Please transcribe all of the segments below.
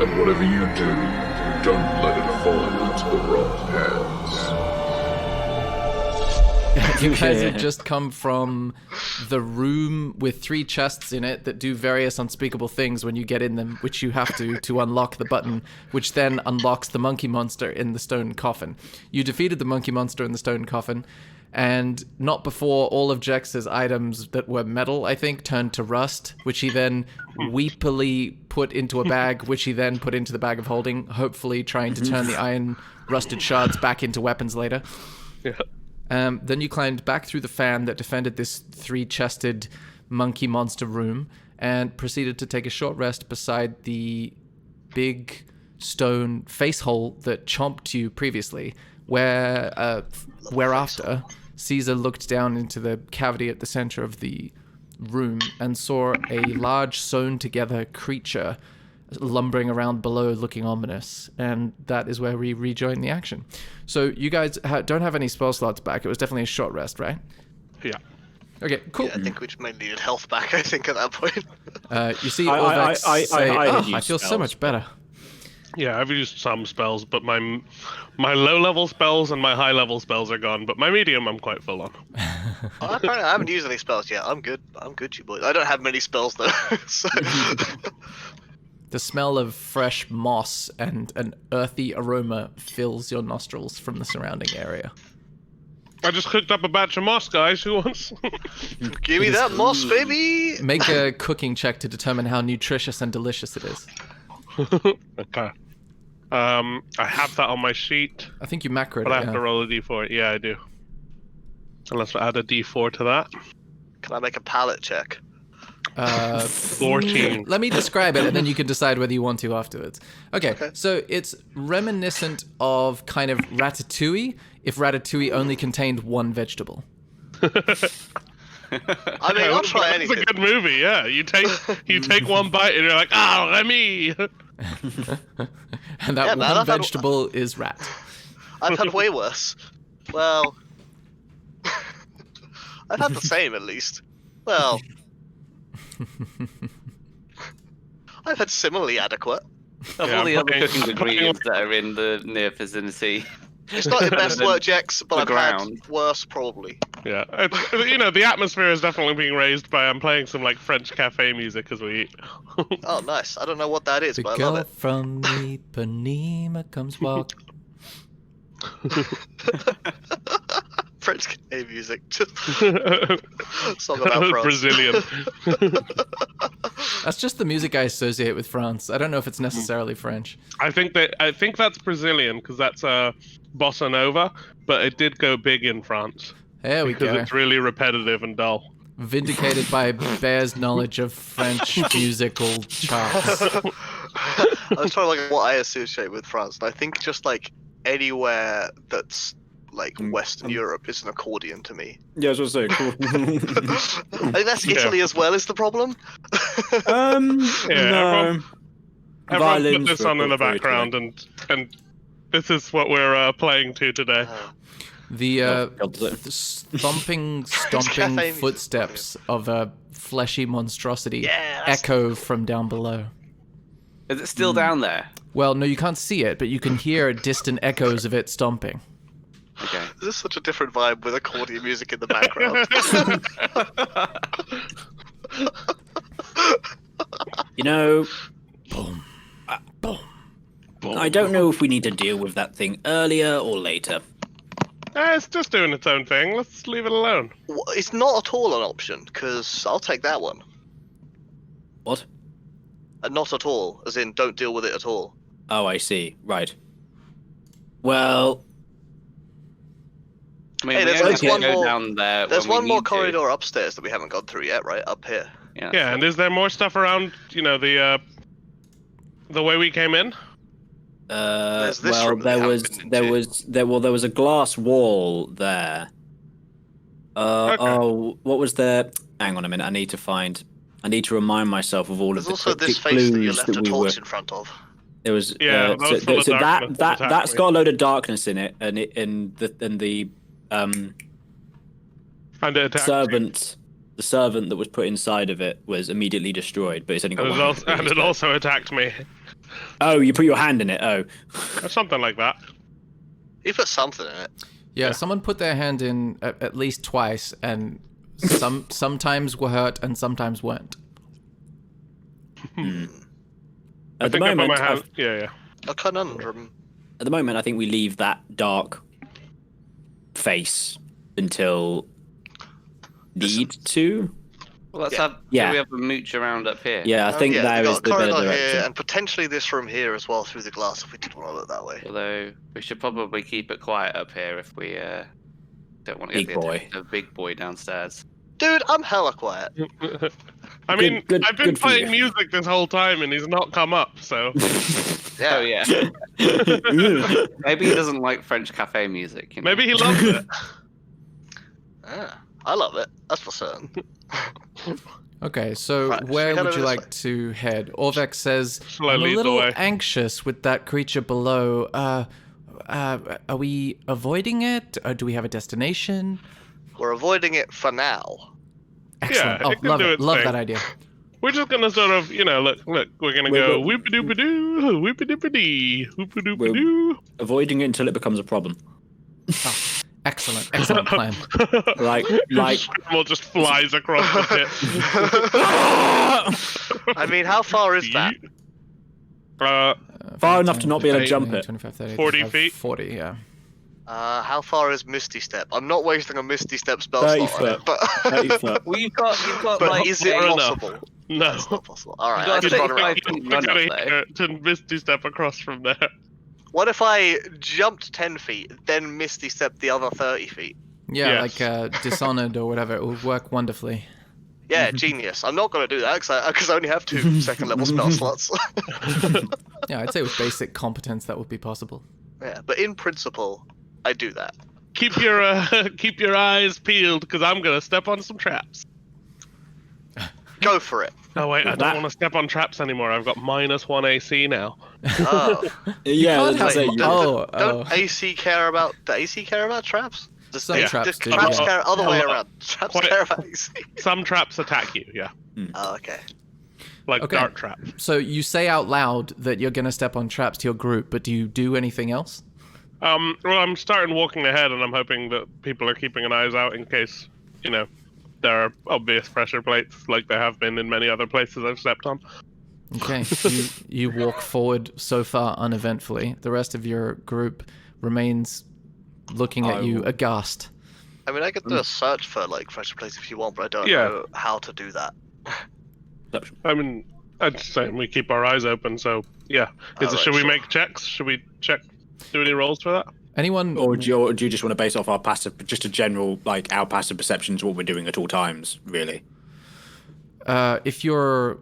And whatever you do, don't let it fall into the wrong hands. You guys have just come from the room with 3 chests in it that do various unspeakable things when you get in them, which you have to unlock the button, which then unlocks the monkey monster in the stone coffin. You defeated the monkey monster in the stone coffin, and not before all of Jex's items that were metal, I think, turned to rust, which he then weepily put into a bag, which he then put into the bag of holding, hopefully trying to turn the iron rusted shards back into weapons later. Yeah. Then you climbed back through the fan that defended this 3-chested monkey monster room and proceeded to take a short rest beside the big stone face hole that chomped you previously, whereafter Caesar looked down into the cavity at the center of the room and saw a large sewn-together creature lumbering around below, looking ominous, and that is where we rejoin the action. So you guys don't have any spell slots back. It was definitely a short rest, right? Yeah. Okay, cool. Yeah, I think we just mainly needed health back, I think, at that point. You see Orvex say, I feel so spells. much better. Yeah, I've used some spells, but my low-level spells and my high-level spells are gone, but my medium I'm quite full on. Apparently I haven't used any spells yet. I'm good, you boys. I don't have many spells, though, so... The smell of fresh moss and an earthy aroma fills your nostrils from the surrounding area. I just cooked up a batch of moss, guys. Who wants? Give me that moss, baby! Make a cooking check to determine how nutritious and delicious it is. Okay. I have that on my sheet, I think you macroed but I it, have to roll a d4. Yeah, I do. So let's add a d4 to that. Can I make a palate check? 14. Let me describe it, and then you can decide whether you want to afterwards. Okay, so it's reminiscent of kind of Ratatouille, if Ratatouille only contained one vegetable. I mean, I'll try It's anything. a good movie, yeah. You take one bite and you're like, ah, Remy! And that man, one vegetable is rat. I've had way worse. Well... I've had the same, at least. Well... I've had similarly adequate. Of Yeah, all the I'm other putting- cooking I'm putting- ingredients that are in the near vicinity. It's not the best Than work, Jex, but the I've ground. had worse, probably. Yeah, the atmosphere is definitely being raised by I'm playing some like French cafe music as we eat. Oh, nice. I don't know what that is, The but I girl love it. from Ipanema comes walk. French cafe music. Song about France. Brazilian. That's just the music I associate with France. I don't know if it's necessarily French. I think that's Brazilian because that's bossa nova, but it did go big in France There we because go. it's really repetitive and dull. Vindicated by Bear's knowledge of French musical charts. I was trying to look at what I associate with France, and I think just like anywhere that's like Western Europe is an accordion to me. Yeah, I was going to say, cool. I think that's Italy as well is the problem. Yeah, no. Everyone put Violins this were on in the very background, and this is what we're playing to today. The God, stomping cafe music. footsteps of a fleshy monstrosity Yeah, that's- echo from down below. Is it still down there? Well, no, you can't see it, but you can hear distant echoes of it stomping. Okay. This is such a different vibe with accordion music in the background. You know, Boom. Boom. I don't know if we need to deal with that thing earlier or later. It's just doing its own thing. Let's leave it alone. It's not at all an option, because I'll take that one. What? Not at all, as in don't deal with it at all. Oh, I see. Right. Well, I mean, Hey, we there's only like have one to go more- down there There's when one we more need to. corridor upstairs that we haven't gone through yet, right? Up here. Yeah, and is there more stuff around? The way we came in. There's this well, room that we haven't been into. there was a glass wall there. Okay. Oh, what was there? Hang on a minute. I need to remind myself of all There's of the also this cryptic face that you clues left a that we were. torch in front of. There was Yeah, that was full of so darkness that attacked that's me. got a load of darkness in it, and the And it attacked. the servant that was put inside of it was immediately destroyed, but it's only got one. And it also attacked me. Oh, you put your hand in it. Oh. Or something like that. You put something in it. Yeah, someone put their hand in at least twice, and sometimes were hurt and sometimes weren't. At the I put moment, my hand. Yeah. A conundrum. at the moment, I think we leave that dark face until need to. Well, let's Yeah. have. Yeah. Can we have a mooch around up here? Yeah, I think yeah, there we is got the a better corridor direction. here, and potentially this room here as well through the glass if we did want to look that way. Although we should probably keep it quiet up here if we don't want to get Big the boy. attention of big boy downstairs. Dude, I'm hella quiet. I mean, good- I've been good for playing you. music this whole time and he's not come up, so. Yeah. Oh yeah. Maybe he doesn't like French cafe music. You know? Maybe he loves it. Yeah, I love it. That's for certain. Okay, so Right, should we where head would over you this like way? to head? Orvek says, Slowly I'm a lead the little way. anxious with that creature below. Are we avoiding it? Or do we have a destination? We're avoiding it for now. Excellent. it Oh, can love do it. its Love thing. that idea. We're just gonna sort of, look, we're gonna go whoop-a-doop-a-doo, whoop-a-doop-a-dee, whoop-a-doop-a-doo. Avoiding it until it becomes a problem. Excellent. Excellent plan. Like Scramble just flies across the pit. I mean, how far is that? far enough to not be able to 15, jump it. 25, 30, 40 35, feet? 40, yeah. How far is Misty Step? I'm not wasting a Misty Step spell 30 slot on it, foot. but 30 foot. Well, you've got but like. is it far enough. possible? No. It's not possible. All right, You I got just run 35 around. feet We're run gonna up there. to Misty Step across from there. What if I jumped 10 feet, then Misty Step the other 30 feet? Yeah, Yes. like Dishonored or whatever. It will work wonderfully. Yeah, genius. I'm not going to do that because I only have 2 second level spell slots. Yeah, I'd say with basic competence that would be possible. Yeah, but in principle, I do that. Keep your eyes peeled, because I'm gonna step on some traps. Go for it. Oh wait, I That- don't want to step on traps anymore. I've got -1 AC now. Oh, Yeah, can't that's have- say, Wait, don't AC care about? Do AC care about traps? Does Some traps do, Traps yeah. care other way Oh, around. Traps quite- care about AC. Some traps attack you, yeah, Oh, okay. like Okay. dart traps. So you say out loud that you're going to step on traps to your group, but do you do anything else? Well, I'm starting walking ahead, and I'm hoping that people are keeping an eyes out in case, there are obvious pressure plates, like there have been in many other places I've stepped on. Okay, you walk forward so far uneventfully. The rest of your group remains looking at you aghast. I mean, I could do a search for like pressure plates if you want, but I don't Yeah. know how to do that. I mean, I'd say we keep our eyes open, so yeah. Alright, Should we sure. make checks? Should we do any rolls for that? Anyone? or do you just want to base off our passive, just a general, like, our passive perception to what we're doing at all times, really? If you're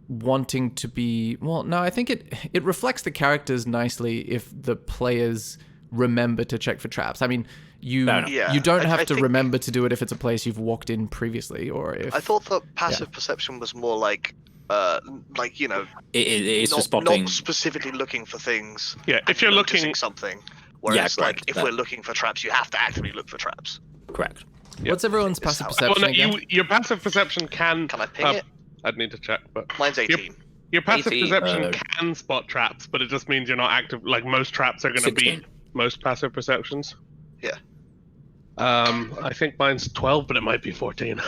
wanting to be, well, no, I think it reflects the characters nicely if the players remember to check for traps. I mean, you Fair enough. Yeah, you don't I have to think- remember to do it if it's a place you've walked in previously, or if I thought that passive perception was more like It is for not, spotting. not specifically looking for things. Yeah, if you're noticing looking, something. Whereas, correct, like, if that- we're looking for traps, you have to actively look for traps. Correct. what's everyone's It's passive how- well, perception no, again? your passive perception can. Can I ping it? I'd need to check, but Mine's 18. your passive 18. perception Uh, can spot traps, but it just means you're not active. Like most traps are going to 16. beat most passive perceptions. Yeah. I think mine's 12, but it might be 14.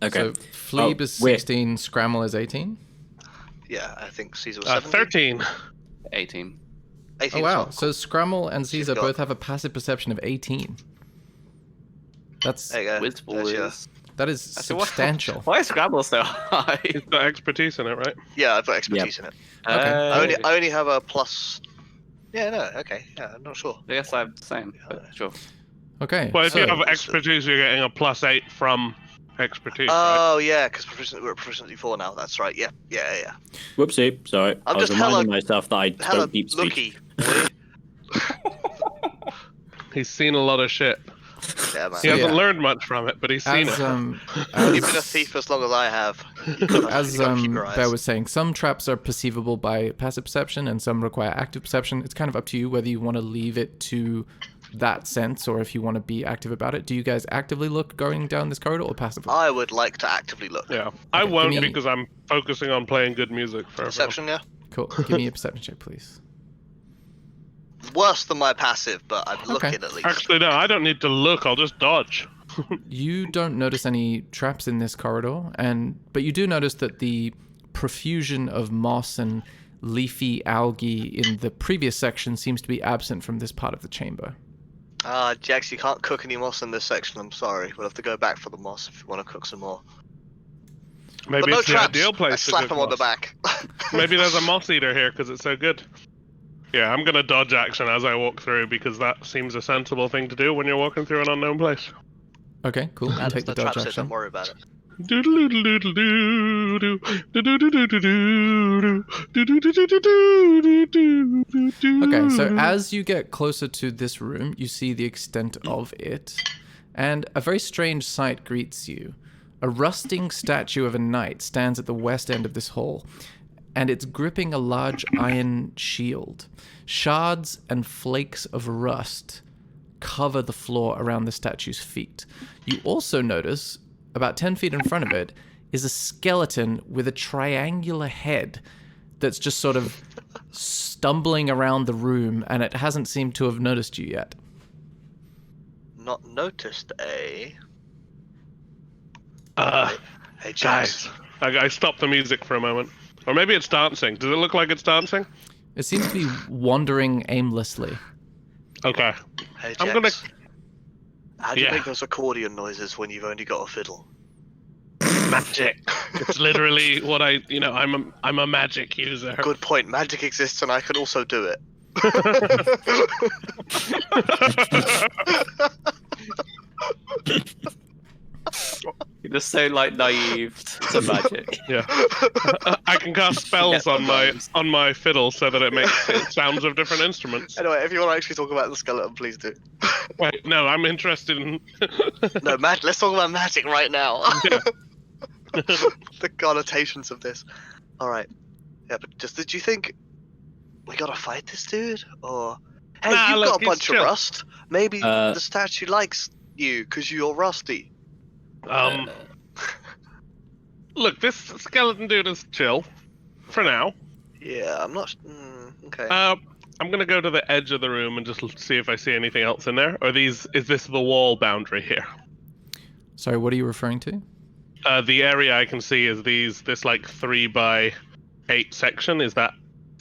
Okay. So Fleeb is we're- 16, Scramble is 18. Yeah, I think Caesar was 17. 13. 18. 18 Oh wow! as well. So Scramble and Caesar got- both have a passive perception of 18. That's There you go. Whiz There's your- boys. that is I said, what- substantial. Why is Scrabble so high? It's got expertise in it, right? Yeah, I've got expertise in it. Okay. I only have a plus. Yeah, no, okay. Yeah, I'm not sure. I guess I'm the same, but sure. Okay. Well, if you so- have expertise, you're getting a +8 from expertise, right? Oh, yeah, because we're at proficiency 4 now. That's right. Yeah. Whoopsie. Sorry. I was just reminding hella- myself that I Hella spoke deep speech. lucky. He's seen a lot of shit. Yeah, man. He So, hasn't yeah. learned much from it, but he's seen as it. You've been a thief as long as I have. You gotta, as you gotta keep your eyes. Bear was saying, some traps are perceivable by passive perception and some require active perception. It's kind of up to you whether you want to leave it to that sense or if you want to be active about it. Do you guys actively look going down this corridor or passively? I would like to actively look. Yeah, I Okay, won't give me- because I'm focusing on playing good music for everyone. Perception, yeah. Cool. Give me a perception check, please. Worse than my passive, but I'm looking at least. Actually, no, I don't need to look. I'll just dodge. You don't notice any traps in this corridor, but you do notice that the profusion of moss and leafy algae in the previous section seems to be absent from this part of the chamber. Jax, you can't cook any moss in this section. I'm sorry. We'll have to go back for the moss if you want to cook some more. Maybe But no it's traps. the ideal place I to slap cook him on the moss. back. Maybe there's a moss eater here because it's so good. Yeah, I'm gonna dodge action as I walk through because that seems a sensible thing to do when you're walking through an unknown place. Okay, cool. And Take the the dodge traps, action. don't worry about it. Okay, so as you get closer to this room, you see the extent of it, and a very strange sight greets you. A rusting statue of a knight stands at the west end of this hall, and it's gripping a large iron shield. Shards and flakes of rust cover the floor around the statue's feet. You also notice, about 10 feet in front of it, is a skeleton with a triangular head that's just sort of stumbling around the room, and it hasn't seemed to have noticed you yet. Not noticed, eh? Hey, Guys, Jax. I stopped the music for a moment. Or maybe it's dancing. Does it look like it's dancing? It seems to be wandering aimlessly. Okay. Hey, I'm gonna... Jax. How do you Yeah. make those accordion noises when you've only got a fiddle? Magic. It's literally what I'm a magic user. Good point. Magic exists, and I can also do it. You're just so like naive to magic. Yeah. I can cast spells Yeah, on my fiddle so that it makes sounds of different instruments. Anyway, if you want to actually talk about the skeleton, please do. Wait, no, I'm interested in... No, let's talk about magic right now. Yeah. The connotations of this. All right. Yeah, but did you think we gotta fight this dude, or hey, Nah, you've look, got a he's bunch of chill. rust? Maybe Uh, the statue likes you because you're rusty. Look, this skeleton dude is chill. For now. Yeah, I'm not. Okay. I'm gonna go to the edge of the room and just see if I see anything else in there. Is this the wall boundary here? Sorry, what are you referring to? The area I can see is this like 3x8 section. Is that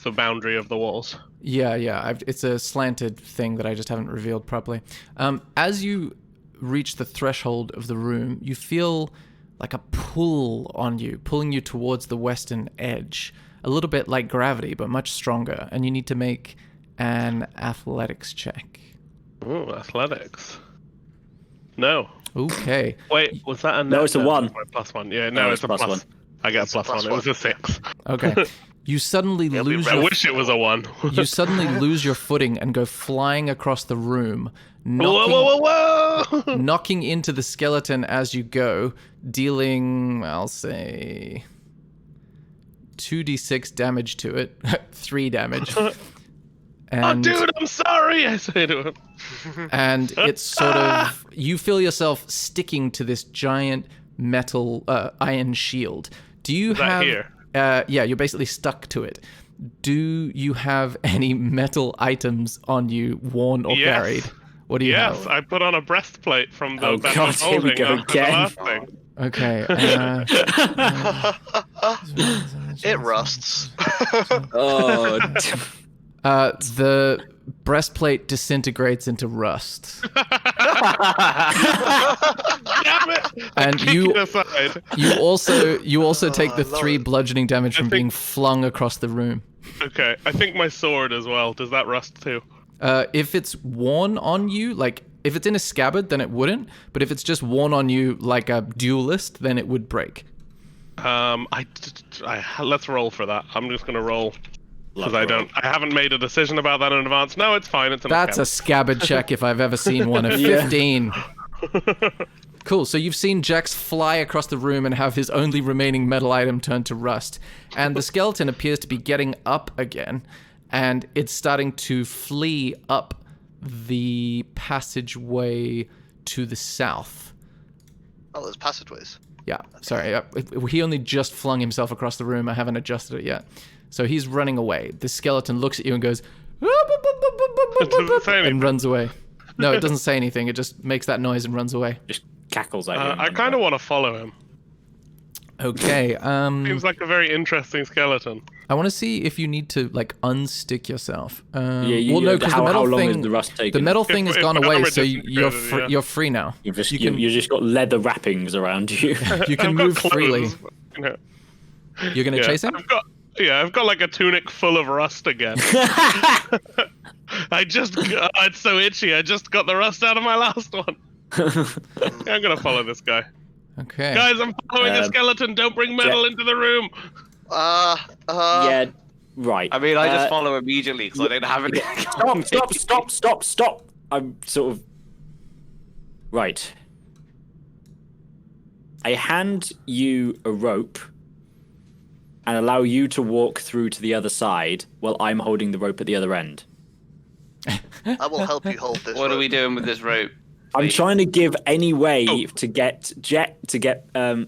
the boundary of the walls? Yeah. It's a slanted thing that I just haven't revealed properly. As you reach the threshold of the room, you feel like a pull on you, pulling you towards the western edge. A little bit like gravity, but much stronger. And you need to make an athletics check. Ooh, athletics. No. Okay. Wait, was that a No, it's a 1. My +1. Yeah, no, it's a plus. +1. I get It's a a +1. It was a 6. Okay. You suddenly lose I your wish it was a 1. you suddenly lose your footing and go flying across the room, Whoa! knocking into the skeleton as you go, dealing, I'll say, 2d6 damage to it, 3 damage. And, Oh, dude, I'm sorry! I say to him. and it's sort of, you feel yourself sticking to this giant metal iron shield. Do you that have... here? Yeah, you're basically stuck to it. Do you have any metal items on you, worn or Yes. carried? What do you Yes, have? I put on a breastplate from the Oh, that God, was here we holding go after the again. last thing. Okay. It rusts. Oh, The breastplate disintegrates into rust. Damn it! And Kick you- it aside. You also take the I love 3 it. bludgeoning damage from think- being flung across the room. Okay, I think my sword as well. Does that rust too? If it's worn on you, like if it's in a scabbard, then it wouldn't. But if it's just worn on you like a duelist, then it would break. Let's roll for that. I'm just gonna roll because I haven't made a decision about that in advance. No, it's fine. It's That's a scabbard check if I've ever seen one. A 15. Cool. So you've seen Jax fly across the room and have his only remaining metal item turn to rust. And the skeleton appears to be getting up again. And it's starting to flee up the passageway to the south. Oh, there's passageways. Yeah, sorry. He only just flung himself across the room. I haven't adjusted it yet. So he's running away. The skeleton looks at you and goes, doesn't say and anything. runs away. No, it doesn't say anything. It just makes that noise and runs away. Just cackles at you. I kind of want to follow him. Okay. Seems like a very interesting skeleton. I want to see if you need to like unstick yourself. Yeah, Well, no, because the metal how long thing, has the rust taken? the metal thing has If gone my away, armor so you're disintegrated, yeah. you're free now. You've just, you can- you've just got leather wrappings around you. You can I've got move freely. clothes, you know. You're gonna Yeah, chase him? I've got like a tunic full of rust again. It's so itchy. I just got the rust out of my last one. Yeah, I'm gonna follow this guy. Okay. Guys, I'm following a skeleton. Don't bring metal into the room. Yeah, right. I mean, I just follow immediately because I don't have any. Stop. I'm sort of... Right. I hand you a rope and allow you to walk through to the other side while I'm holding the rope at the other end. I will help you hold this. What are rope. we doing with this rope? I'm Please. trying to give any way to get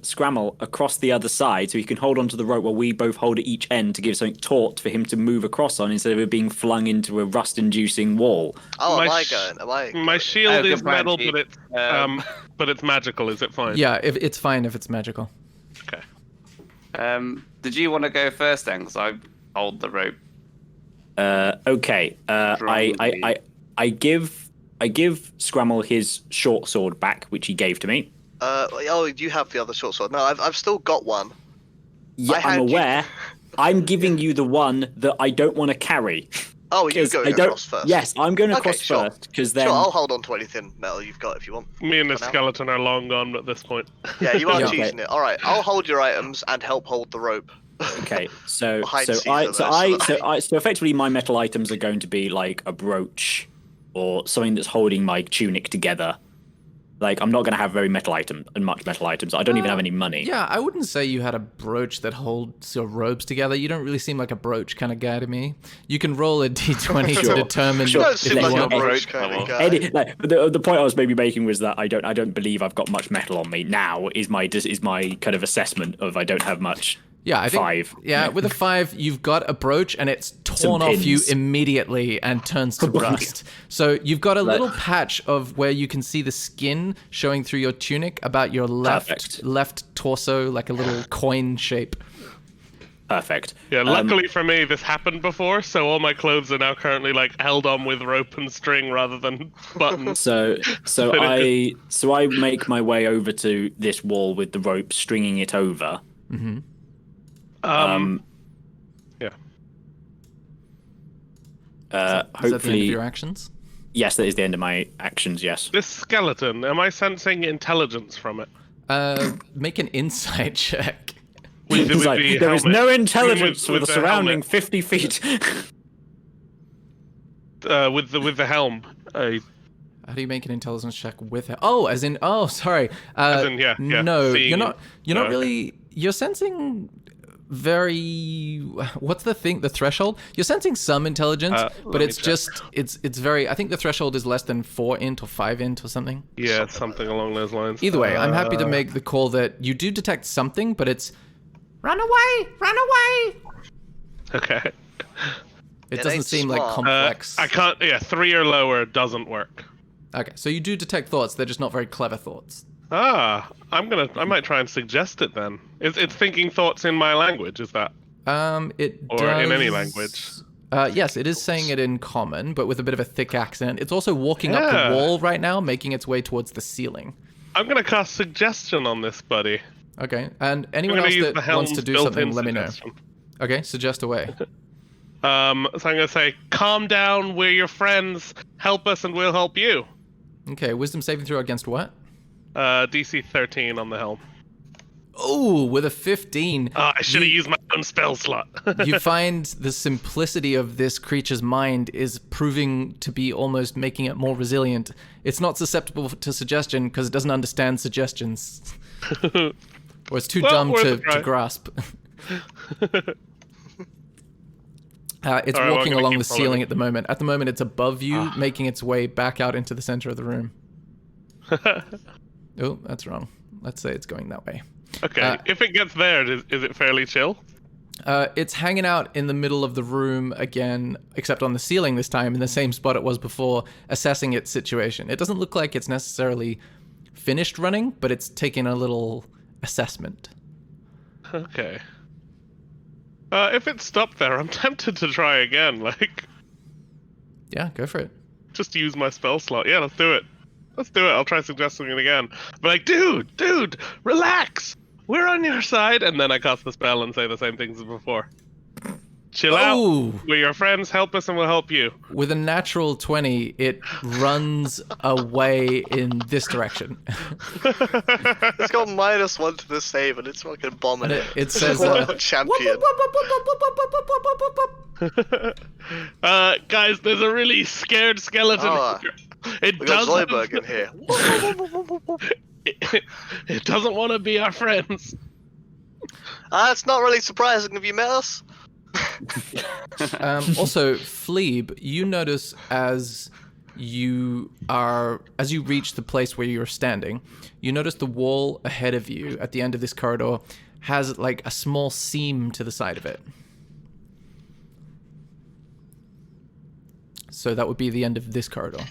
Scramble across the other side so he can hold onto the rope while we both hold at each end to give something taut for him to move across on instead of it being flung into a rust-inducing wall. Oh, My am I sh- going? Am I? My shield Oh, good is plan, metal, Chief. but it's magical. Is it fine? Yeah, it's fine if it's magical. Okay. Did you want to go first then? Because I hold the rope. Okay. I give Scramble his short sword back, which he gave to me. Oh, you have the other short sword. No, I've still got one. Yeah, I I'm had you- aware. I'm giving you the one that I don't want to carry. Oh, you're 'Cause going I don't. across first. Yes, I'm going Okay, across sure. first because then. Sure, I'll hold on to anything metal you've got if you want. Me and the For now. skeleton are long gone at this point. Yeah, you are Yeah. choosing it. All right, I'll hold your items and help hold the rope. Okay, so Behind so Caesar I there, so so I that so I so effectively my metal items are going to be like a brooch or something that's holding my tunic together. Like I'm not going to have very much metal items. I don't even have any money. Yeah, I wouldn't say you had a brooch that holds your robes together. You don't really seem like a brooch kind of guy to me. You can roll a d20 to Sure. determine Sure. You don't if seem you like a want. brooch kind of guy. Like, the point I was maybe making was that I don't believe I've got much metal on me now. Is my kind of assessment of I don't have much. Yeah, I think 5. Yeah, with a 5, you've got a brooch and it's Some torn off you pins. immediately and turns to rust. So you've got a little patch of where you can see the skin showing through your tunic about your Perfect. left torso, like a little coin shape. Perfect. Yeah, luckily for me, this happened before, so all my clothes are now currently like held on with rope and string rather than buttons. So I make my way over to this wall with the rope, stringing it over. Yeah. Is that the end of Hopefully, your actions? yes, that is the end of my actions. Yes. This skeleton, am I sensing intelligence from it? Make an insight check. With He's like, the there is helmet. no intelligence With with the the surrounding helmet. 50 feet. With the helm. How do you make an intelligence check with it? Oh, as in, oh, sorry. As in, yeah, No, seeing- you're not no, okay. really, you're sensing very, what's the thing, the threshold? You're sensing some intelligence, Let but me it's check. just, it's very, I think the threshold is less than 4 int or 5 int or something. Yeah, something along those lines. Either way, I'm happy to make the call that you do detect something, but it's, run away, run away. Okay. It It doesn't ain't seem like smart. complex. I can't. Yeah, 3 or lower doesn't work. Okay, so you do detect thoughts, they're just not very clever thoughts. I might try and suggest it then. It's thinking thoughts in my language. Is that? It Or does... in any language. Yes, it is saying it in common, but with a bit of a thick accent. It's also walking up Yeah. the wall right now, making its way towards the ceiling. I'm gonna cast suggestion on this, buddy. Okay, and I'm anyone gonna else use that the wants helm's to do built-in something, let me know. suggestion. Okay, suggest away. So I'm gonna say, calm down. We're your friends. Help us, and we'll help you. Okay, wisdom saving throw against what? DC 13 on the helm. Oh, with a 15. I should have used my own spell slot. You find the simplicity of this creature's mind is proving to be almost making it more resilient. It's not susceptible to suggestion because it doesn't understand suggestions. Or it's too Well, dumb worth to a try. grasp. It's All right, well, walking I'm gonna along keep the ceiling following. at the moment. At the moment, it's above you, making its way back out into the center of the room. Oh, that's wrong. Let's say it's going that way. Okay, if it gets there, is it fairly chill? It's hanging out in the middle of the room again, except on the ceiling this time, in the same spot it was before, assessing its situation. It doesn't look like it's necessarily finished running, but it's taking a little assessment. Okay. If it stopped there, I'm tempted to try again. Like, Yeah, go for it. just use my spell slot. Yeah, let's do it. I'll try suggesting it again. But like, dude, relax. We're on your side. And then I cast the spell and say the same things as before. Chill out. We're your friends. Help us and we'll help you. With a natural 20, it runs away in this direction. It's got -1 to the save, and it's fucking bombing it. It says, champion. Guys, there's a really scared skeleton. Oh, It we got does. Zoidberg in here. It doesn't want to be our friends. It's not really surprising. Have you met us? Also, Fleeb, you notice as you reach the place where you're standing, you notice the wall ahead of you at the end of this corridor has like a small seam to the side of it. So that would be the end of this corridor.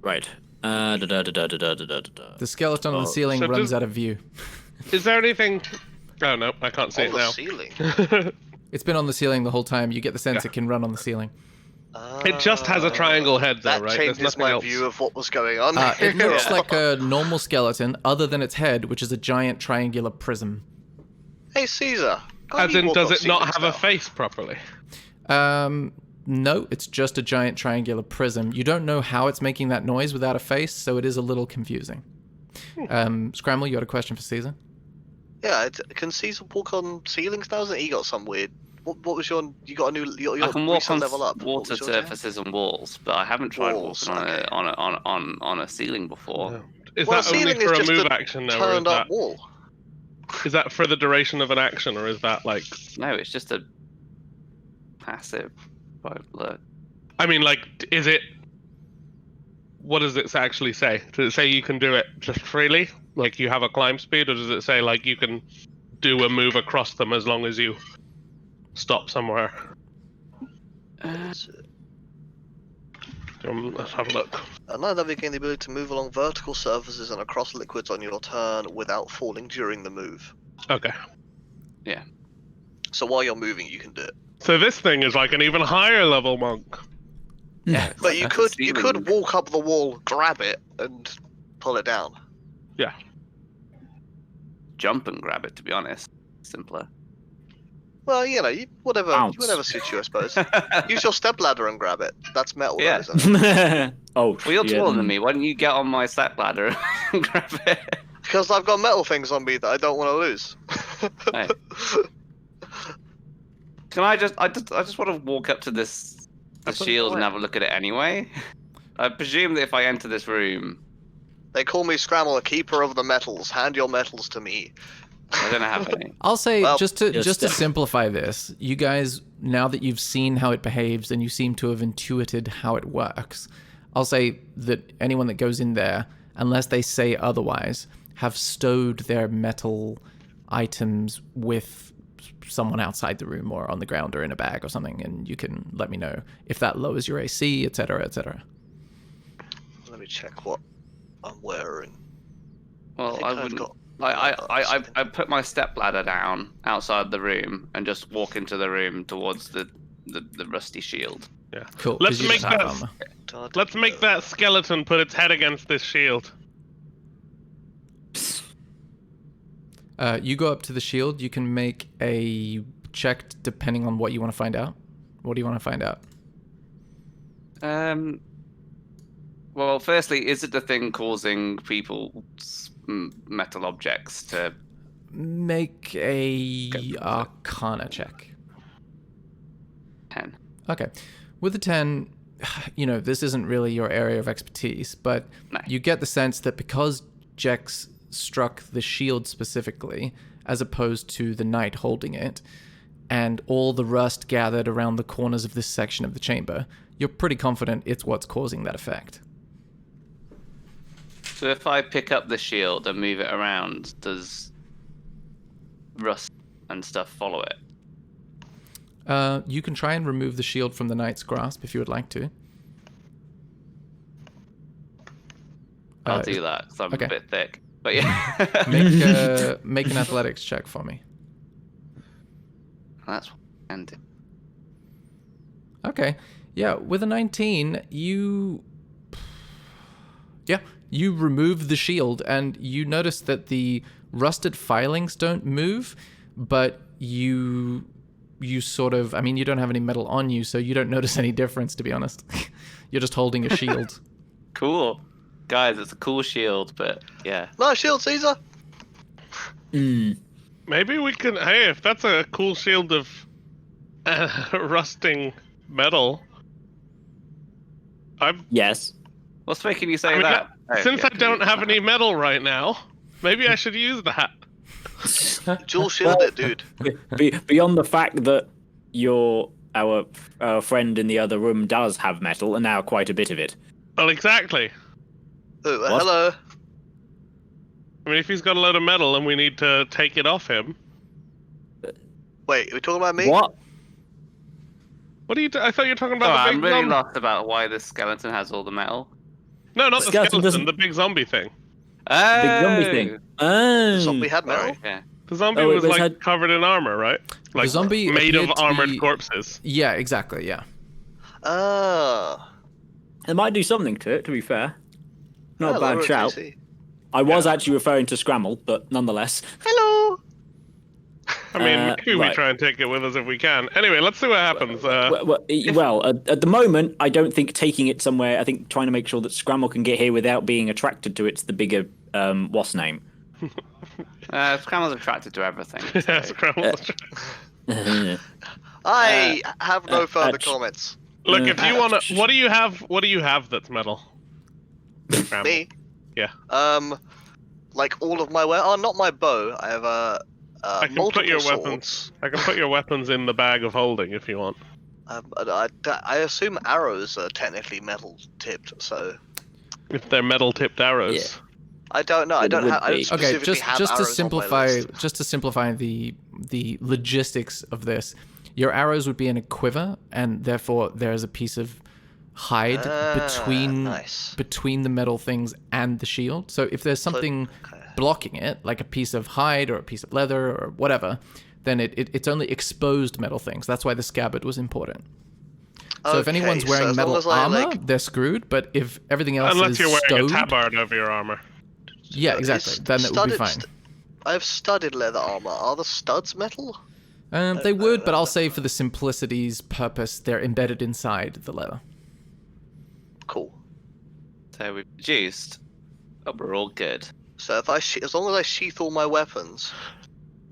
Right. The skeleton on the ceiling So runs out of view. Is there anything? Oh no, I can't see On it the now. ceiling. It's been on the ceiling the whole time. You get the sense it can run on the ceiling. It just has a triangle head, though, That right? There's changes nothing my else. view of what was going on. It looks like a normal skeleton, other than its head, which is a giant triangular prism. Hey, Caesar. can't As you in, walk does on it not ceilings have now? a face properly? No, it's just a giant triangular prism. You don't know how it's making that noise without a face, so it is a little confusing. Scramble, you got a question for Caesar? Yeah, can Caesar walk on ceilings now? Hasn't he got some weird? What was your? You got a new? Your I can walk recent on level up. What water was your jam? surfaces and walls, but I haven't tried Walls, walking okay. on a ceiling before. No. Is Well, that only ceiling for is a just move a action, though, or is Turned up that, wall. is that for the duration of an action, or is that like? No, it's just a passive. Look. I mean, like, is it? What does it actually say? Does it say you can do it just freely, like you have a climb speed, or does it say like you can do a move across them as long as you stop somewhere? Let's have a look. At night, you gain the ability to move along vertical surfaces and across liquids on your turn without falling during the move. Okay. So while you're moving, you can do it. So this thing is like an even higher level monk. Yeah. But you That's a could ceiling. walk up the wall, grab it, and pull it down. Yeah. Jump and grab it, to be honest. Simpler. Well, whatever Bounce. suits you, I suppose. Use your stepladder and grab it. That's metal, though, Yeah. isn't it? Oh, Well, you're yeah, taller than me. Why don't you get on my step ladder and grab it? Because I've got metal things on me that I don't want to lose. Hey. Can I just want to walk up to the shield and have a look at it anyway. I presume that if I enter this room, They call me Scramble, a keeper of the metals. Hand your metals to me. I don't have any. I'll say, Well, just to simplify this, you guys, now that you've seen how it behaves and you seem to have intuited how it works, I'll say that anyone that goes in there, unless they say otherwise, have stowed their metal items with someone outside the room or on the ground or in a bag or something, and you can let me know if that lowers your AC, etc., etc. Let me check what I'm wearing. Well, think I I've wouldn't. got- I put my step ladder down outside the room and just walk into the room towards the rusty shield. Yeah. Cool. 'cause Let's you make just have that. armor. Let's make that skeleton put its head against this shield. You go up to the shield. You can make a check depending on what you want to find out. What do you want to find out? Well, firstly, is it the thing causing people's metal objects to? Make a Arcana check. 10. Okay. With the 10, this isn't really your area of expertise, but No. you get the sense that because Jex struck the shield specifically, as opposed to the knight holding it, and all the rust gathered around the corners of this section of the chamber, you're pretty confident it's what's causing that effect. So if I pick up the shield and move it around, does rust and stuff follow it? You can try and remove the shield from the knight's grasp if you would like to. I'll do that because I'm okay. a bit thick. But yeah. Make an athletics check for me. That's what I can do. Okay. Yeah, with a 19, you remove the shield and you notice that the rusted filings don't move, but you sort of, I mean, you don't have any metal on you, so you don't notice any difference, to be honest. You're just holding a shield. Cool. Guys, it's a cool shield, but yeah. No shield, Caesar. Maybe we can. Hey, if that's a cool shield of rusting metal, Yes. What's making you say I mean, that? since I don't have any metal right now, maybe I should use that. Dual shield it, dude. Beyond the fact that our friend in the other room does have metal, and now quite a bit of it. Well, exactly. Oh, What? hello. I mean, if he's got a load of metal and we need to take it off him, Wait, are we talking about me? What? what are you? I thought you were talking Oh, about the I'm big really zombie. lost about why this skeleton has all the metal. No, not the Skeleton skeleton. doesn't- The big zombie thing. Oh, Big zombie thing. Oh. Zombie had metal. Sorry, yeah. The zombie Oh, it was was like had- covered in armor, right? Like zombie made of appeared to armored be- corpses. Yeah, exactly, yeah. Ah. It might do something to it, to be fair. Not a Hello, bad shout. JC. I was actually referring to Scramble, but nonetheless. Hello. I mean, maybe we right. try and take it with us if we can. Anyway, let's see what happens. At the moment, I don't think taking it somewhere. I think trying to make sure that Scramble can get here without being attracted to it's the bigger what's name. Scrammle's attracted to everything. Yeah, so- Scramble. I have no further ch- comments. Look, if you wanna, sh- what do you have? What do you have that's metal? Scramble. Me? Yeah. Like all of my not my bow. I have I can multiple put your swords. weapons. I can put your weapons in the bag of holding if you want. I assume arrows are technically metal tipped, so If they're metal tipped arrows. I don't know. I It don't would have. I be. don't Okay, specifically have just to arrows on my simplify list. the logistics of this, your arrows would be in a quiver, and therefore there's a piece of hide nice. between the metal things and the shield. So if there's something blocking it, like a piece of hide or a piece of leather or whatever, then it's only exposed metal things. That's why the scabbard was important. So if Okay, anyone's so wearing as metal long as I, armor, like- they're screwed. But if everything else Unless is you're wearing stowed, a tabard over your armor. yeah, exactly, then it would be fine. I have studded leather armor. Are the studs metal? They would, but I'll say for the simplicity's purpose, they're embedded inside the leather. Cool. So we've reduced, but we're all good. So if as long as I sheath all my weapons,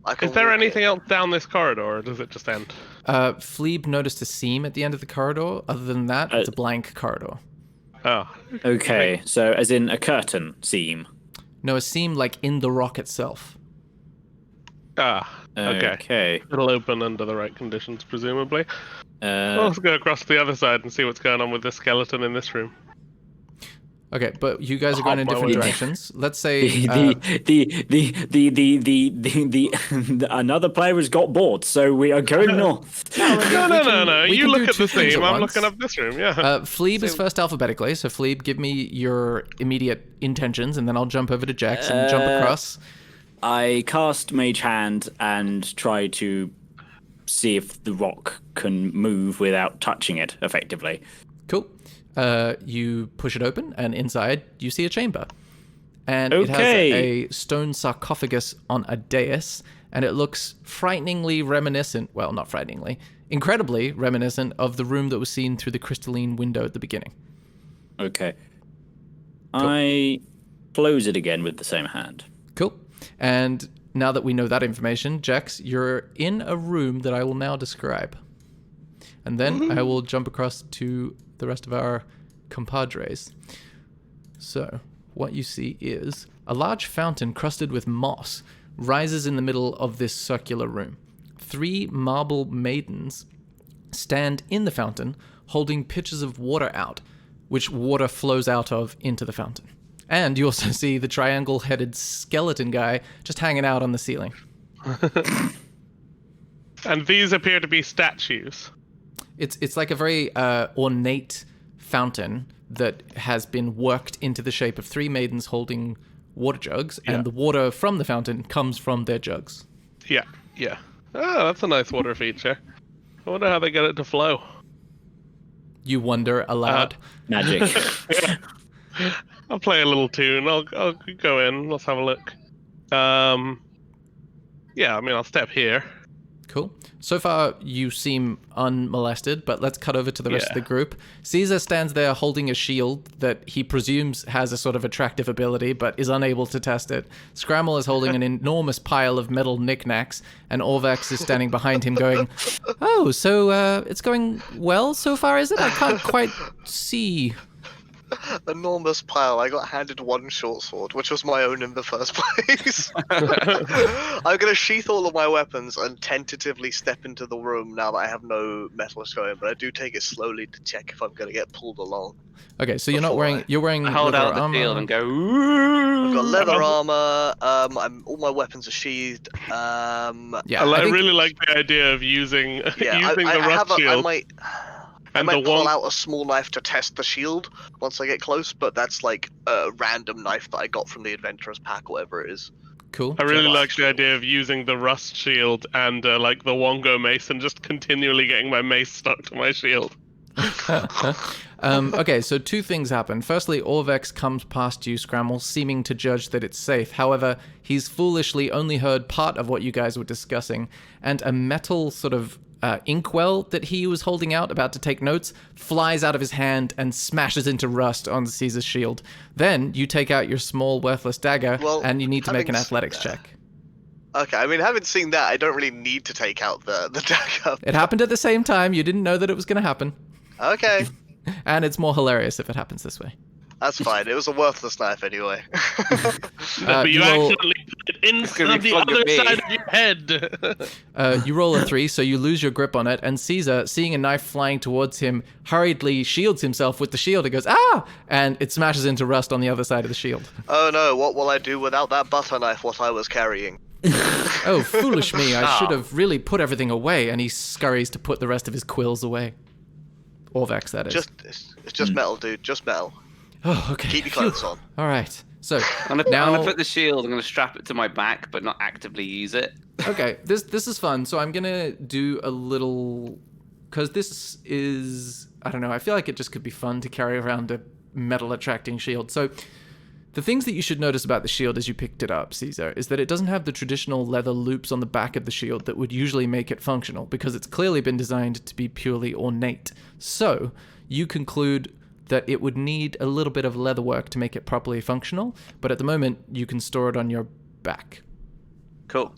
I can. Is there walk anything in. else down this corridor, or does it just end? Fleeb noticed a seam at the end of the corridor. Other than that, it's a blank corridor. Oh, Okay, so as in a curtain seam. No, a seam like in the rock itself. okay. Okay. It'll open under the right conditions, presumably. Uh, Let's go across to the other side and see what's going on with this skeleton in this room. Okay, but you guys are going in Hop my different way. directions. Let's say another player has got bored, so we are going north. No. we You can look do at two the things theme. at I'm once. looking up this room. Yeah. Fleeb is first alphabetically, so Fleeb, give me your immediate intentions, and then I'll jump over to Jex and jump across. I cast Mage Hand and try to see if the rock can move without touching it effectively. Cool. You push it open, and inside you see a chamber. And it has a stone sarcophagus on a dais, and it looks frighteningly reminiscent, well, not frighteningly, incredibly reminiscent of the room that was seen through the crystalline window at the beginning. Okay. I close it again with the same hand. Cool. And now that we know that information, Jex, you're in a room that I will now describe. And then I will jump across to the rest of our compadres. So, what you see is a large fountain crusted with moss rises in the middle of this circular room. 3 marble maidens stand in the fountain holding pitchers of water out, which water flows out of into the fountain. And you also see the triangle-headed skeleton guy just hanging out on the ceiling. And these appear to be statues. It's like a very ornate fountain that has been worked into the shape of three maidens holding water jugs, and the water from the fountain comes from their jugs. Yeah. Oh, that's a nice water feature. I wonder how they get it to flow. You wonder aloud. Magic. I'll play a little tune. I'll go in. Let's have a look. Yeah, I mean, I'll step here. Cool. So far, you seem unmolested, but let's cut over to the rest of the group. Caesar stands there holding a shield that he presumes has a sort of attractive ability, but is unable to test it. Scramble is holding an enormous pile of metal knickknacks, and Orvex is standing behind him going, "Oh, so it's going well so far, is it? I can't quite see." Enormous pile. I got handed one short sword, which was my own in the first place. I'm gonna sheath all of my weapons and tentatively step into the room now that I have no metal showing, but I do take it slowly to check if I'm gonna get pulled along. Okay, so you're wearing I hold leather out the armor. shield and go. I've got leather armor. All my weapons are sheathed. Yeah, I think- really like the idea of using Yeah, the I rust shield. I and might the pull one out a small knife to test the shield once I get close, but that's like a random knife that I got from the adventurer's pack, whatever it is. Cool. I really like the idea of using the rust shield and like the Wongo mace and just continually getting my mace stuck to my shield. Okay, so two things happen. Firstly, Orvex comes past you, Scramble, seeming to judge that it's safe. However, he's foolishly only heard part of what you guys were discussing, and a metal sort of inkwell that he was holding out, about to take notes, flies out of his hand and smashes into rust on Caesar's shield. Then you take out your small, worthless dagger, and you need to make an athletics check. Okay, I mean, having seen that, I don't really need to take out the dagger. It happened at the same time. You didn't know that it was going to happen. Okay, And it's more hilarious if it happens this way. that's fine. It was a worthless knife anyway. But you roll- accidentally put it inside gonna the be fun other to me. side of your head. You roll a 3, so you lose your grip on it, and Caesar, seeing a knife flying towards him, hurriedly shields himself with the shield and goes, "Ah!" And it smashes into rust on the other side of the shield. Oh no, what will I do without that butter knife, what I was carrying? Oh, foolish me, I should have really put everything away, and he scurries to put the rest of his quills away. Orvex, that is. It's just metal, dude, just metal. Oh, okay. Keep your clothes on. All right. So, I'm gonna now... put the shield. I'm gonna strap it to my back, but not actively use it. Okay, this is fun. So I'm gonna do a little, because this is, I don't know, I feel like it just could be fun to carry around a metal attracting shield. So the things that you should notice about the shield as you picked it up, Caesar, is that it doesn't have the traditional leather loops on the back of the shield that would usually make it functional, because it's clearly been designed to be purely ornate. So you conclude that it would need a little bit of leather work to make it properly functional, but at the moment you can store it on your back. Cool.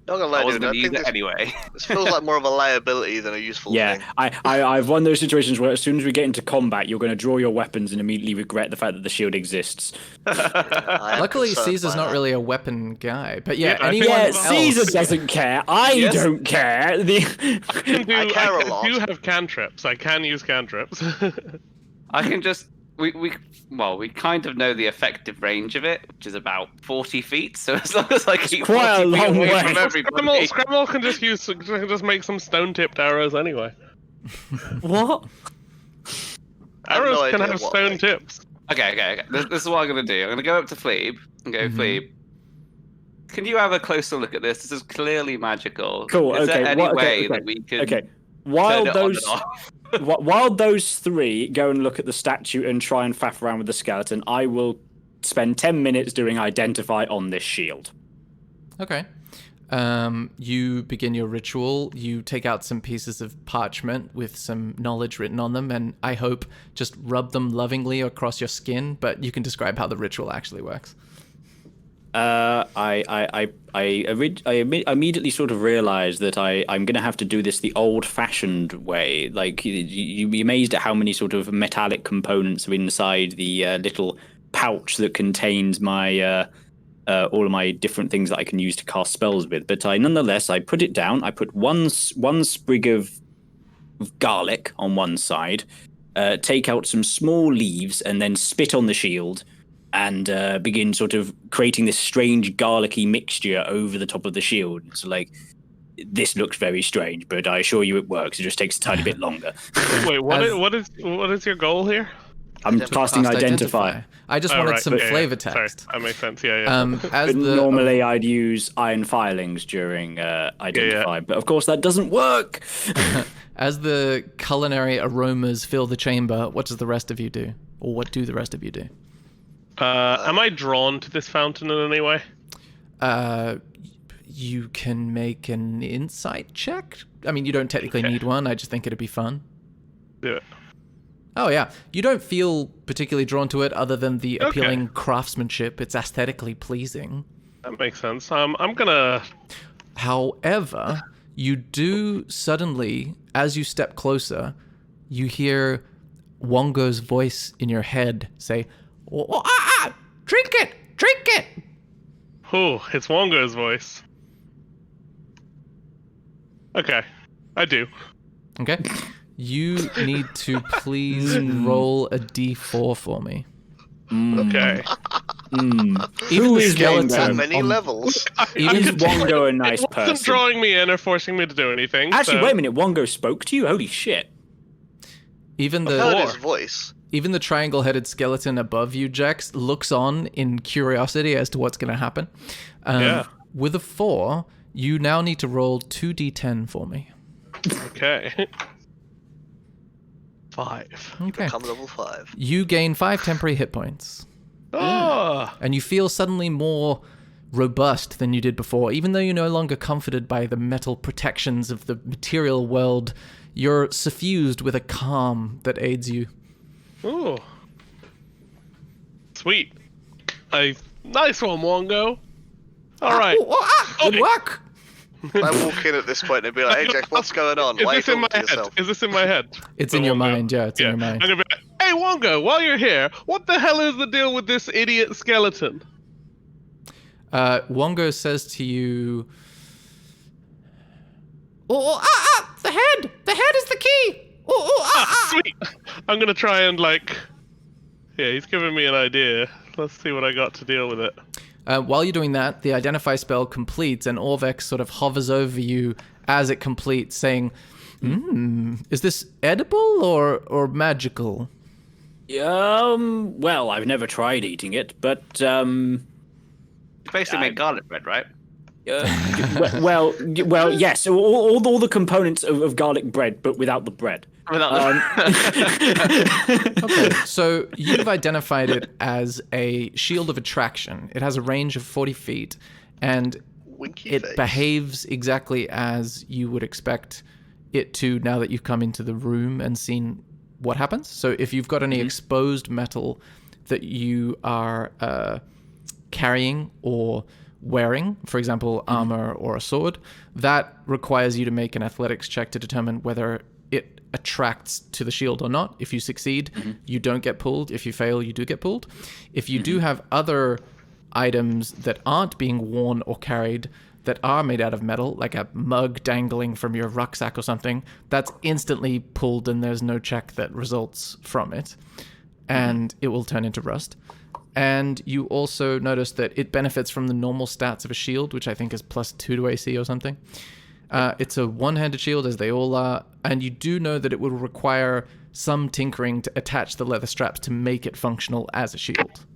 Not gonna I lie, wasn't dude, I gonna use think it anyway. this feels like more of a liability than a useful Yeah, thing. I've one of those situations where as soon as we get into combat, you're going to draw your weapons and immediately regret the fact that the shield exists. I am Luckily, concerned Caesar's by not that. really a weapon guy, but yeah, Yeah, I think- anyone Yeah, else... Caesar doesn't care. I Yes. don't care. I care a lot. do have cantrips. I can use cantrips. I can just we kind of know the effective range of it, which is about 40 feet. So as long as I keep quite a 40 feet long away way. from everybody, Scramble can just make some stone-tipped arrows anyway. What? I have Arrows no can idea have what stone they- tips. Okay. This is what I'm gonna do. I'm gonna go up to Phlebe and go, Phlebe. Can you have a closer look at this? This is clearly magical. Cool. Is Okay. there any okay, way okay, that we can okay. turn While it those on and off? while those three go and look at the statue and try and faff around with the skeleton, I will spend 10 minutes doing identify on this shield. Okay. You begin your ritual. You take out some pieces of parchment with some knowledge written on them, and I hope just rub them lovingly across your skin, but you can describe how the ritual actually works. I immediately sort of realized that I'm going to have to do this the old-fashioned way. Like, you'd be amazed at how many sort of metallic components are inside the little pouch that contains my all of my different things that I can use to cast spells with. But nonetheless, I put it down. I put one sprig of garlic on one side, take out some small leaves, and then spit on the shield. and begin sort of creating this strange garlicky mixture over the top of the shield. So like, this looks very strange, but I assure you it works. It just takes a tiny bit longer. Wait, what is your goal here? I'm casting Cast Identify. I just wanted some flavor Sorry, text. that makes sense. Yeah. As But the normally I'd use iron filings during Identify, but of course that doesn't work. as the culinary aromas fill the chamber, what does the rest of you do, or what do the rest of you do? Am I drawn to this fountain in any way? You can make an insight check. I mean, you don't technically need one. I just think it'd be fun. Do it. Oh yeah, you don't feel particularly drawn to it, other than the appealing craftsmanship. It's aesthetically pleasing. That makes sense. I'm gonna. However, you do suddenly, as you step closer, you hear Wongo's voice in your head say, "Drink it, drink it." Oh, it's Wongo's voice. Okay, I do. Okay. You need to please roll a d4 for me. Okay. Even the is skeleton. That many levels. Is Wongo a nice It wasn't person? drawing me in or forcing me to do anything. Actually, so... wait a minute. Wongo spoke to you? Holy shit. Even I heard the his voice. even the triangle-headed skeleton above you, Jax, looks on in curiosity as to what's going to happen. Yeah. With a 4, you now need to roll 2d10 for me. Okay. 5. Okay. Become level 5. You gain 5 temporary hit points. Oh. And you feel suddenly more robust than you did before. Even though you're no longer comforted by the metal protections of the material world, you're suffused with a calm that aids you. Ooh. Sweet. Nice one, Wongo. All right. Good work! I walk in at this point and be like, "Hey, Jack, what's going on? Why are you Is this in my talking to head? yourself?" Is this in my head? It's The in your Wongo? mind, yeah, it's in your mind. I'm gonna be like, hey, Wongo, while you're here, what the hell is the deal with this idiot skeleton? Wongo says to you, the head! The head is the key! Sweet. I'm gonna try and yeah, he's giving me an idea. Let's see what I got to deal with it. While you're doing that, the identify spell completes, and Orvex sort of hovers over you as it completes, saying, is this edible or magical? Well, I've never tried eating it, but You basically make garlic bread, right? well, yes. So all the components of garlic bread, but without the bread. Okay, so you've identified it as a shield of attraction. It has a range of 40 feet, and Winky it face. behaves exactly as you would expect it to now that you've come into the room and seen what happens. So if you've got any exposed metal that you are carrying or wearing, for example, armor or a sword, that requires you to make an athletics check to determine whether it attracts to the shield or not. If you succeed, you don't get pulled. If you fail, you do get pulled. If you do have other items that aren't being worn or carried that are made out of metal, like a mug dangling from your rucksack or something, that's instantly pulled and there's no check that results from it. And it will turn into rust. And you also notice that it benefits from the normal stats of a shield, which I think is +2 to AC or something. It's a one-handed shield, as they all are, and you do know that it will require some tinkering to attach the leather straps to make it functional as a shield.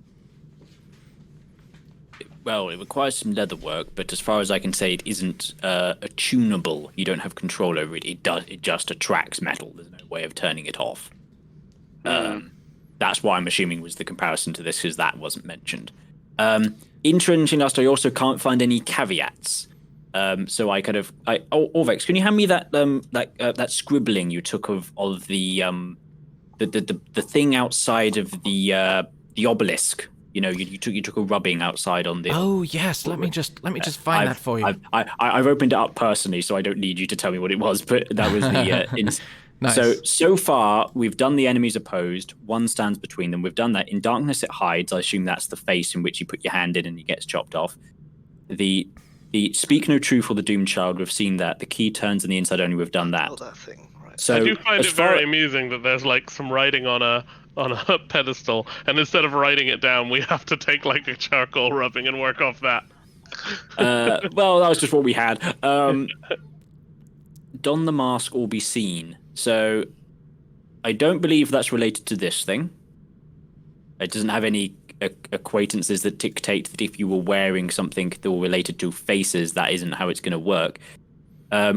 Well, it requires some leather work, but as far as I can say, it isn't attunable. You don't have control over it. It just attracts metal. There's no way of turning it off. That's why I'm assuming was the comparison to this, because that wasn't mentioned. Interestingly enough, I also can't find any caveats. So I kind of, Orvex, can you hand me that that scribbling you took of the thing outside of the obelisk? You know, you took a rubbing outside on the. Oh yes, let me just find that for you. I've opened it up personally, so I don't need you to tell me what it was. But that was the. Nice. So far we've done the enemies opposed. One stands between them. We've done that. In darkness it hides. I assume that's the face in which you put your hand in and it gets chopped off. The speak no truth or the doomed child. We've seen that. The key turns on the inside only. We've done that. Oh, that thing. Right. So I do find as it far- very amusing that there's some writing on on a pedestal, and instead of writing it down, we have to take like a charcoal rubbing and work off that. Well, that was just what we had. Don the mask or be seen. So I don't believe that's related to this thing. It doesn't have any acquaintances that dictate that if you were wearing something that were related to faces, that isn't how it's going to work.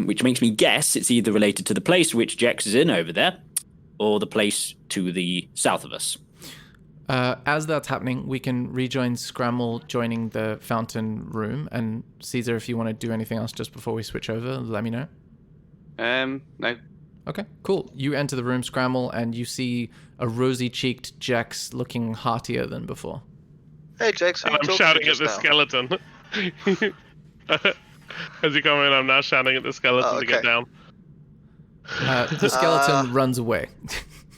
Which makes me guess it's either related to the place which Jex is in over there, or the place to the south of us. As that's happening, we can rejoin Scramble joining the fountain room. And Caesar, if you want to do anything else just before we switch over, let me know. No. Okay, cool. You enter the room, Scramble, and you see a rosy-cheeked Jex looking heartier than before. Hey, Jax, who And I'm talked shouting to at you the just skeleton. As you come in, I'm now shouting at the skeleton to get okay. down. The skeleton runs away.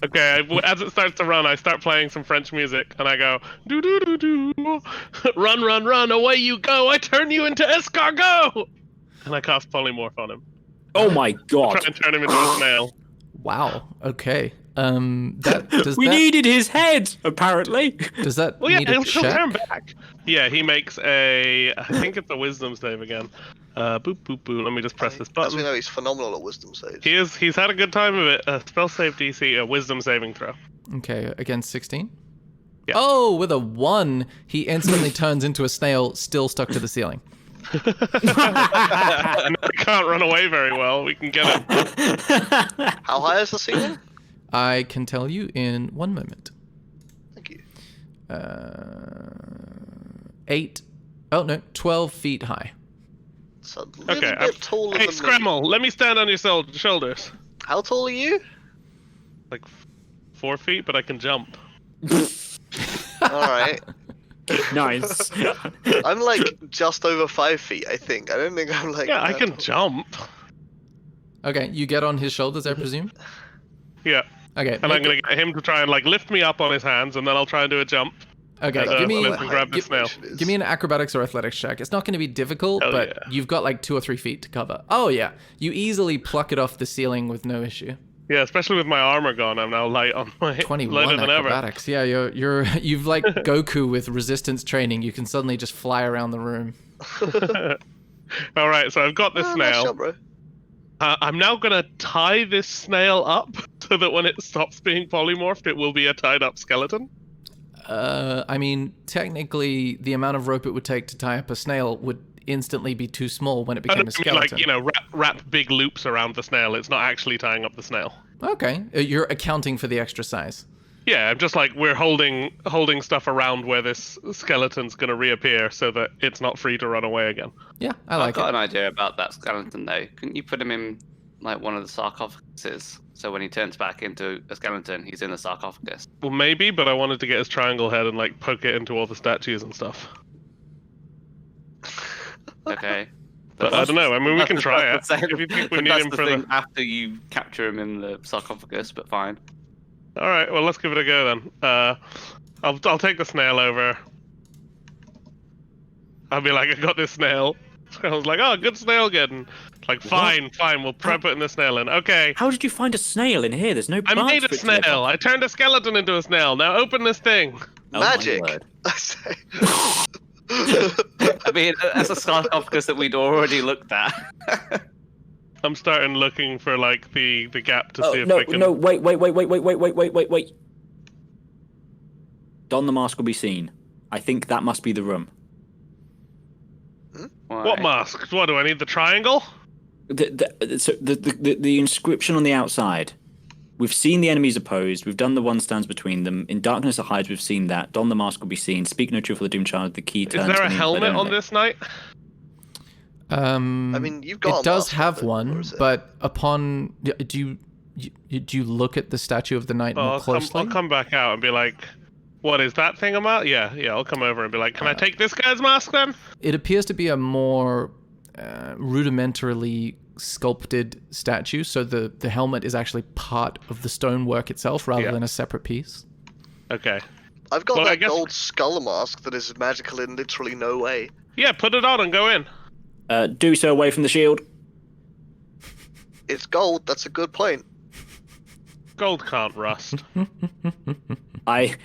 Okay, as it starts to run, I start playing some French music, and I go, do do do do, run, run, run, away you go, I turn you into escargot! And I cast polymorph on him. Oh my god! Try and turn him into a snail. Wow. Okay. Does We that needed his head, apparently. does that Well, yeah, need a he'll turn check? back. Yeah, he makes I think it's a wisdom save again. Boop, boop, boop. Let me just press this As we button. know, he's phenomenal at wisdom saves. He's had a good time of it. Spell save DC, a wisdom saving throw. Okay, against 16? Yeah. Oh, with a 1, he instantly turns into a snail still stuck to the ceiling. And we can't run away very well. We can get him. How high is the ceiling? I can tell you in 1 moment. Thank you. 12 feet high. It's a little Okay. bit taller Hey, than Scramble, me. let me stand on your shoulders. How tall are you? Like 4 feet, but I can jump. Alright. Nice. I'm like just over 5 feet, I think. I don't think I'm like. Yeah, I that can tall. jump. Okay, you get on his shoulders, I presume? Yeah. Okay. And I'm gonna get him to try and like lift me up on his hands, and then I'll try and do a jump. Okay, And, give me lift and grab the snail. give me an acrobatics or athletics check. It's not going to be difficult, Hell but yeah. you've got like 2 or 3 feet to cover. Oh yeah, you easily pluck it off the ceiling with no issue. Yeah, especially with my armor gone, I'm now light on my 21 lighter than ever. acrobatics. Yeah, you've like Goku with resistance training. You can suddenly just fly around the room. All right, so I've got this Nice snail. job, bro. I'm now gonna tie this snail up so that when it stops being polymorphed, it will be a tied up skeleton. I mean, technically, the amount of rope it would take to tie up a snail would instantly be too small when it I became a mean, skeleton. like, wrap big loops around the snail. It's not actually tying up the snail. Okay, you're accounting for the extra size. Yeah, I'm just like we're holding stuff around where this skeleton's gonna reappear so that it's not free to run away again. Yeah, I I've like got it. an idea about that skeleton though. Couldn't you put him in like one of the sarcophaguses? So when he turns back into a skeleton, he's in the sarcophagus. Well, maybe, but I wanted to get his triangle head and like poke it into all the statues and stuff. Okay. But I don't know. I mean, we can try it. That's the If you think we but need that's him the for thing the. after you capture him in the sarcophagus, but fine. All right, well, let's give it a go then. I'll take the snail over. I'll be like, I got this snail. I was like, oh, good snail getting. Like, fine, we'll try putting the snail in. Okay. How did you find a snail in here? There's no I plants made for a it to live snail. on. I turned a skeleton into a snail. Now open this thing. Oh my Magic. word. I say. I mean, that's a sarcophagus that we'd already looked at. I'm starting looking for like the gap to Oh, see if no, I can. no, wait. Don the mask will be seen. I think that must be the room. What mask? What do I need? The triangle? The inscription on the outside. We've seen the enemies opposed. We've done the one stands between them. In darkness or hides, we've seen that. Don the mask will be seen. Speak no truth for the doomed child. The key Is turns. there a to me, helmet but on only. this knight? I mean, you've got. It a does mask have on it, or one, is it? but upon do you look at the statue of the knight more I'll closely? come back out and be like, what is that thing about? Yeah, I'll come over and be like, can I take this guy's mask then? It appears to be a more rudimentarily sculpted statue, so the helmet is actually part of the stonework itself rather Yeah. than a separate piece. Okay. I've got Well, I that guess- gold skull mask that is magical in literally no way. Yeah, put it on and go in. Do so away from the shield. It's gold. That's a good point. Gold can't rust. I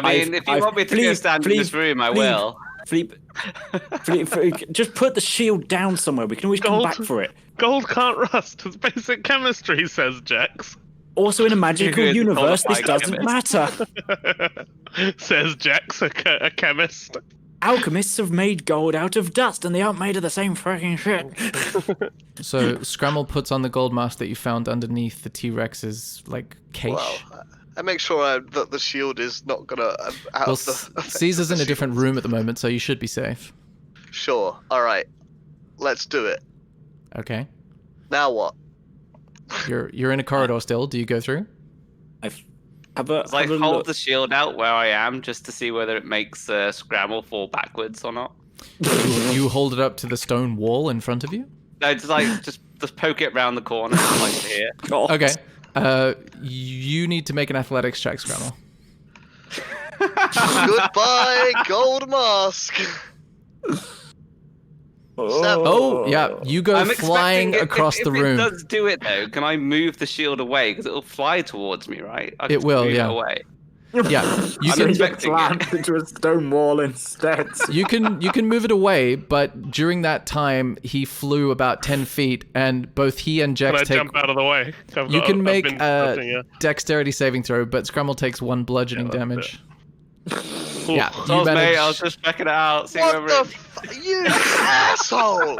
mean, if you want me to go stand in this room, I will. Fleep, just put the shield down somewhere. We can always come back for it. Gold can't rust. It's basic chemistry, says Jex. Also, in a magical Who is universe, this qualified doesn't chemist? matter. Says Jex, a chemist. Alchemists have made gold out of dust, and they aren't made of the same fucking shit. So Scramble puts on the gold mask that you found underneath the T-Rex's like cache. Well, I make sure that the shield is not gonna Well, Caesar's in a different room at the moment, so you should be safe. Sure. All right. Let's do it. Okay. Now what? You're in a corridor still. Do you go through? Have a Hold look. the shield out where I am just to see whether it makes Scramble fall backwards or not. You hold it up to the stone wall in front of you? No, just poke it round the corner, like here. God. Okay. You need to make an athletics check, Scramble. Goodbye, gold mask. Oh, yeah. You go I'm flying expecting across if the room. it does do it though, can I move the shield away? Because it'll fly towards me, right? I It just will, move yeah. It away. Yeah. You I'm can expecting it. into a stone wall instead. you can move it away, but during that time he flew about 10 feet, and both he and Can I Jex take. jump out of the way? You can make a a dexterity saving throw, but Scramble takes 1 bludgeoning damage. Yeah, you Sounds mate, manage. I was just checking it out. See What whether the you asshole!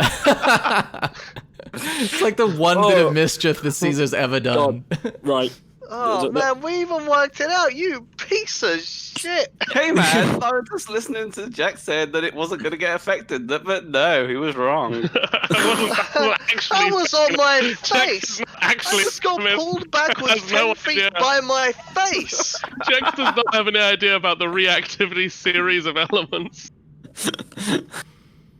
It's like the one bit of mischief that Caesar's ever done. Right. Oh man, we even worked it out. You piece of shit. Hey man, I was just listening to Jack said that it wasn't going to get affected, but no, he was wrong. I was on my face. I Actually, just got pulled backwards has no 10 feet idea. by my face. Jex does not have any idea about the reactivity series of elements.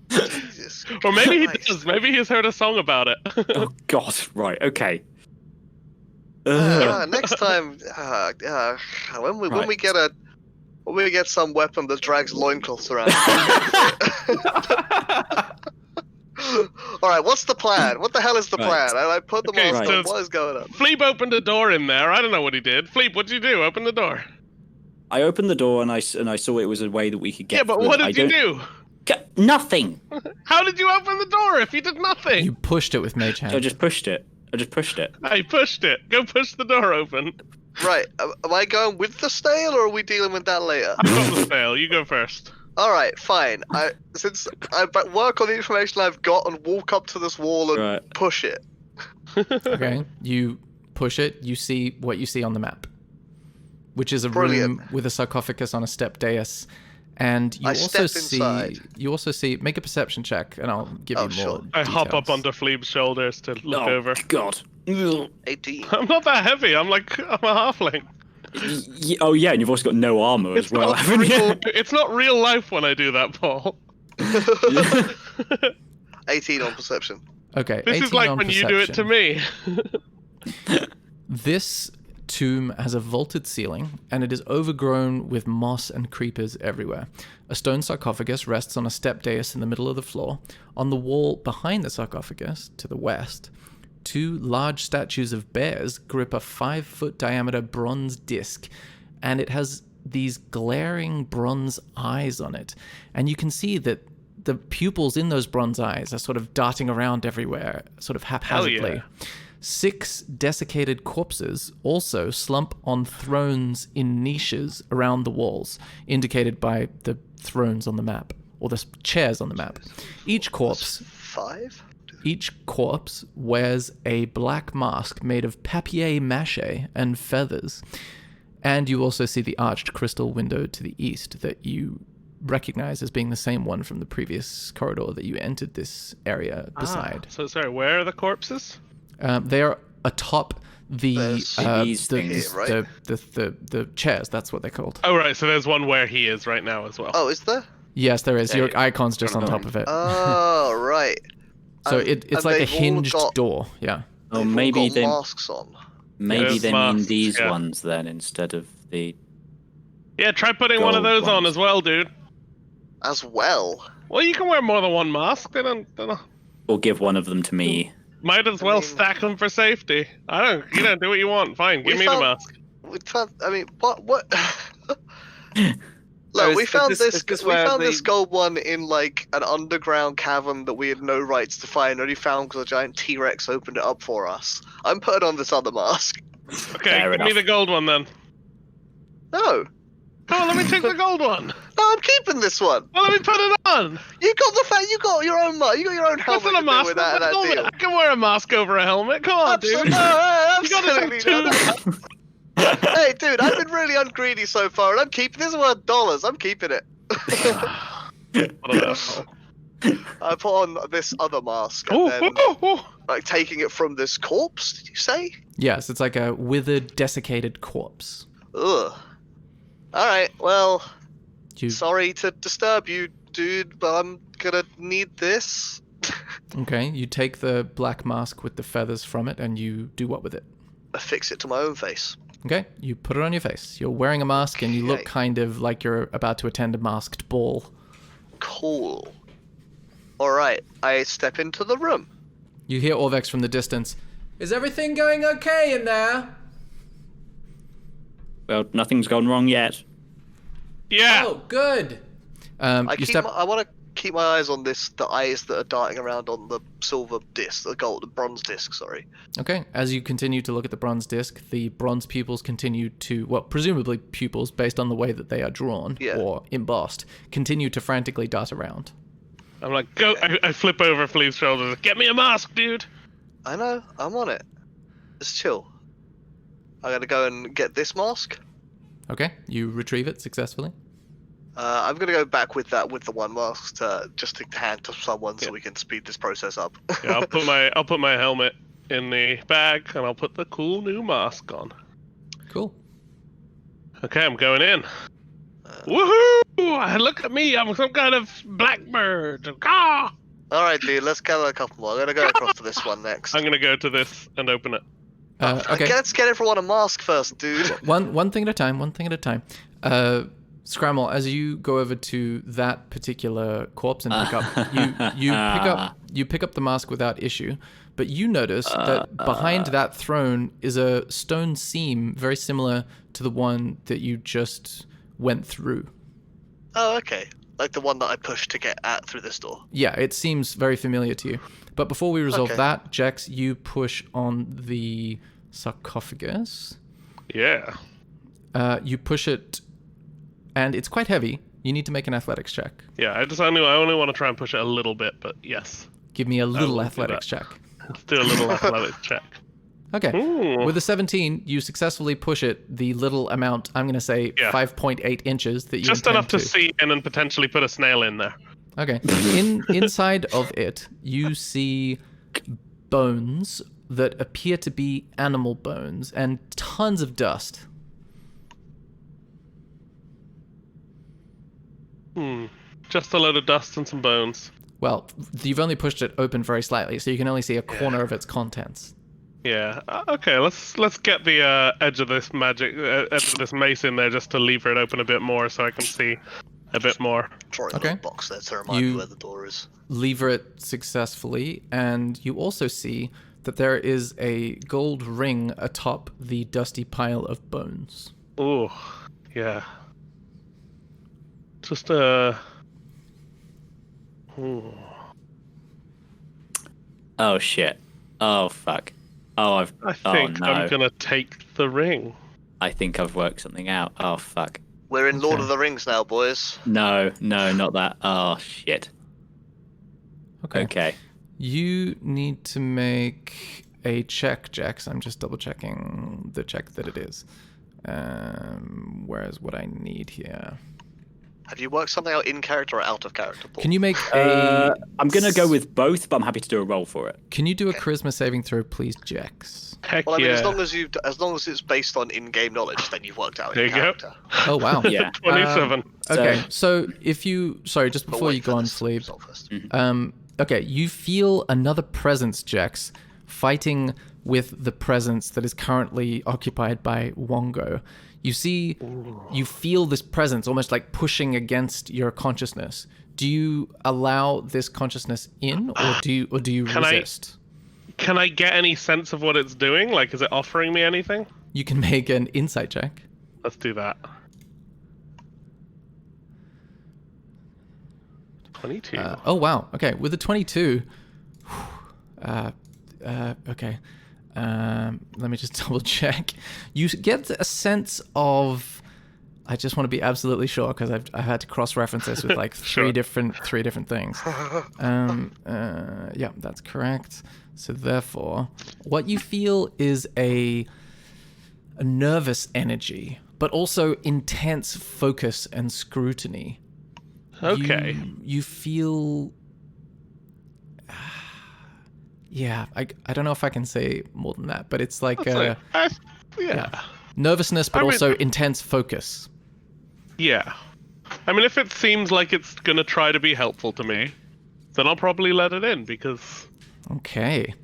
Jesus Or maybe he Christ. does. Maybe he's heard a song about it. Oh God. Right. Okay. Next time, when we get some weapon that drags loincloths around. All right, what's the plan? What the hell is the Right. plan? I put them Okay, on. so- What is going on? Fleep opened a door in there. I don't know what he did. Fleep, what'd you do? Open the door. I opened the door and I saw it was a way that we could get. Yeah, but through. what I did you don't- do? Nothing. How did you open the door if you did nothing? You pushed it with Mage Hand. I just pushed it. I pushed it. Go push the door open. Right, am I going with the snail or are we dealing with that later? I've got the fail. You go first. All right, fine. Since I work on the information I've got and walk up to this wall and Right. push it. Okay, you push it. You see what you see on the map, which is a Brilliant. room with a sarcophagus on a step dais, and you I also step inside. see. Make a perception check, and I'll give Oh, you more. sure. I hop up details. onto Fleep's shoulders to look Oh over. God. 18. I'm not that heavy. I'm a halfling. Oh yeah, and you've also got no armor as well, haven't you? It's not real life when I do that, Paul. 18 on perception. Okay, This 18 is like on when you do it to perception. me. This tomb has a vaulted ceiling, and it is overgrown with moss and creepers everywhere. A stone sarcophagus rests on a step dais in the middle of the floor. On the wall behind the sarcophagus, to the west, 2 large statues of bears grip a 5-foot diameter bronze disc, and it has these glaring bronze eyes on it. And you can see that the pupils in those bronze eyes are sort of darting around everywhere, sort of haphazardly. yeah. 6 desiccated corpses also slump on thrones in niches around the walls, indicated by the thrones on the map, or the chairs on the map. Each corpse 5? wears a black mask made of papier-mâché and feathers. And you also see the arched crystal window to the east that you recognize as being the same one from the previous corridor that you entered this area beside. So sorry, where are the corpses? They are atop the There's these things, right? the chairs. That's what they're called. Oh right, so there's one where he is right now as well. Oh, is there? Yes, there is. Yeah, Your icon's just on top of it. Oh, right. So And- it's and like a they've all hinged got- door. Yeah. Oh, they've all maybe got they masks on. There's they mean masks, these yeah. ones then instead of the. Yeah, try putting one of Gold those on ones. as well, dude. As well. Well, you can wear more than one mask. They don't. Or give one of them to me. Might as well mean- stack them for safety. You don't do what you want. Fine, give me the mask. What? So Look, we is found this- this. is this We where found the- this gold one in like an underground cavern that we had no rights to find. Only found because a giant T-Rex opened it up for us. I'm putting on this other mask. Okay, Fair give me enough. the gold one then. No, Oh, let me take the gold one. no, I'm keeping this one. Well, let me put it on. You got the fact. You got your own mask. You got your own helmet That's not a to mask. do with That's that, a that helmet. deal. I can wear a mask over a helmet. Come on, dude. Absolutely, You gotta absolutely have not. Hey, dude, I've been really ungreedy so far, and I'm keeping this is worth dollars. I'm keeping it. What an asshole. I put on this other mask, and Oh, then oh, oh. like taking it from this corpse. Did you say? Yes, it's like a withered, desiccated corpse. Ugh. All right. Well, You sorry to disturb you, dude, but I'm gonna need this. okay? You take the black mask with the feathers from it, and you do what with it? Affix it to my own face. Okay, you put it on your face. You're wearing a mask, and you look Okay. kind of like you're about to attend a masked ball. Cool. All right. I step into the room. You hear Orvex from the distance. Is everything going okay in there? Well, nothing's gone wrong yet. Yeah. Oh, good. I want to keep my eyes on the eyes that are darting around on the silver disc, the bronze disc. Sorry. Okay, as you continue to look at the bronze disc, the bronze pupils continue to, well, presumably pupils based on the way that they are drawn Yeah. or embossed, continue to frantically dart around. I'm like, go. I flip over Flea's shoulders. Get me a mask, dude. I know. I'm on it. Just chill. I gotta go and get this mask. Okay, you retrieve it successfully. I'm gonna go back with the one mask to hand to someone so we can speed this process up. Yeah, I'll put my helmet in the bag and I'll put the cool new mask on. Cool. Okay, I'm going in. Woohoo! Look at me, I'm some kind of blackbird. Ah! All right, dude. Let's gather a couple more. I'm gonna go across to this one next. I'm gonna go to this and open it. Okay, Let's get everyone a mask first, dude. one thing at a time, one thing at a time. Scramble, as you go over to that particular corpse and pick up, you pick up the mask without issue, but you notice that behind that throne is a stone seam very similar to the one that you just went through. Oh, okay. Like the one that I pushed to get through this door. Yeah, it seems very familiar to you. But before we resolve Okay. that, Jex, you push on the sarcophagus. Yeah. You push it, and it's quite heavy. You need to make an athletics check. Yeah, I only want to try and push it a little bit, but yes. Give me a little will do athletics that. check. Let's do a little athletics check. Okay. Ooh. With a 17, you successfully push it the little amount, I'm going to say Yeah. 5.8 inches that you Just intend enough to see in and potentially put a snail in there. Okay. Inside of it, you see bones that appear to be animal bones and tons of dust. Just a load of dust and some bones. Well, you've only pushed it open very slightly, so you can only see a corner of its contents. Yeah. Okay. Let's get the edge of this edge of this mace in there just to lever it open a bit more so I can see a bit more. Drawing a Okay. little box there to remind me where the door is. Lever it successfully, and you also see that there is a gold ring atop the dusty pile of bones. Ooh. Yeah. Just Ooh. Oh shit. Oh fuck. I think no. I'm gonna take the ring. I think I've worked something out. Oh fuck. We're in Lord of the Rings now, boys. No, not that. Oh shit. Okay. Okay. You need to make a check, Jax. I'm just double checking the check that it is. Where's what I need here? Have you worked something out in character or out of character, Paul? Can you make a? I'm gonna go with both, but I'm happy to do a roll for it. Can you do a charisma saving throw, please, Jax? Heck Well, I mean, yeah. as long as it's based on in-game knowledge, then you've worked out There in you go. character. Oh wow. Yeah. 27. Okay, so if you just But before wait you for go on, this Fleeb. result first. Okay, you feel another presence, Jex, fighting with the presence that is currently occupied by Wongo. You feel this presence almost like pushing against your consciousness. Do you allow this consciousness in, or do you Can I- resist? Can I get any sense of what it's doing? Like, is it offering me anything? You can make an insight check. Let's do that. 22. Oh wow. Okay, with a 22. Okay. Let me just double check. You get a sense of. I just want to be absolutely sure because I had to cross-reference this with like three different things. Yeah, that's correct. So therefore, what you feel is a nervous energy, but also intense focus and scrutiny. Okay. You feel. Yeah, I don't know if I can say more than that, but it's like yeah. nervousness, but I mean- also intense focus. Yeah. I mean, if it seems like it's gonna try to be helpful to me, then I'll probably let it in because. Okay,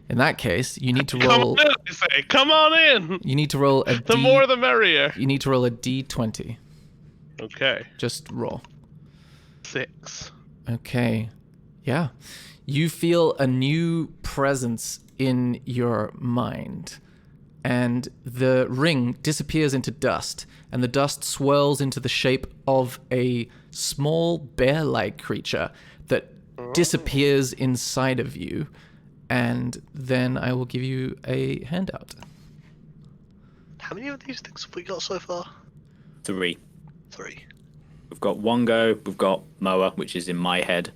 in that case, you need to Come roll. on in, I say. Come on in. You need to roll a The more, the merrier. You need to roll a d20. Okay. Just roll. 6. Okay, yeah. You feel a new presence in your mind, and the ring disappears into dust, and the dust swirls into the shape of a small bear-like creature that disappears inside of you, and then I will give you a handout. How many of these things have we got so far? 3. 3. We've got Wongo, we've got Moa, which is in my head,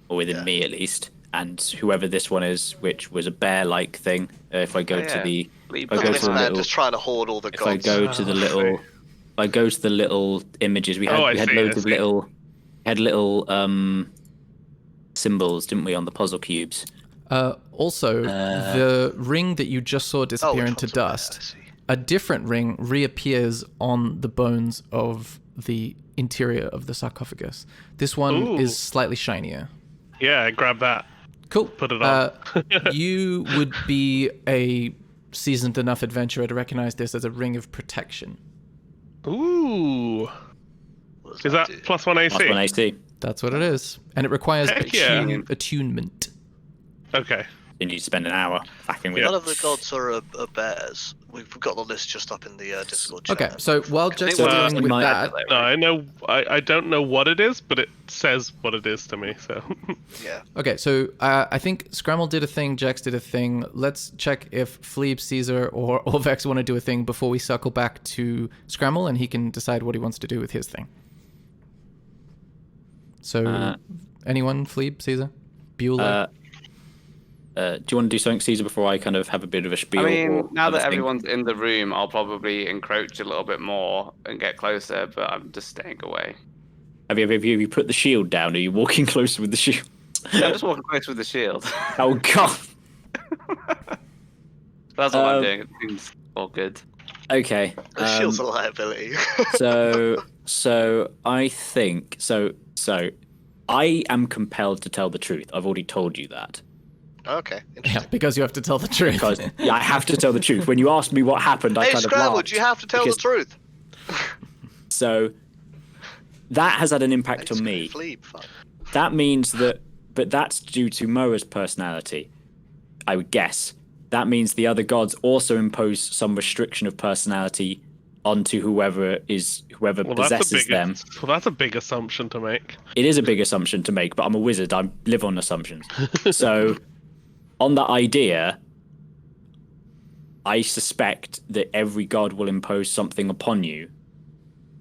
or within me at least, and whoever this one is, which was a bear-like thing. If I go to the, if I Look go at to this the man little, just trying to hoard all the if I gods. go to the little, if I go to the little images, we had Oh, I we had see, loads I of see. little symbols, didn't we, on the puzzle cubes? Also, the ring that you just saw disappear which into ones are there? I dust, see. a different ring reappears on the bones of the interior of the sarcophagus. This one Ooh. is slightly shinier. Yeah, grab that. Cool. Put it on. You would be a seasoned enough adventurer to recognize this as a ring of protection. Ooh. What does Is that do? +1 AC? Plus 1 AC. That's what it is. And it requires Heck yeah. attunement. Okay. You need to spend an hour hacking with None it. of the gods are bears. We've got the list just up in the Discord chat. Okay, so while Jack's think we're dealing with my- that, No, I know. I don't know what it is, but it says what it is to me. So. Yeah. okay, so I think Scramble did a thing, Jax did a thing. Let's check if Fleeb, Caesar, or Vex want to do a thing before we circle back to Scramble, and he can decide what he wants to do with his thing. So, anyone, Fleeb, Caesar, Bueller? Do you want to do something, Caesar, before I kind of have a bit of a spiel? I mean, or now have a that think? everyone's in the room, I'll probably encroach a little bit more and get closer, but I'm just staying away. Have you put the shield down? Are you walking closer with the shield? I'm just walking close with the shield. Oh god. That's all I'm doing. It seems all good. Okay. The shield's a liability. So I think so. I am compelled to tell the truth. I've already told you that. Okay. yeah, Interesting. because you have to tell the truth. Because yeah, I have to tell the truth. When you asked me what happened, I Hey, kind of Scramble, laughed. you have to tell because- the truth. So that has had an impact on me. Fleeb, fuck. That means that, but that's due to Moa's personality, I would guess. That means the other gods also impose some restriction of personality onto whoever possesses them. Well, that's a big assumption to make. It is a big assumption to make, but I'm a wizard. I live on assumptions. So, on that idea, I suspect that every god will impose something upon you.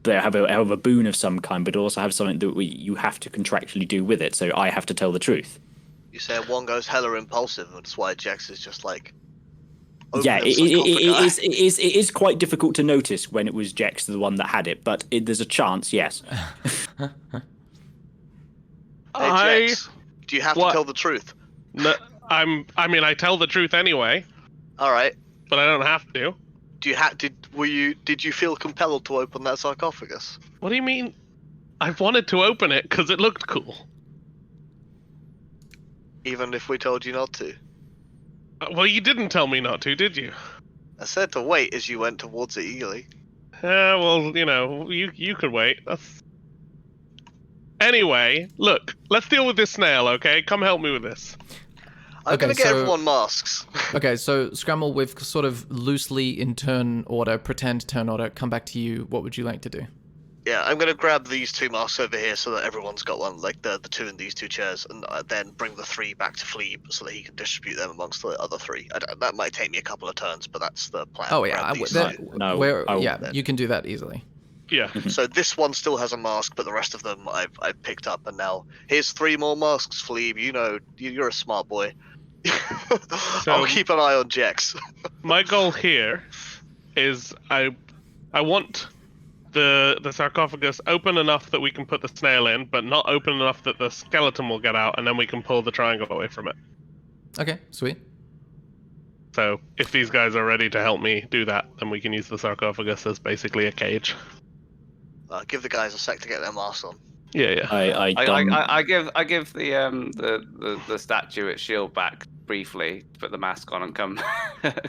They have a boon of some kind, but also have something that you have to contractually do with it. So I have to tell the truth. You say one goes hella impulsive, and that's why Jax is just like. Yeah, opening sarcophagi. it is quite difficult to notice when it was Jex the one that had it, but there's a chance, yes. Hey, I Jax, do you have What? to tell the truth? no, I mean, I tell the truth anyway, All right. but I don't have to. Do you did you feel compelled to open that sarcophagus? What do you mean? I wanted to open it because it looked cool. Even if we told you not to? Well, you didn't tell me not to, did you? I said to wait as you went towards it eagerly. Well, you know, you could wait. That's... Anyway, look, let's deal with this snail, okay? Come help me with this. I'm Okay, gonna get so- everyone masks. Okay, so Scramble, with sort of loosely in turn order, pretend turn order, come back to you. What would you like to do? Yeah, I'm gonna grab these 2 masks over here so that everyone's got one, like the 2 in these 2 chairs, and then bring the 3 back to Fleeb so that he can distribute them amongst the other 3. That might take me a couple of turns, but that's the plan. Oh yeah, Grab these that- 2. No, yeah, you can do that easily. Yeah. So this one still has a mask, but the rest of them I've picked up, and now here's 3 more masks, Fleeb. You know, you're a smart boy. I'll keep an eye on Jex. My goal here is I want the sarcophagus open enough that we can put the snail in, but not open enough that the skeleton will get out, and then we can pull the triangle away from it. Okay, sweet. So if these guys are ready to help me do that, then we can use the sarcophagus as basically a cage. Give the guys a sec to get their masks on. Yeah, yeah. I give the statue its shield back briefly, put the mask on, and come.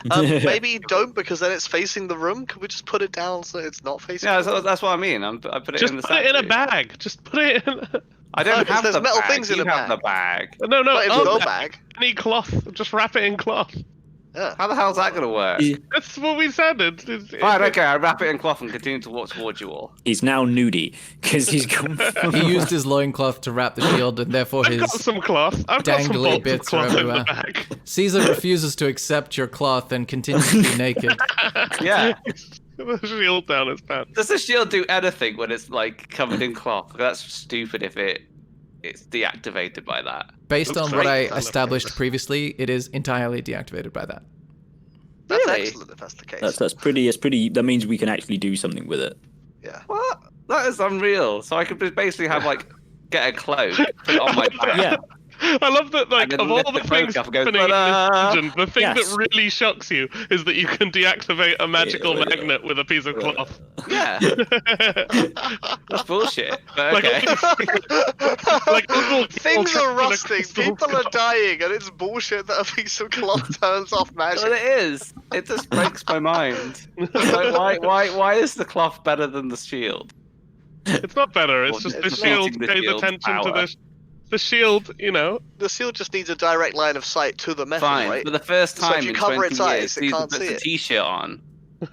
Maybe don't, because then it's facing the room. Could we just put it down so it's not facing? Yeah, the room? that's what I mean. I put it Just in the put it in a statue. bag. Just put it in. I don't because have there's the metal bag. things in You a have bag. the bag. No, Not in oh, the bag. any cloth. Just wrap it in cloth. Yeah. How the hell's that gonna work? That's what we said. Fine, okay, I wrap it in cloth and continue to walk towards you all. He's now nudie because he's gone. He used his loincloth to wrap the shield, and therefore I've got his some cloth. I've got some dangly bolts of bits are cloth in the everywhere. bag. Caesar refuses to accept your cloth and continues to be naked. Yeah. The shield down his pants. Does the shield do anything when it's like covered in cloth? That's stupid if it's deactivated by that. Based on what I Great. established previously, it is entirely deactivated by that. That's Really? excellent if that's the case. That's pretty. It's pretty. That means we can actually do something with it. Yeah. What? That is unreal. So I could just basically have like get a cloak, put it on my back. Yeah. I love that, like, And then of all lift the the cloak things up and go, happening in "Ta-da!" this dungeon, the thing Yes. that really shocks you is that you can deactivate a magical Yeah. magnet with a piece of cloth. Yeah, that's bullshit. But Like, okay. like little Things little are rusting. crystal People are cup. dying, and it's bullshit that a piece of cloth turns off magic. Well, it is. It just breaks my mind. Like, why is the cloth better than the shield? It's not better. It's Well, just the it's shield beating the pays shield's attention to power. the shield. You know, The seal just needs a direct line of sight to the metal, Fine. right? For the first So if time you in cover 20 its eyes, years, it Caesar can't puts see a it. t-shirt on so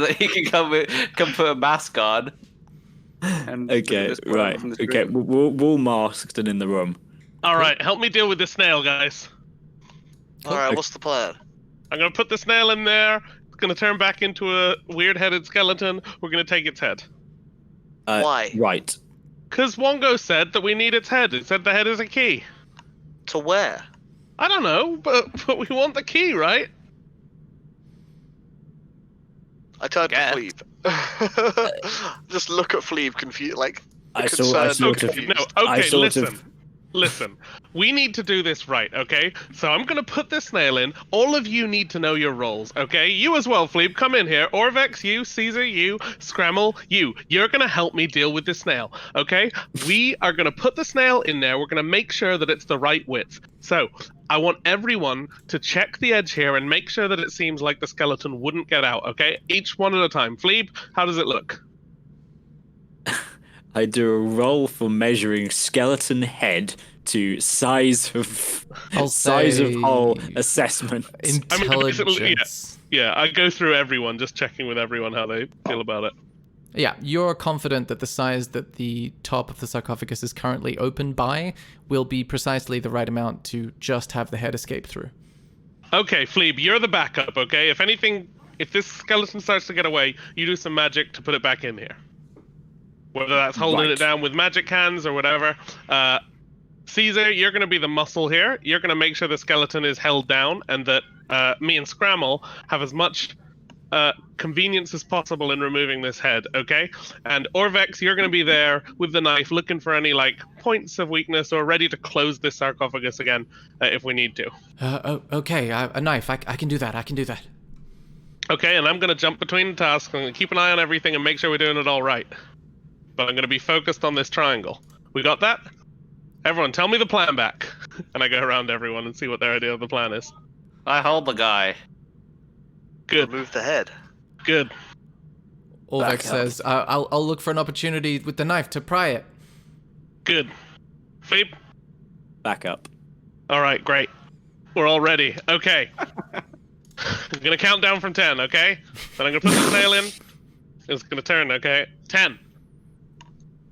that he can come put a mask on. And Okay. just put it Right. from the Okay. screen. We're all masked and in the room. all right. Help me deal with the snail, guys. All right, what's the plan? I'm gonna put the snail in there. It's gonna turn back into a weird-headed skeleton. We're gonna take its head. Why? Right. Cause Wongo said that we need its head. It said the head is a key. To where? I don't know, but we want the key, right? I turned to Guess. Fleeb. Just look at Fleeb, confused, like. I concerned sort of. confused. No, I okay, sort listen. of- Listen, we need to do this right, okay? So I'm gonna put this snail in. All of you need to know your roles, okay? You as well, Fleeb, come in here. Orvex, you, Caesar, you, Scramble, you. You're gonna help me deal with this snail, okay? We are gonna put the snail in there. We're gonna make sure that it's the right width. So I want everyone to check the edge here and make sure that it seems like the skeleton wouldn't get out, okay? Each one at a time. Fleeb, how does it look? I do a roll for measuring skeleton head to size of I'll size of say hole assessment. Intelligence. Yeah, I go through everyone, just checking with everyone how they feel about it. Yeah, you're confident that the size that the top of the sarcophagus is currently open by will be precisely the right amount to just have the head escape through. Okay, Fleeb, you're the backup, okay? If this skeleton starts to get away, you do some magic to put it back in here. Whether that's holding Right. it down with magic hands or whatever. Caesar, you're going to be the muscle here. You're going to make sure the skeleton is held down and that me and Scramble have as much convenience as possible in removing this head, okay? And Orvex, you're going to be there with the knife looking for any, like, points of weakness or ready to close this sarcophagus again if we need to. Okay, a knife. I can do that. I can do that. Okay, and I'm going to jump between the tasks. I'm going to keep an eye on everything and make sure we're doing it all right. But I'm going to be focused on this triangle. We got that? Everyone, tell me the plan back. And I go around everyone and see what their idea of the plan is. I hold the guy. Good, Remove the head. good. Orvex Back up. says, I'll look for an opportunity with the knife to pry it. Good. Fleep, Back up. All right, great. We're all ready. Okay. I'm gonna count down from 10. Okay. Then I'm gonna put the sail in. It's gonna turn. Okay. 10.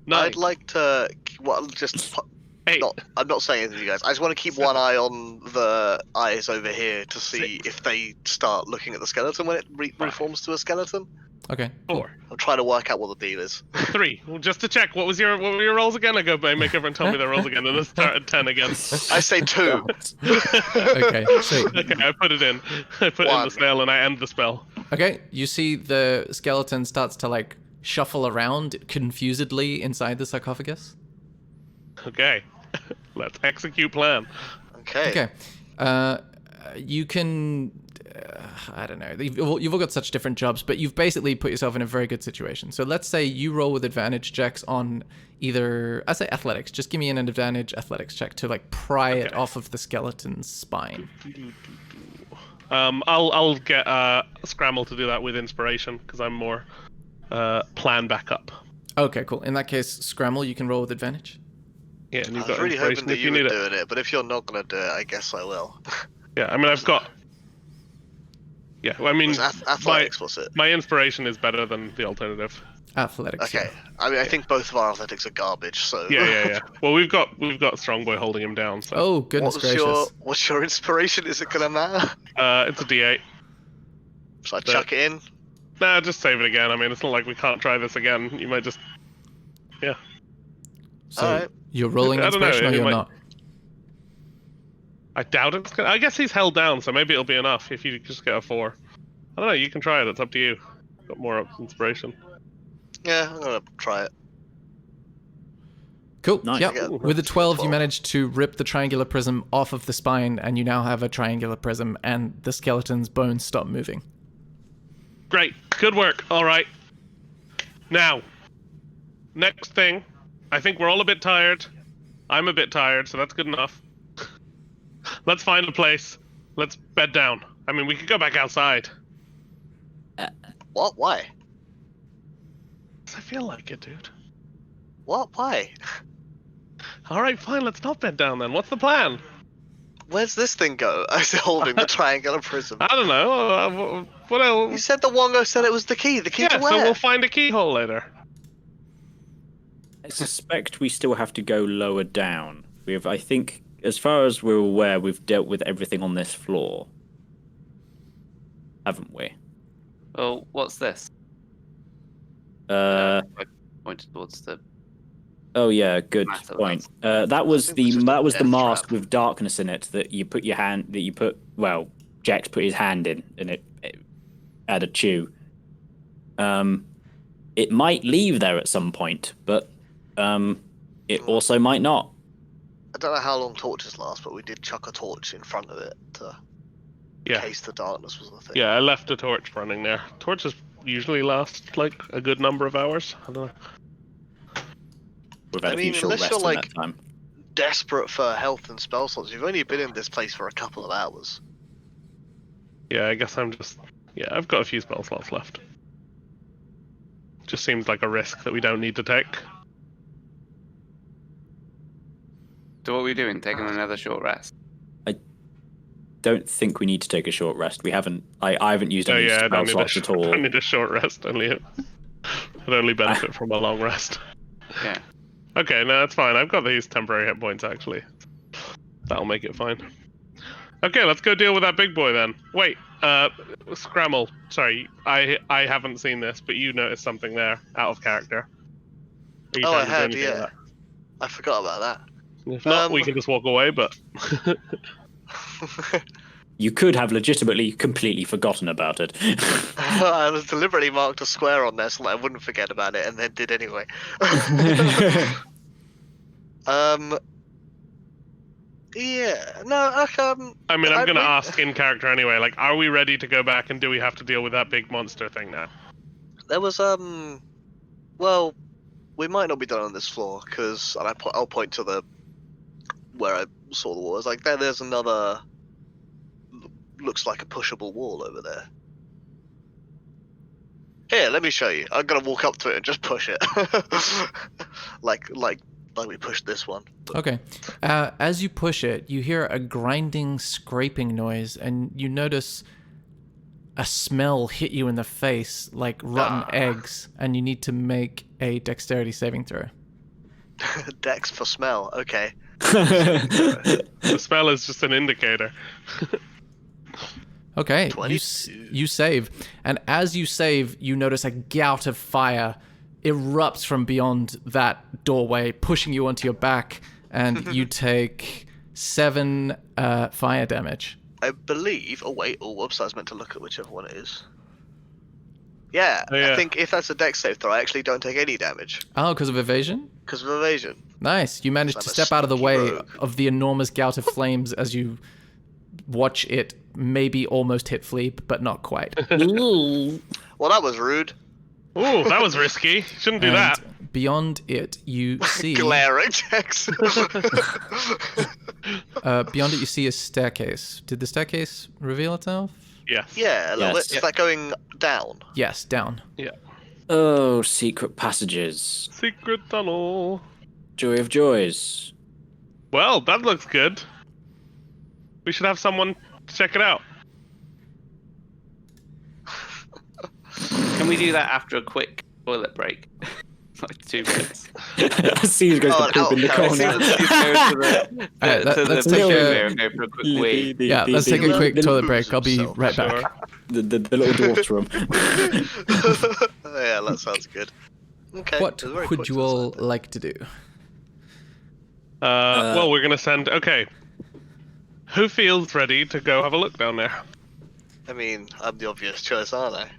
9. I'd like to. Well, just. 8. I'm not saying anything, you guys. I just want to keep one eye on the eyes over here to see if they start looking at the skeleton when it reforms to a skeleton. Okay. 4. I'm trying to work out what the deal is. 3. Well, just to check, what were your rolls again? I go by make everyone tell me their rolls again, and then start at 10 again. I say 2. Okay. Sweet. Okay, I put it in. I put in the spell, and I end the spell. Okay. You see the skeleton starts to like shuffle around confusedly inside the sarcophagus. Okay. Let's execute plan. Okay. Okay. You can. I don't know. You've all got such different jobs, but you've basically put yourself in a very good situation. So let's say you roll with advantage checks on either, I say athletics. Just give me an advantage athletics check to like pry it off of the skeleton's spine. I'll get Scramble to do that with inspiration because I'm more plan backup. Okay, cool. In that case, Scramble, you can roll with advantage. Yeah, and I you've was got really inspiration hoping that if you you were need it. doing it, but if you're not going to do it, I guess I will. Yeah, I mean I've got. Yeah, well, I mean Athletics, was it? my inspiration is better than the alternative. Athletics. Okay. I mean, I think both of our athletics are garbage, so... Yeah. Well, we've got Strong Boy holding him down. So. Oh, goodness gracious. What's your inspiration? Is it going to matter? It's a D8. Should I chuck it in? Nah, just save it again. I mean, it's not like we can't try this again. You might just... Yeah. So Alright. you're rolling I don't know, inspiration or it you're might- not? I doubt it's gonna... I guess he's held down, so maybe it'll be enough if you just get a 4. I don't know, you can try it. It's up to you. Got more inspiration. Yeah, I'm going to try it. Cool. Nice. Yep. Yeah. With a 12, you 12. manage to rip the triangular prism off of the spine, and you now have a triangular prism, and the skeleton's bones stop moving. Great. Good work. All right. Now, next thing. I think we're all a bit tired. I'm a bit tired, so that's good enough. Let's find a place. Let's bed down. I mean, we could go back outside. What? Why? I feel like it, dude. What? Why? All right, fine. Let's not bed down then. What's the plan? Where's this thing go? I was holding the triangular prism. I don't know. What You else? said the Wongo said it was the key. The key Yeah, to so where? we'll find a keyhole later. I suspect we still have to go lower down. I think, as far as we're aware, we've dealt with everything on this floor. Haven't we? Oh, what's this? Uh, I pointed towards the. oh yeah, good Massive point. That was I think it's just a that was the death mask trap. with darkness in it that you put your hand Jack put his hand in and it had a chew. It might leave there at some point, but it also might not. I don't know how long torches last, but we did chuck a torch in front of it in Yeah. case the darkness was the thing. Yeah, I left a torch burning there. Torches usually last like a good number of hours. I don't know. We've had I a few mean, short unless rests you're, in like- that time. Desperate for health and spell slots. You've only been in this place for a couple of hours. Yeah, I guess I'm just. Yeah, I've got a few spell slots left. Just seems like a risk that we don't need to take. So what are we doing? Taking another short rest? Don't think we need to take a short rest. We haven't. I haven't used Oh any yeah, I spell don't need, slots at all. I need a short rest. I'd only benefit from a long rest. Yeah. Okay, no, that's fine. I've got these temporary hit points actually. That'll make it fine. Okay, let's go deal with that big boy then. Wait, Scramble. Sorry, I haven't seen this, but you noticed something there out of character. Are you Oh, trying I to do had, anything with yeah. that? I forgot about that. If not, we can just walk away. But You could have legitimately completely forgotten about it. I was deliberately marked a square on there so that I wouldn't forget about it, and then did anyway. Yeah, no, I mean, I'm gonna wait- ask in character anyway. Like, are we ready to go back, and do we have to deal with that big monster thing now? There was well, we might not be done on this floor because, and I'll point to the where I saw the wall. It's like there's another. Looks like a pushable wall over there. Here, let me show you. I'm gonna walk up to it and just push it, like we pushed this one. Okay. As you push it, you hear a grinding, scraping noise, and you notice a smell hit you in the face like rotten eggs, and you need to make a dexterity saving throw. Dex for smell. Okay. The spell is just an indicator. Okay, 22. you save, and as you save, you notice a gout of fire erupts from beyond that doorway, pushing you onto your back, and you take 7 fire damage. I believe. Oh wait. Oh, whoops! I was meant to look at whichever one it is. Yeah, Oh, yeah. I think if that's a Dex save throw, I actually don't take any damage Oh, because of evasion? because of evasion. Nice. You managed I'm to a step out of the sneaky way rogue. of the enormous gout of flames as you watch it maybe almost hit Fleep, but not quite. Well, that was rude. Ooh, that was risky. Shouldn't do And that. beyond it, you see... Glaring Dex. beyond it, you see a staircase. Did the staircase reveal itself? Yes. Yeah, a little Yes. bit. Is that going down? Yes, down. Oh, secret passages. Secret tunnel. Joy of joys. Well, that looks good. We should have someone check it out. Can we do that after a quick toilet break? Like 2 minutes. Steve goes Oh, to poop in the an corner. Let's take a- go for a quick wee. Yeah, let's take a quick toilet break. I'll be himself, right back. Sure. The little dwarf's room. Yeah, that sounds good. Okay. What it was very would quick you to all decide. like to do? Well, we're gonna send. Okay. Who feels ready to go have a look down there? I mean, I'm the obvious choice, aren't I?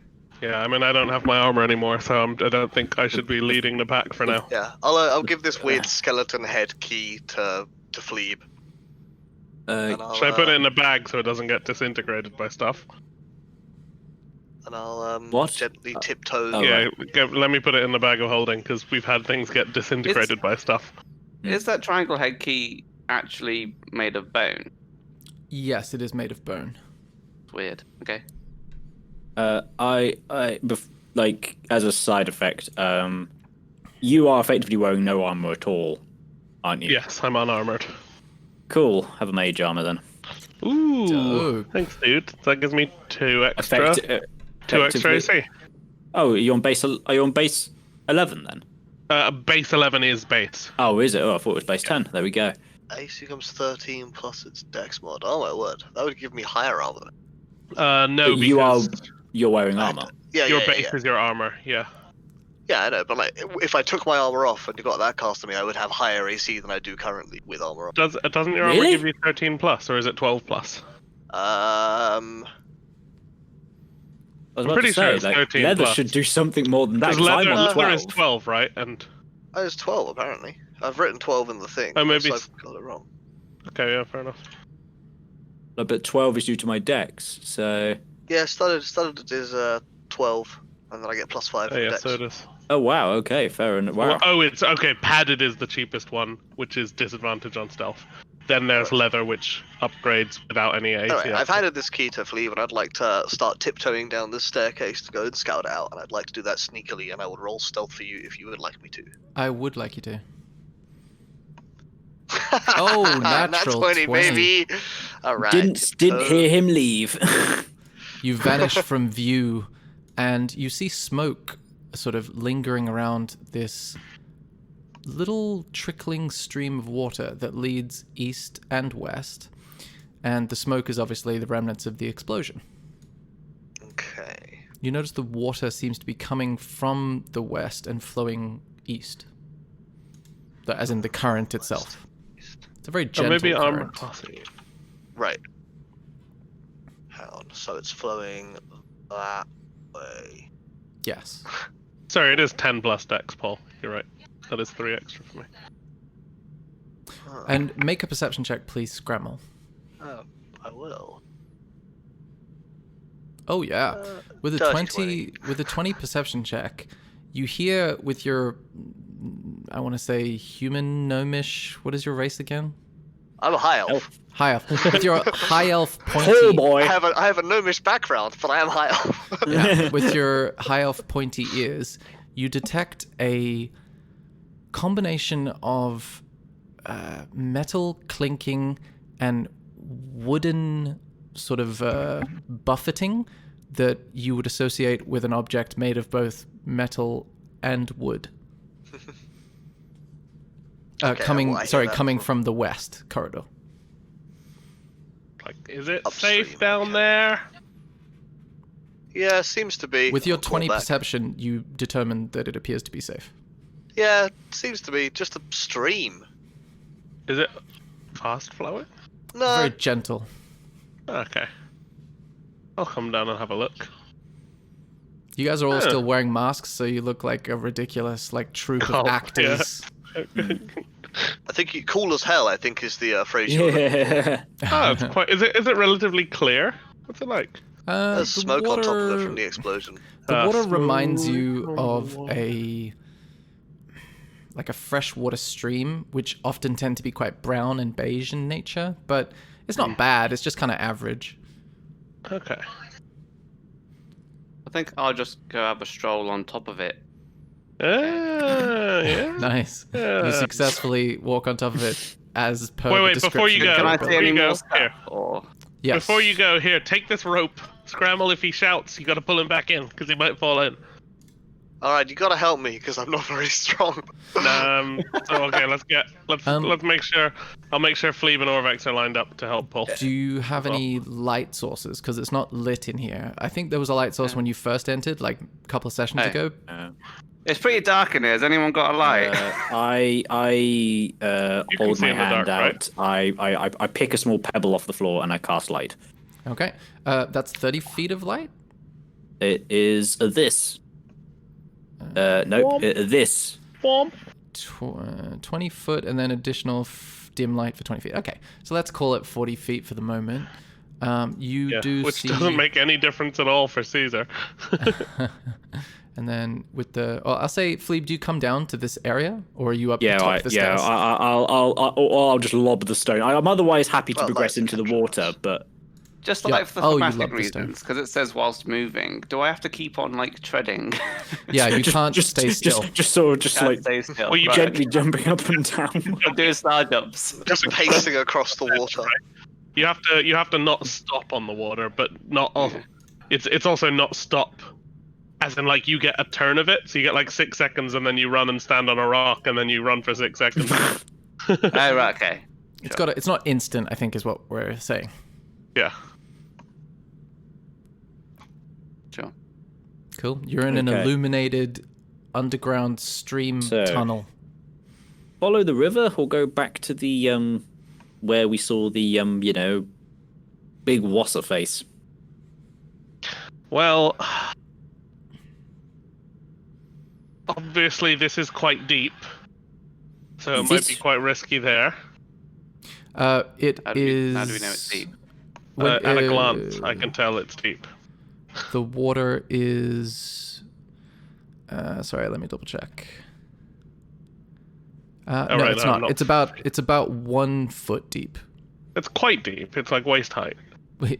Yeah, I mean, I don't have my armor anymore, so I don't think I should be leading the pack for now. Yeah, I'll give this weird skeleton head key to Fleeb. And I'll, Should I put it in a bag so it doesn't get disintegrated by stuff? And I'll What? gently tiptoe. Oh, Yeah, right. let me put it in the bag of holding because we've had things get disintegrated by stuff. Is that triangle head key actually made of bone? Yes, it is made of bone. It's weird. Okay. Like as a side effect, you are effectively wearing no armor at all, aren't you? Yes, I'm unarmored. Cool. Have a mage armor then. Ooh, Dope. thanks, dude. That gives me 2 extra. Two extra effectively- AC. Oh, are you on base? Are you on base 11 then? Base 11 is base. Oh, is it? Oh, I thought it was base 10. There we go. AC comes 13 plus its Dex mod. Oh my word, that would give me higher armor. No, But because you're wearing armor. Yeah, your yeah, base yeah. is your armor. Yeah. Yeah, I know, but like, if I took my armor off and you got that cast on me, I would have higher AC than I do currently with armor on. Doesn't your armor Really? give you 13 plus, or is it 12 plus? I was about pretty to sure say, it's like, 13 leather plus. should do something more than that. Because 'cause I'm on leather 12. is 12, right? And I was 12 apparently. I've written 12 in the thing. Oh, maybe unless it's- I've got it wrong. okay, yeah, fair enough. But 12 is due to my dex, so. Yeah, started is 12, and then I get plus 5 Oh for yeah, Dex. so it is. Oh wow. Okay, fair enough. Wow. Well, oh, it's okay. Padded is the cheapest one, which is disadvantage on stealth. Then there's leather, which upgrades without any AC. Anyway, I've handed this key to Fleeve, and I'd like to start tiptoeing down this staircase to go and scout it out, and I'd like to do that sneakily, and I would roll stealth for you if you would like me to. I would like you to. Oh, Nat natural 20, 20. baby! Alright. Didn't hear him leave. You vanish from view, and you see smoke sort of lingering around this little trickling stream of water that leads east and west. And the smoke is obviously the remnants of the explosion. Okay. You notice the water seems to be coming from the west and flowing east. As in the current itself. It's a very Or gentle maybe armor current. class. Right. Hang on, so it's flowing that way. Yes. Sorry, it is 10 plus dex, Paul. You're right. That is 3 extra for me. Huh. And make a perception check, please, Scramble. Oh, I will. Oh yeah. With a dirty 20 with a 20 perception check, you hear with your I want to say human gnomish. What is your race again? I'm a high elf. High elf. With your high elf pointy Oh boy. I have a gnomish background, but I am high elf. yeah, with your high elf pointy ears, you detect a combination of metal clinking and wooden sort of buffeting that you would associate with an object made of both metal and wood. Coming from the west corridor. Like, is it Upstream, safe down okay. there? Yeah, seems to be. With your I'll call 20 back. perception, you determine that it appears to be safe. Yeah, seems to be just a stream. Is it fast flowing? No, Very gentle. Okay. I'll come down and have a look. You guys are all Oh. still wearing masks, so you look like a ridiculous troop Oh, of actors. I think cool as hell. I think is the phrase. You're looking for. Yeah. Oh, it's quite. Is it relatively clear? What's it like? There's The smoke on top of it water- from the explosion. The water reminds smooth you of water. a freshwater stream, which often tend to be quite brown and beige in nature, but it's not bad. It's just kind of average. Okay. I think I'll just go have a stroll on top of it. Yeah. Nice. Yeah. You successfully walk on top of it as per Wait, the wait, description. before you of go, Can I the see before any you go, more stuff? here. Or Yes. Before you go, here, take this rope. Scramble if he shouts. You got to pull him back in because he might fall in. All right, you gotta help me because I'm not very strong. So okay, let's make sure. I'll make sure Phlebe and Orvex are lined up to help pull. Do you have any light sources? Because it's not lit in here. I think there was a light source when you first entered, like a couple of sessions Hey. ago. it's pretty dark in here. Has anyone got a light? I hold see my in the hand dark, out. I pick a small pebble off the floor and I cast light. Okay. That's 30 feet of light? It is this. No, this. Womp. 20 foot and then additional dim light for 20 feet. Okay, so let's call it 40 feet for the moment. You Yeah, do which see... doesn't make any difference at all for Caesar. And then with the... Oh, I'll say, Phlebe, do you come down to this area? Or are you up Yeah, the top of the stairs? I'll just lob the stone. I'm otherwise happy to Well, progress that's into the water, but Just Yeah. like for Oh, you thematic love the stone. reasons, because it says whilst moving. Do I have to keep on treading? Yeah, you can't just stay still. Just sort of Can't stay still. Well, you Right. gently jumping up and down. I'm doing star jumps. Just pacing across the water. You have to not stop on the water, but not. It's also not stop, as in you get a turn of it. So you get 6 seconds, and then you run and stand on a rock, and then you run for 6 seconds. Oh right, okay. It's not instant, I think is what we're saying. Yeah. Sure. Cool. You're in an Okay. illuminated underground stream So- tunnel. Follow the river or go back to the where we saw the big wasser face. Well, obviously this is quite deep, so it might be quite risky there. It How do is... we know it's deep? At a glance, I can tell it's deep. The water is... sorry, let me double check. No, right, it's I'm not. It's about 1 foot deep. It's quite deep. It's waist height.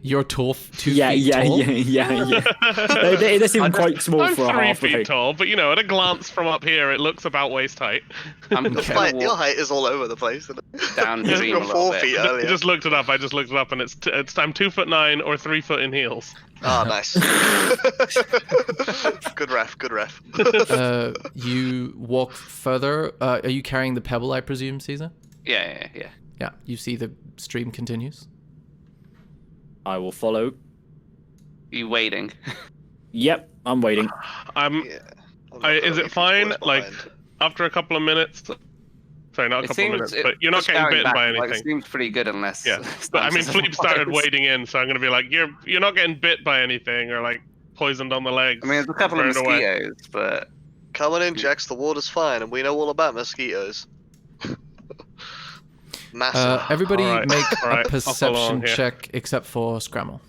You're tall, 2 Yeah, feet yeah, tall. yeah. They seem quite small I'm for a 3 halfway. feet tall, but at a glance from up here, it looks about waist height. I'm Your gonna height, your walk height is all over the place. Isn't it? downstream You a were little 4 bit. feet I earlier. just looked it up. And it's I'm 2'9" or 3 foot in heels. Ah, nice. Good ref, good ref. You walk further. Are you carrying the pebble, I presume, Caesar? Yeah. Yeah. You see the stream continues. I will follow. You waiting? Yep, I'm waiting. I'm. Yeah. Is it fine? After a couple of minutes. Sorry, not a couple of minutes, but you're not just getting going bitten back, by it anything. seems pretty good unless. Yeah, but I mean, Philippe started wading in, so I'm gonna be like, you're not getting bit by anything or poisoned on the legs. I mean, there's a couple of burned away. mosquitoes, but Coming in, Jax. The water's fine, and we know all about mosquitoes. Massive. Everybody Alright, make alright, a I'll follow on perception here. check except for Scramble.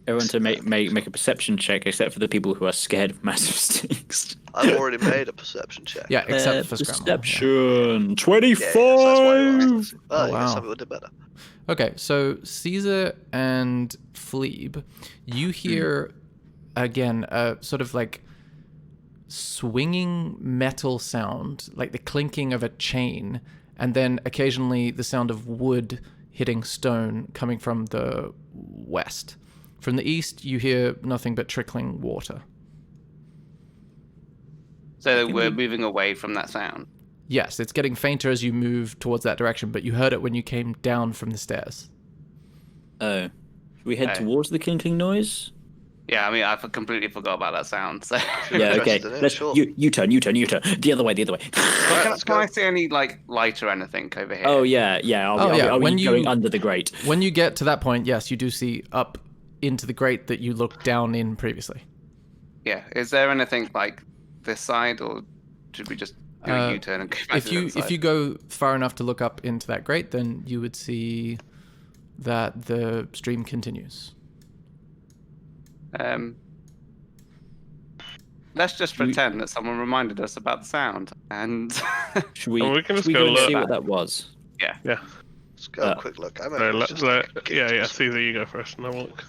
Everyone to make a perception check, except for the people who are scared of massive snakes. I've already made a perception check. Yeah, except for Scramble. yeah. Perception Yeah, 25. so that's why you asked. Oh, wow. some people did better. Okay, so Caesar and Phlebe, you hear again a sort of swinging metal sound, like the clinking of a chain, and then occasionally the sound of wood hitting stone coming from the west. From the east, you hear nothing but trickling water. So we're moving away from that sound. Yes, it's getting fainter as you move towards that direction, but you heard it when you came down from the stairs. Oh. Should we head towards the clinking noise? Yeah, I mean, I completely forgot about that sound. So Yeah, okay. Let's U-turn. The other way. can I see any like light or anything over here? Oh yeah. Are we going under the grate? When you get to that point, yes, you do see up into the grate that you looked down in previously. Yeah. Is there anything like this side, or should we just do a U-turn and go back to the other side? If you go far enough to look up into that grate, then you would see that the stream continues. Let's just pretend that someone reminded us about the sound, and Should we? we can just should we go go and look. see what that was? Yeah. Let's go a quick look. Caesar, you go first, and I will look.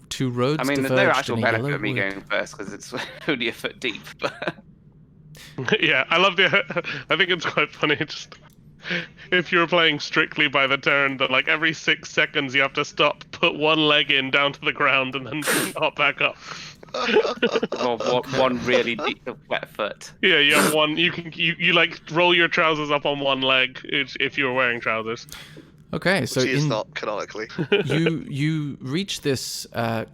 Two roads I mean, there's no diverged actual in a benefit yellow of me wood. going first because it's only a foot deep. But Yeah, I love the. I think it's quite funny. Just if you're playing strictly by the turn, that like every 6 seconds you have to stop, put one leg in down to the ground, and then hop back up. or one really deep wet foot. Yeah, you have one. You like roll your trousers up on one leg if you're wearing trousers. Okay, so Which is not canonically. you reach this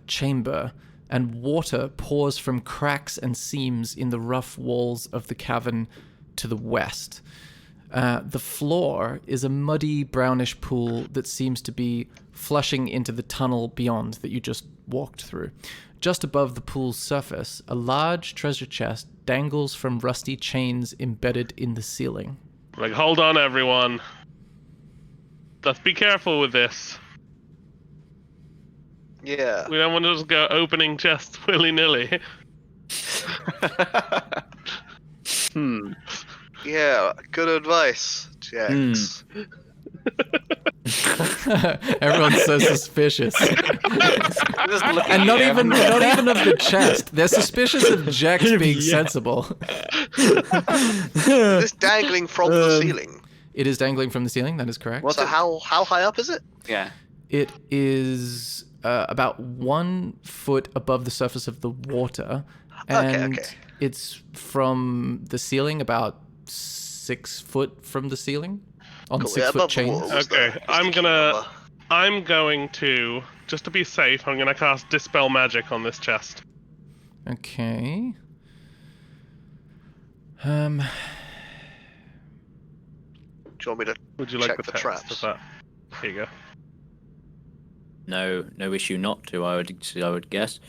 chamber, and water pours from cracks and seams in the rough walls of the cavern to the west. The floor is a muddy brownish pool that seems to be flushing into the tunnel beyond that you just walked through. Just above the pool's surface, a large treasure chest dangles from rusty chains embedded in the ceiling. Like, hold on, everyone. Let's be careful with this. Yeah. We don't want to just go opening chests willy-nilly. Yeah, good advice, Jax. Everyone's so suspicious. Just looking And not here. even of the chest. They're suspicious of Jex being sensible. Is this dangling from the ceiling? It is dangling from the ceiling, that is correct. So how high up is it? Yeah. It is about 1 foot above the surface of the water. And Okay. it's from the ceiling about 6 foot from the ceiling. On Cool, 6 yeah, foot above the chains. wall. What's Okay, the key number? I'm going to, just to be safe, I'm gonna cast Dispel Magic on this chest. Okay. Do you want me to Would you like check the for text traps? of that? Here you go. No issue not to. I would guess.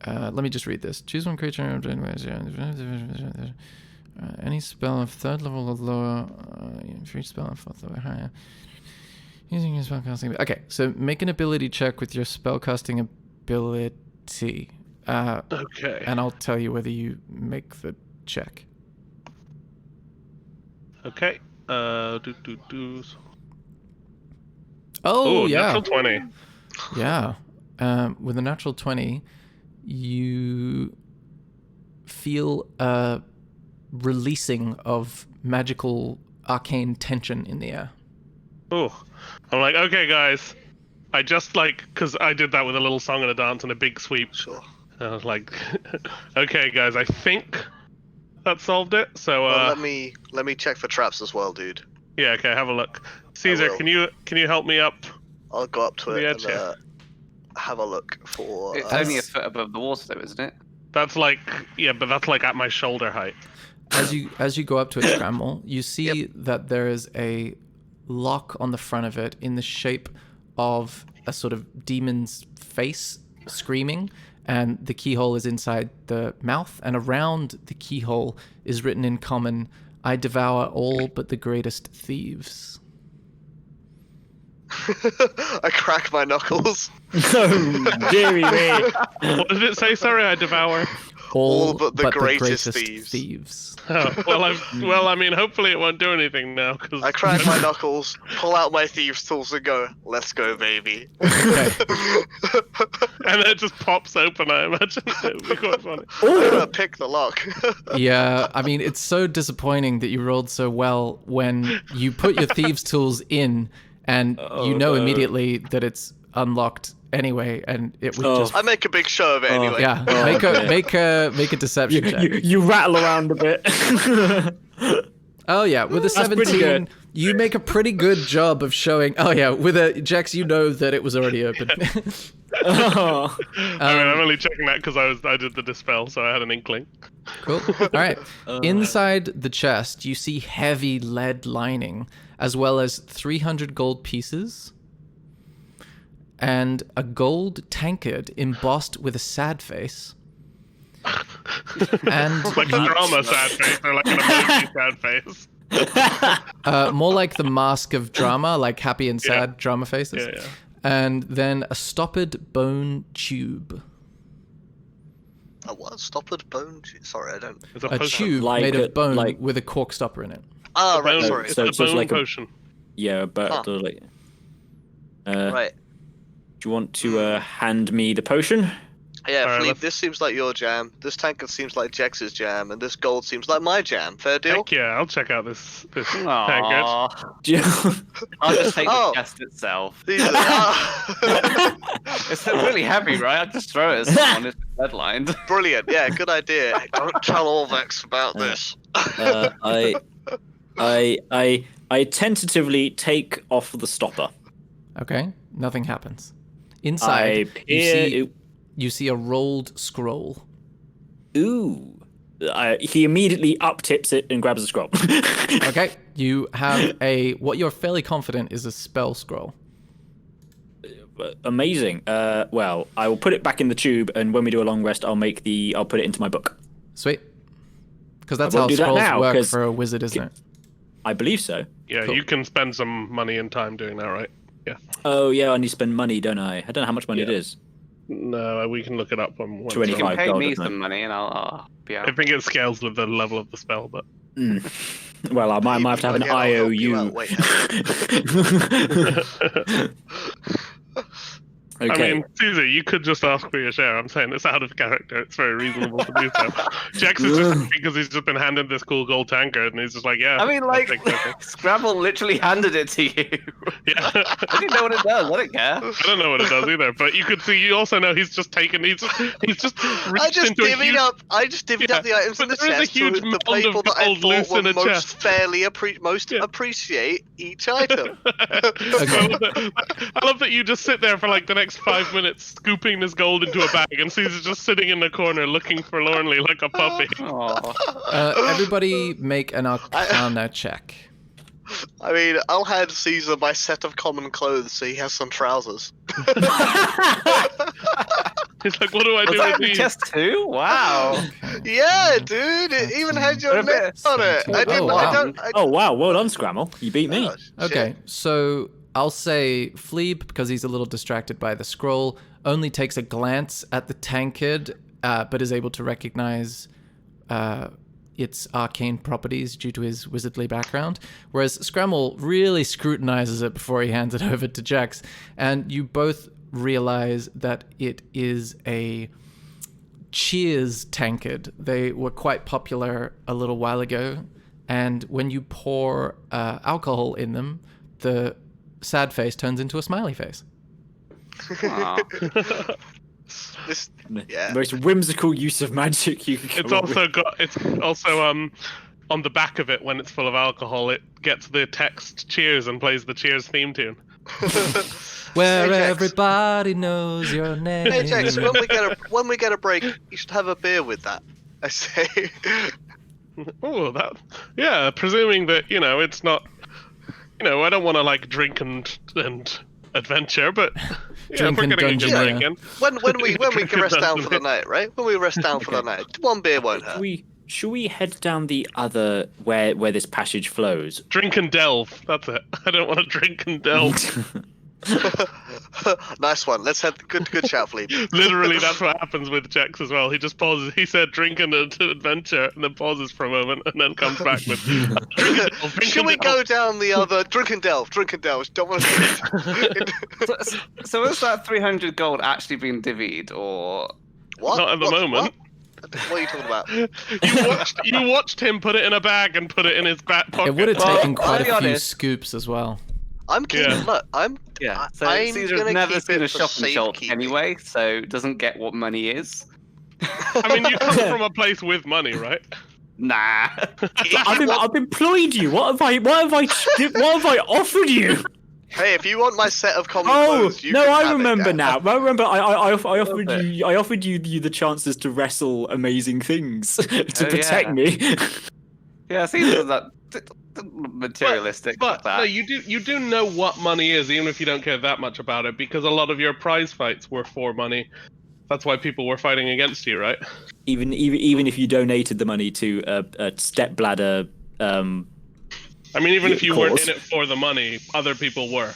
Let me just read this. Choose one creature. Any spell of 3rd level or lower. For each spell of 4th level or higher. Using your spellcasting. Okay, so make an ability check with your spellcasting ability. Okay. And I'll tell you whether you make the check. Okay. Oh, Ooh, yeah. natural 20. Yeah. With a natural 20, you feel a releasing of magical arcane tension in the air. Ooh. I'm like, okay, guys. I just because I did that with a little song and a dance and a big sweep. Sure. And I was like, okay, guys, I think that solved it. So, Well, let me check for traps as well, dude. yeah, okay, have a look. Caesar, will. can you help me up? I'll go up to The it edge, and yeah. have a look for. It's only a foot above the water, though, isn't it? That's but that's at my shoulder height. As you go up to it, Scramble, you see that there is a lock on the front of it in the shape of a sort of demon's face screaming, and the keyhole is inside the mouth, and around the keyhole is written in common, "I devour all but the greatest thieves." I crack my knuckles. Oh, dearie me. What did it say? Sorry, I devour. all but the greatest thieves. Well, I mean, hopefully it won't do anything now. Cause I crack my knuckles, pull out my thieves' tools, and go, "Let's go, baby." Okay. And it just pops open. I imagine it would be quite funny. I'm gonna pick the lock. Yeah, I mean, it's so disappointing that you rolled so well when you put your thieves' tools in, and you know immediately that it's unlocked anyway, and it would just. I make a big show of it anyway. Yeah, make a deception check. You rattle around a bit. Oh yeah, with a pretty 17, good. you make a pretty good job of showing. Oh yeah, with a Jax, you know that it was already open. Oh. I mean, I'm only checking that because I did the dispel, so I had an inkling. Cool. All right. Inside the chest, you see heavy lead lining, as well as 300 gold pieces, and a gold tankard embossed with a sad face. And Like a drama sad face, or like an emoji sad face. more like the mask of drama, like happy and sad drama faces. Yeah. And then a stoppered bone tube. A what? Stoppered bone? Sorry, I don't. It's A potion. tube Like made a- of bone like- with a cork stopper in it. Ah, right. Bone- Sorry. It's So a it's just bone like a- potion. Yeah, but Huh. like. Right. Do you want to hand me the potion? Yeah, Alright, Philippe, let's- this seems like your jam. This tankard seems like Jex's jam, and this gold seems like my jam. Fair deal? Heck yeah, I'll check out this tankard. Aww. Do you- I'll just take Oh. the chest itself. These are- ah. It's really heavy, right? I'll just throw it at someone if it's deadlined. Brilliant. Yeah, good idea. Don't tell Orvex about this. I tentatively take off the stopper. Okay, nothing happens. Inside, you see a rolled scroll. Ooh. He immediately up tips it and grabs the scroll. Okay, you have what you're fairly confident is a spell scroll. Amazing. Well, I will put it back in the tube, and when we do a long rest, I'll put it into my book. Sweet. Because that's I how won't do that scrolls now, work 'cause- for a wizard, isn't it? I believe so. Yeah, Cool. you can spend some money and time doing that, right? Yeah. Oh yeah, I need to spend money, don't I? I don't know how much money it is. No, we can look it up on one. 20. You can 25 pay gold, me isn't it? some money and I'll be I out. think it scales with the level of the spell, but Well, I might have to have an Again, I'll help you IOU. out. Wait, Okay. I mean, Caesar, you could just ask for your share. I'm saying it's out of character. It's very reasonable to do so. Jax is just because he's just been handed this cool gold tankard, and he's just like, yeah. I mean, I'll like, take that. Scrabble literally handed it to you. Yeah. I didn't know what it does. I don't care. I don't know what it does either, but you could see. You also know he's just reached I just into a divvied huge. up. I just divvied up the items but in the there is a chest to huge the mound of people that I gold thought loose were in a most chest. fairly Yeah. appreciate each item. I love that you just sit there for like the next 5 minutes scooping this gold into a bag, and Caesar's just sitting in the corner looking forlornly like a puppy. Aw. Everybody make an Arcana check. I mean, I'll hand Caesar my set of common clothes so he has some trousers. He's like, what do I Was do that with in the these? chest too? Wow. Yeah, dude, it even had your What a bit- name on it. I didn't. Oh, wow. I don't. I, Oh wow, well done, Scramble. You beat me. oh, shit. Okay, so I'll say Fleeb, because he's a little distracted by the scroll, only takes a glance at the tankard, but is able to recognize its arcane properties due to his wizardly background, whereas Scramble really scrutinizes it before he hands it over to Jax, and you both realize that it is a Cheers tankard. They were quite popular a little while ago, and when you pour alcohol in them, the sad face turns into a smiley face. Aw. This, yeah. The most whimsical use of magic you can It's also on the back of it when it's full of alcohol. It gets the text "Cheers" and plays the Cheers theme tune. Where Hey, Jax. everybody knows your name. Hey, Jax, when we get a break, you should have a beer with that. I say. Oh, that. Yeah, presuming that it's not. I don't want to like drink and adventure, but Drink if we're and getting into dungeoneer. drinking. when we Drink can rest and down for the dungeoneer. night, right? When we rest down for the night, one beer won't hurt. Should we head down the other where this passage flows? Drink and delve. That's it. I don't want to drink and delve. Nice one. Let's have good shout, Philippe. Literally, that's what happens with Jex as well. He just pauses. He said, "Drink and adventure," and then pauses for a moment, and then comes back with. Should we go down the other drink and delve? Drink and delve. Don't want to. So has that 300 gold actually been divvied, or What? Not at the moment. What are you talking about? You watched him put it in a bag and put it in his back pocket. It would have taken quite I'll be a few honest. scoops as well. I'm keeping. Yeah. Look, I'm. yeah? So I'm Caesar's gonna never keep seen it a for shopping shop safekeeping. anyway, so doesn't get what money is. I mean, you come from a place with money, right? Nah. I've employed you. What have I offered you? Hey, if you want my set of common Oh clothes, you no, can I have it, remember Dan. now. I remember. I offered bit. you the chances to wrestle amazing things to protect yeah. me. Yeah, Caesar's that materialistic. But like that. no, you do know what money is, even if you don't care that much about it, because a lot of your prize fights were for money. That's why people were fighting against you, right? Even if you donated the money to a stepbladder. I mean, even if you weren't Cause. in it for the money, other people were.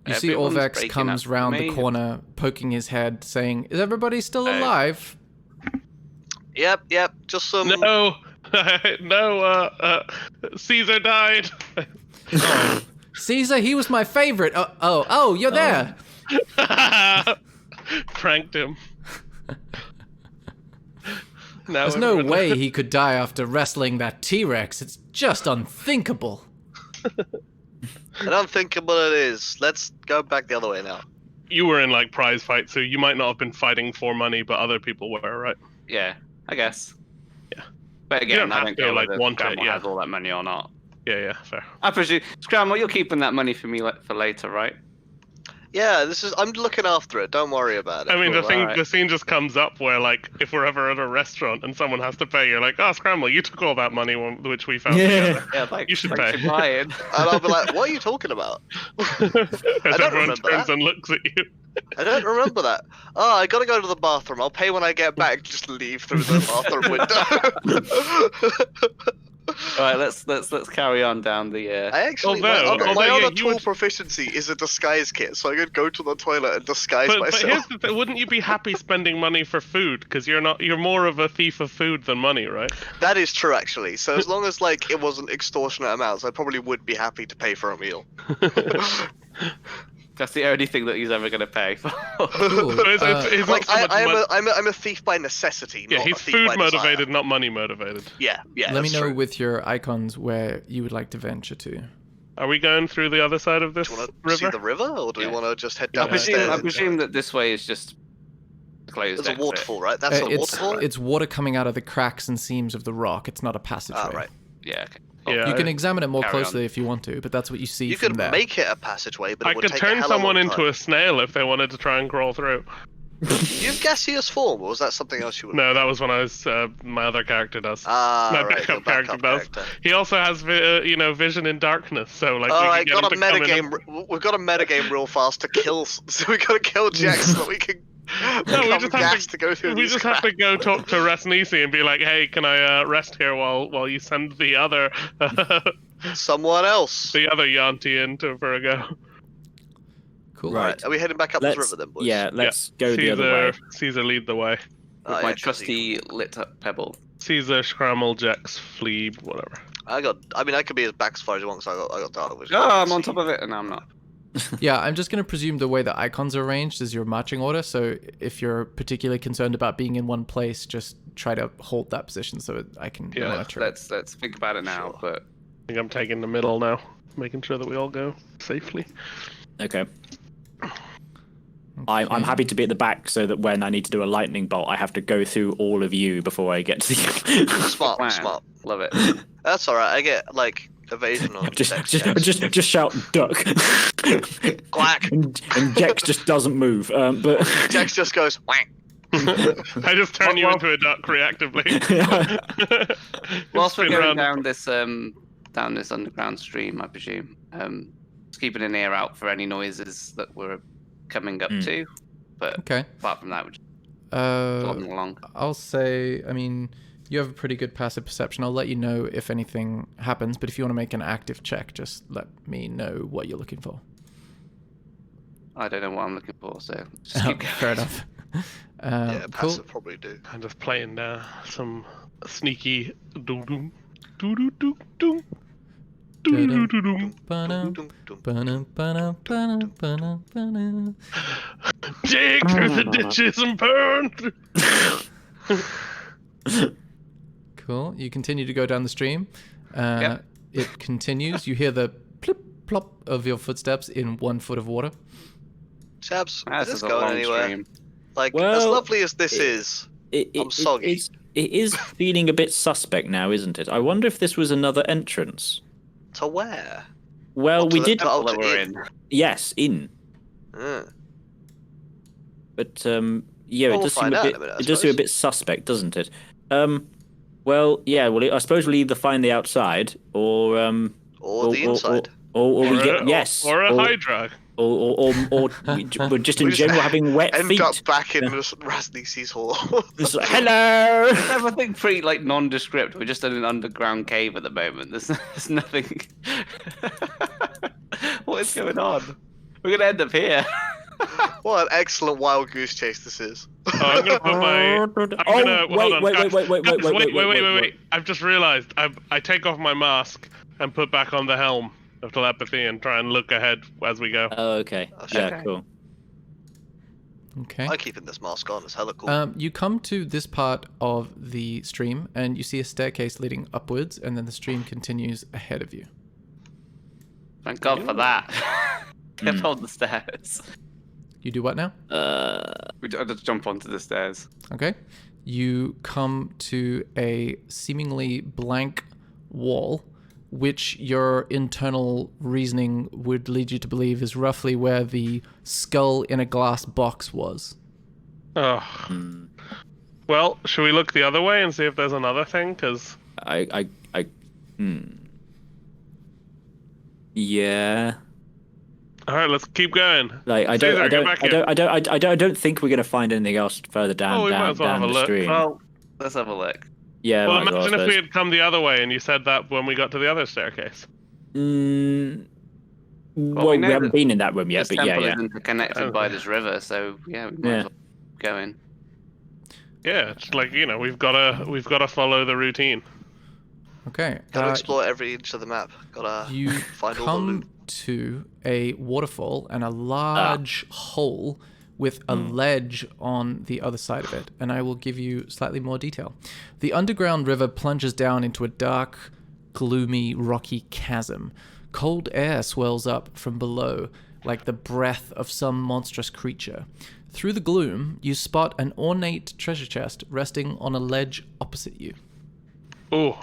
You see Everyone's Orvex breaking comes up round me. the corner, poking his head, saying, "Is everybody still Hey. alive?" Yep. Just some. No, no. Caesar died. Caesar, he was my favorite. Oh, you're there. Pranked him. Now There's no everyone- way he could die after wrestling that T-Rex. It's just unthinkable. And unthinkable it is. Let's go back the other way now. You were in like prize fights, so you might not have been fighting for money, but other people were, right? Yeah, I guess. Yeah. But You again, don't I have don't to, care like, whether want it, Scramble yeah. has all that money or not. Yeah, fair. I presume, Scramble, you're keeping that money for me for later, right? Yeah, I'm looking after it. Don't worry about it. I mean, Cool, alright. the scene just comes up where, like, if we're ever at a restaurant and someone has to pay, you're like, "Oh, Scramble, you took all that money which we found together." Yeah, thanks. You should thanks pay. for buying. And I'll be like, what are you talking about? As don't everyone remember turns that. and looks at you. I don't remember that. Oh, I gotta go to the bathroom. I'll pay when I get back. Just leave through the bathroom window. All right, let's carry on down the. I actually, Although, my yeah, other you tool would- proficiency is a disguise kit, so I could go to the toilet and disguise But myself. here's the thing, wouldn't you be happy spending money for food? Because you're more of a thief of food than money, right? That is true, actually. So as long as like it wasn't extortionate amounts, I probably would be happy to pay for a meal. That's the only thing that he's ever going to pay for. Cool. So it's Like not so much I'm a thief by necessity. yeah, not he's a thief food by desire. motivated, not money motivated. Yeah. Let me that's know true. with your icons where you would like to venture to. Are we going through the other side of this Do you want to river? see the river, or do we Yeah. want to just head Yeah. down the stairs? I presume that this way is just closed. There's a exit. waterfall, right? That's a It's waterfall. it's water coming out of the cracks and seams of the rock. It's not a passageway. Ah, right. Yeah. Okay. Yeah, You can examine it more Carry closely on. if you want to, but that's what you see You from could there. make it a passageway, but I it would could take turn a hell someone of a long into a snail if they wanted to try and crawl through. time. You have gaseous form, or was that something else you would? No, that was when I was my other character does. Ah, My right. backup your character does. He also has vision in darkness, so like. All we right, can got get a him to come in metagame. We've got a metagame real fast to kill. So we gotta kill Jax so that we can No, we become just gas have to go through We these just have to go talk to Rasnisi and be like, "Hey, can I rest here while you send the other someone else. the other Yanti in for a go?" Cool. Right. Are we heading back up this river then, boys? Yeah, let's go the Caesar, other way. Caesar, lead the way. Oh, With my yeah, 'cause trusty lit up pebble. Caesar, Scramble, Jex, Flea, whatever. I could be as back as far as you want, because I got dark vision. Oh, I'm on top of it, and I'm not. Yeah, I'm just going to presume the way the icons are arranged is your marching order. So if you're particularly concerned about being in one place, just try to hold that position so I can Yeah, monitor it. Let's think about it now. Sure. But I think I'm taking the middle now, making sure that we all go safely. Okay. I'm happy to be at the back so that when I need to do a lightning bolt, I have to go through all of you before I get to the. Smart, plan. smart. Love it. That's all right. I get like evasion on dex checks. just shout duck. Quack. and Jex just doesn't move. But Jax just goes whack. I just turn you into a duck reactively. Whilst we're Spin going around. down this underground stream, I presume, just keeping an ear out for any noises that we're coming up to. But Okay. apart from that, we're just Uh, plodding along. I'll say, I mean, You have a pretty good passive perception. I'll let you know if anything happens, but if you want to make an active check, just let me know what you're looking for. I don't know what I'm looking for, so just keep going. Fair enough. Yeah, Cool. passive probably do. I'm just playing some sneaky doom doom doo doo doo doom doo doo doo doom. Dig through the ditches and burn. Cool. You continue to go down the stream. Yep. It continues. You hear the plip plop of your footsteps in 1 foot of water. Chaps, This is this is a going long anywhere? stream. Like, Well, as lovely as this is, I'm soggy. It is feeling a bit suspect now, isn't it? I wonder if this was another entrance. To where? Well, What, we to did. the- Temple to that we're in? in. Yes, in. But yeah, Well, it we'll does seem find a out in bit. a minute, I It does seem a suppose. bit suspect, doesn't it? Well, yeah. Well, I suppose we'll either find the outside or Or the inside. or we Or get a- yes, or a Hydra. or we're just in We just general having wet End feet. up back in Rasnisi's hall. It's like, hello. Everything pretty like nondescript. We're just in an underground cave at the moment. There's nothing. What is going on? We're gonna end up here. What an excellent wild goose chase this is. Oh, I'm gonna put my. I'm gonna hold on. wait, guys, wait. wait. I've just realised. I take off my mask and put back on the helm of telepathy and try and look ahead as we go. Oh, okay. Oh, Yeah, okay. cool. Okay. I'm keeping this mask on. It's hella cool. You come to this part of the stream, and you see a staircase leading upwards, and then the stream continues ahead of you. Thank God for that. Get on the stairs. You do what now? I just jump onto the stairs. Okay. You come to a seemingly blank wall, which your internal reasoning would lead you to believe is roughly where the skull in a glass box was. Oh. Well, should we look the other way and see if there's another thing? Because Yeah. all right, let's keep going. Like I Caesar, get back here. don't think we're gonna find anything else further down Oh, we might as well down have a the look. stream. Well, let's have a look. Yeah. Well, might as well, I imagine if we suppose. had come the other way and you said that when we got to the other staircase. Well, we we know haven't that been in that room yet, This but yeah, temple yeah. is interconnected by this river, so yeah, we might as well go in. Yeah, it's like we've gotta follow the routine. Okay. Gotta explore every inch of the map. Gotta You find all the come loot. to a waterfall and a large hole with a ledge on the other side of it, and I will give you slightly more detail. The underground river plunges down into a dark, gloomy, rocky chasm. Cold air swells up from below, like the breath of some monstrous creature. Through the gloom, you spot an ornate treasure chest resting on a ledge opposite you. Ooh.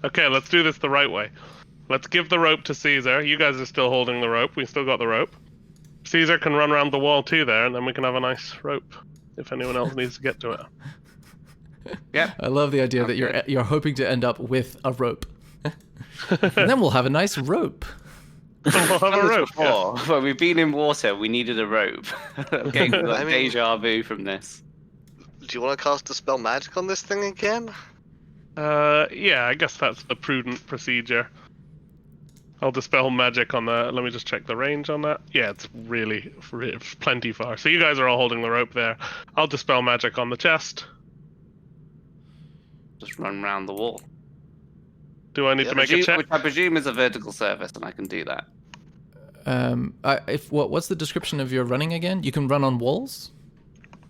Okay, let's do this the right way. Let's give the rope to Caesar. You guys are still holding the rope. We still got the rope. Caesar can run around the wall too there, and then we can have a nice rope if anyone else needs to get to it. Yep. I love the idea that you're hoping to end up with a rope. And then we'll have a nice rope. We'll have Done a this rope. yeah. before. When we've been in water, we needed a rope. I'm getting like I mean- deja vu from this. Do you want to cast a spell magic on this thing again? Yeah, I guess that's the prudent procedure. I'll dispel magic on the. Let me just check the range on that. Yeah, it's really plenty far. So you guys are all holding the rope there. I'll dispel magic on the chest. Just run around the wall. Do I need Yeah, to make a check? Which I presume is a vertical surface, and I can do that. What's the description of your running again? You can run on walls?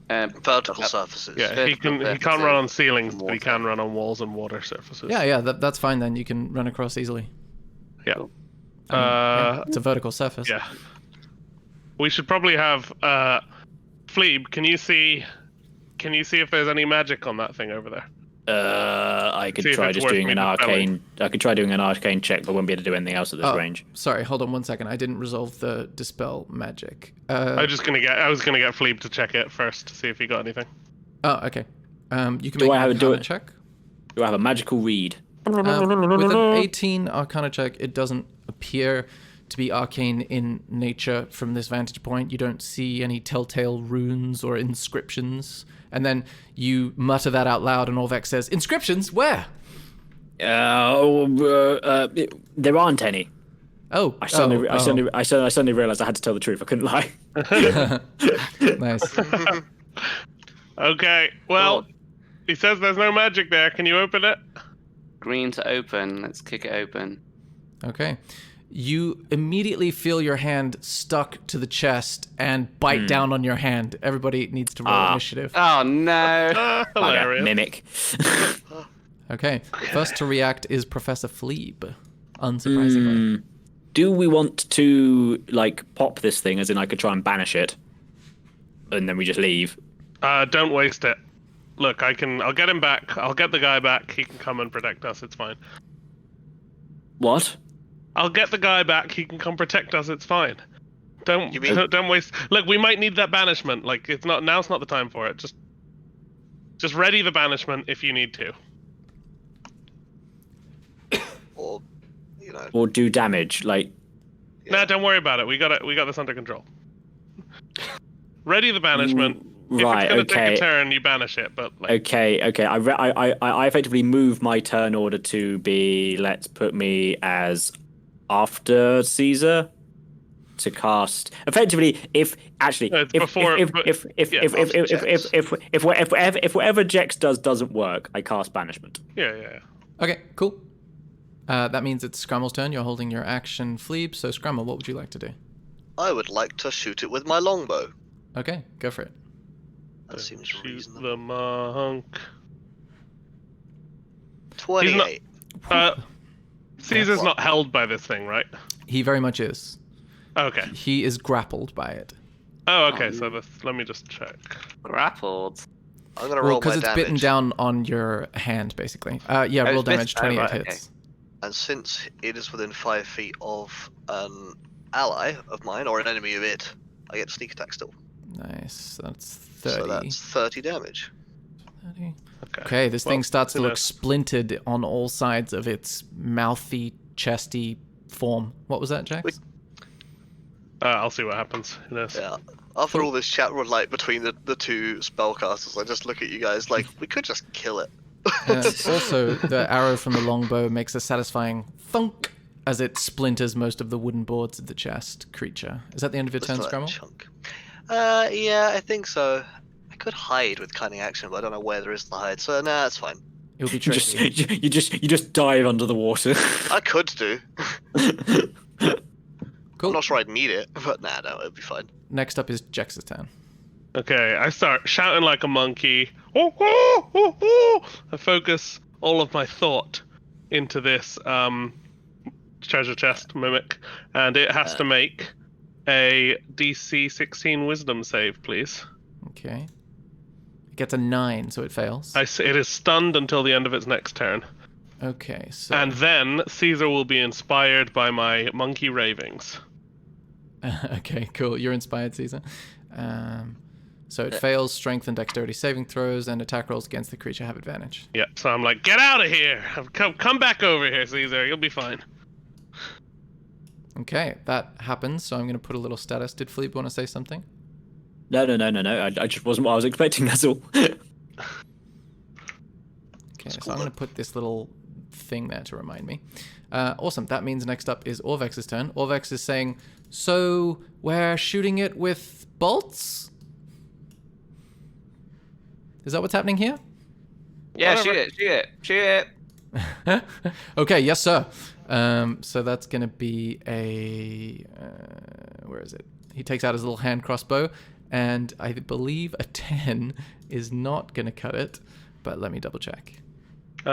Vertical surfaces. Yeah, he vertical can't surfaces run on ceilings, and but he water. can run on walls and water surfaces. Yeah, that's fine then. You can run across easily. Yeah. Cool. Yeah, it's a vertical surface. Yeah. We should probably have Fleeb, can you see if there's any magic on that thing over there? I could See if try it's just worth doing me an dispelling. arcane. I could try doing an arcane check, but won't be able to do anything else at this range. Sorry, hold on 1 second. I didn't resolve the dispel magic. I was gonna get Fleeb to check it first to see if he got anything. Oh, okay. You can Do make I an have to do Arcana it? check. Do I have a magical read? With an 18 Arcana check, it doesn't appear to be arcane in nature from this vantage point. You don't see any telltale runes or inscriptions. And then you mutter that out loud, and Orvex says, "Inscriptions? Where?" There aren't any. Oh, I suddenly realized I had to tell the truth. I couldn't lie. Nice. Okay, well, he says there's no magic there. Can you open it? Green to open. Let's kick it open. Okay. You immediately feel your hand stuck to the chest and bite down on your hand. Everybody needs to roll initiative. Oh no! Hilarious. Mimic. Okay. First to react is Professor Fleeb, unsurprisingly. Do we want to pop this thing, as in I could try and banish it, and then we just leave? Don't waste it. Look, I'll get him back. I'll get the guy back. He can come and protect us. It's fine. What? I'll get the guy back. He can come protect us. It's fine. Don't waste. Look, we might need that banishment. Now's not the time for it. Just ready the banishment if you need to. Or, Or do damage, Nah, don't worry about it. We got this under control. Ready the banishment. Right. If it's gonna Okay. take a turn, you banish it. But Okay. I effectively move my turn order to be. Let's put me as after Caesar to cast. Effectively, if whatever Jex doesn't work, I cast banishment. yeah. Okay, cool. That means it's Scrammle's turn. You're holding your action, Fleeb. So, Scramble, what would you like to do? I would like to shoot it with my longbow. Okay, go for it. That seems Shoot reasonable. the monk. 28. Caesar's not held by this thing, right? He very much is. Okay. He is grappled by it. Oh, okay. So let me just check. Grappled. I'm gonna Well, roll my because it's damage. bitten down on your hand, basically. Yeah, roll it's damage. bitten- 28 right, hits. And since it is within 5 feet of an ally of mine or an enemy of it, I get sneak attack still. Nice. That's 30. So that's 30 damage. 30. Okay. Okay, this thing starts to who look knows? splintered on all sides of its mouthy, chesty form. What was that, Jax? I'll see what happens. Who knows? Yeah. After all this chat between the two spellcasters, I just look at you guys like, we could just kill it. Also, the arrow from the longbow makes a satisfying thunk as it splinters most of the wooden boards of the chest creature. Is that the end of your turn, Just that Scramble? chunk. Yeah, I think so. I could hide with cunning action, but I don't know where there is to hide. So nah, it's fine. It'll be You tricky. you just dive under the water. I could do. Cool. I'm not sure I'd need it, but no, it'll be fine. Next up is Jex's turn. Okay, I start shouting like a monkey. Oh, oh, oh, oh. I focus all of my thought into this treasure chest mimic, and it has to make a DC 16 Wisdom save, please. Okay. It gets a 9, so it fails. It is stunned until the end of its next turn, Okay, so... and then Caesar will be inspired by my monkey ravings. Okay, cool. You're inspired, Caesar. So it fails strength and dexterity saving throws, and attack rolls against the creature have advantage. Yeah, so I'm like, get out of here! Come back over here, Caesar. You'll be fine. Okay, that happens, so I'm going to put a little status. Did Philippe want to say something? No. I just wasn't what I was expecting. That's all. Okay, so I'm going to put this little thing there to remind me. Awesome. That means next up is Orvex's turn. Orvex is saying, so we're shooting it with bolts? Is that what's happening here? Yeah, Whatever. shoot it. Okay, yes, sir. So that's going to be a... where is it? He takes out his little hand crossbow, and I believe a 10 is not going to cut it, but let me double check.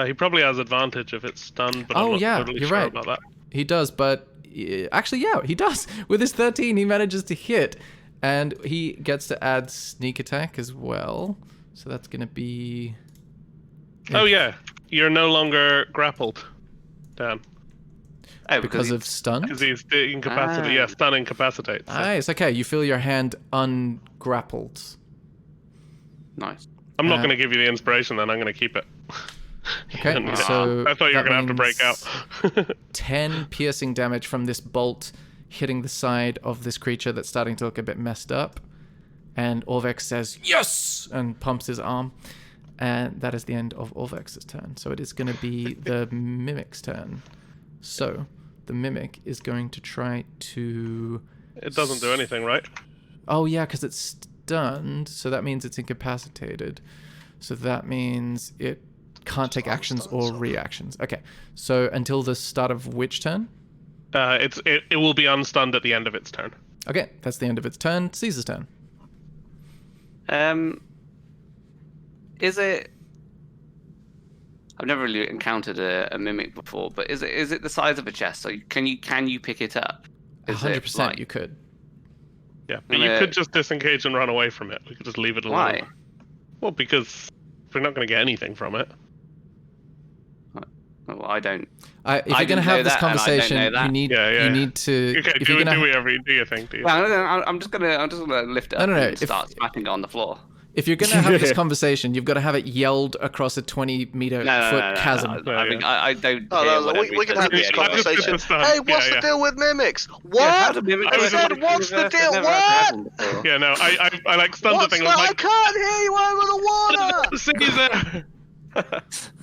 He probably has advantage if it's stunned, but I'm not totally you're sure right. about that. He does, but actually, yeah, he does. With his 13, he manages to hit, and he gets to add sneak attack as well. So that's going to be... Oh yeah, you're no longer grappled, Dan, Oh, because of stun? because he's incapacitated. Yeah, stun incapacitates. So Nice, okay. You feel your hand ungrappled. Nice. I'm not going to give you the inspiration then. I'm going to keep it. Okay, Yeah. so I thought you were that going to have to break means out. 10 piercing damage from this bolt hitting the side of this creature that's starting to look a bit messed up. And Orvex says, yes! And pumps his arm. And that is the end of Orvex's turn. So it is going to be the Mimic's turn. So the Mimic is going to try to... It doesn't do anything, right? Oh, yeah, because it's stunned. So that means it's incapacitated. So that means it can't take actions or reactions. Okay, so until the start of which turn? It will be unstunned at the end of its turn. Okay, that's the end of its turn. Caesar's turn. Is it? I've never really encountered a mimic before, but is it the size of a chest? So can you pick it up? 100% you could. Yeah, but you could just disengage and run away from it. We could just leave it alone. Why? Well, because we're not going to get anything from it. Well, I don't. If you're going to have this conversation, you need to. Okay, if do you're gonna, your thing. Do you? Well, I'm just gonna lift it up and start smacking it on the floor. If you're going to have this conversation, you've got to have it yelled across a 20-meter foot chasm. I mean, I don't. We can have this conversation. Hey, what's the deal with mimics? What? I said, what's the deal? What? Yeah, no, I like stunned the thing. I can't hear you over the water. Caesar.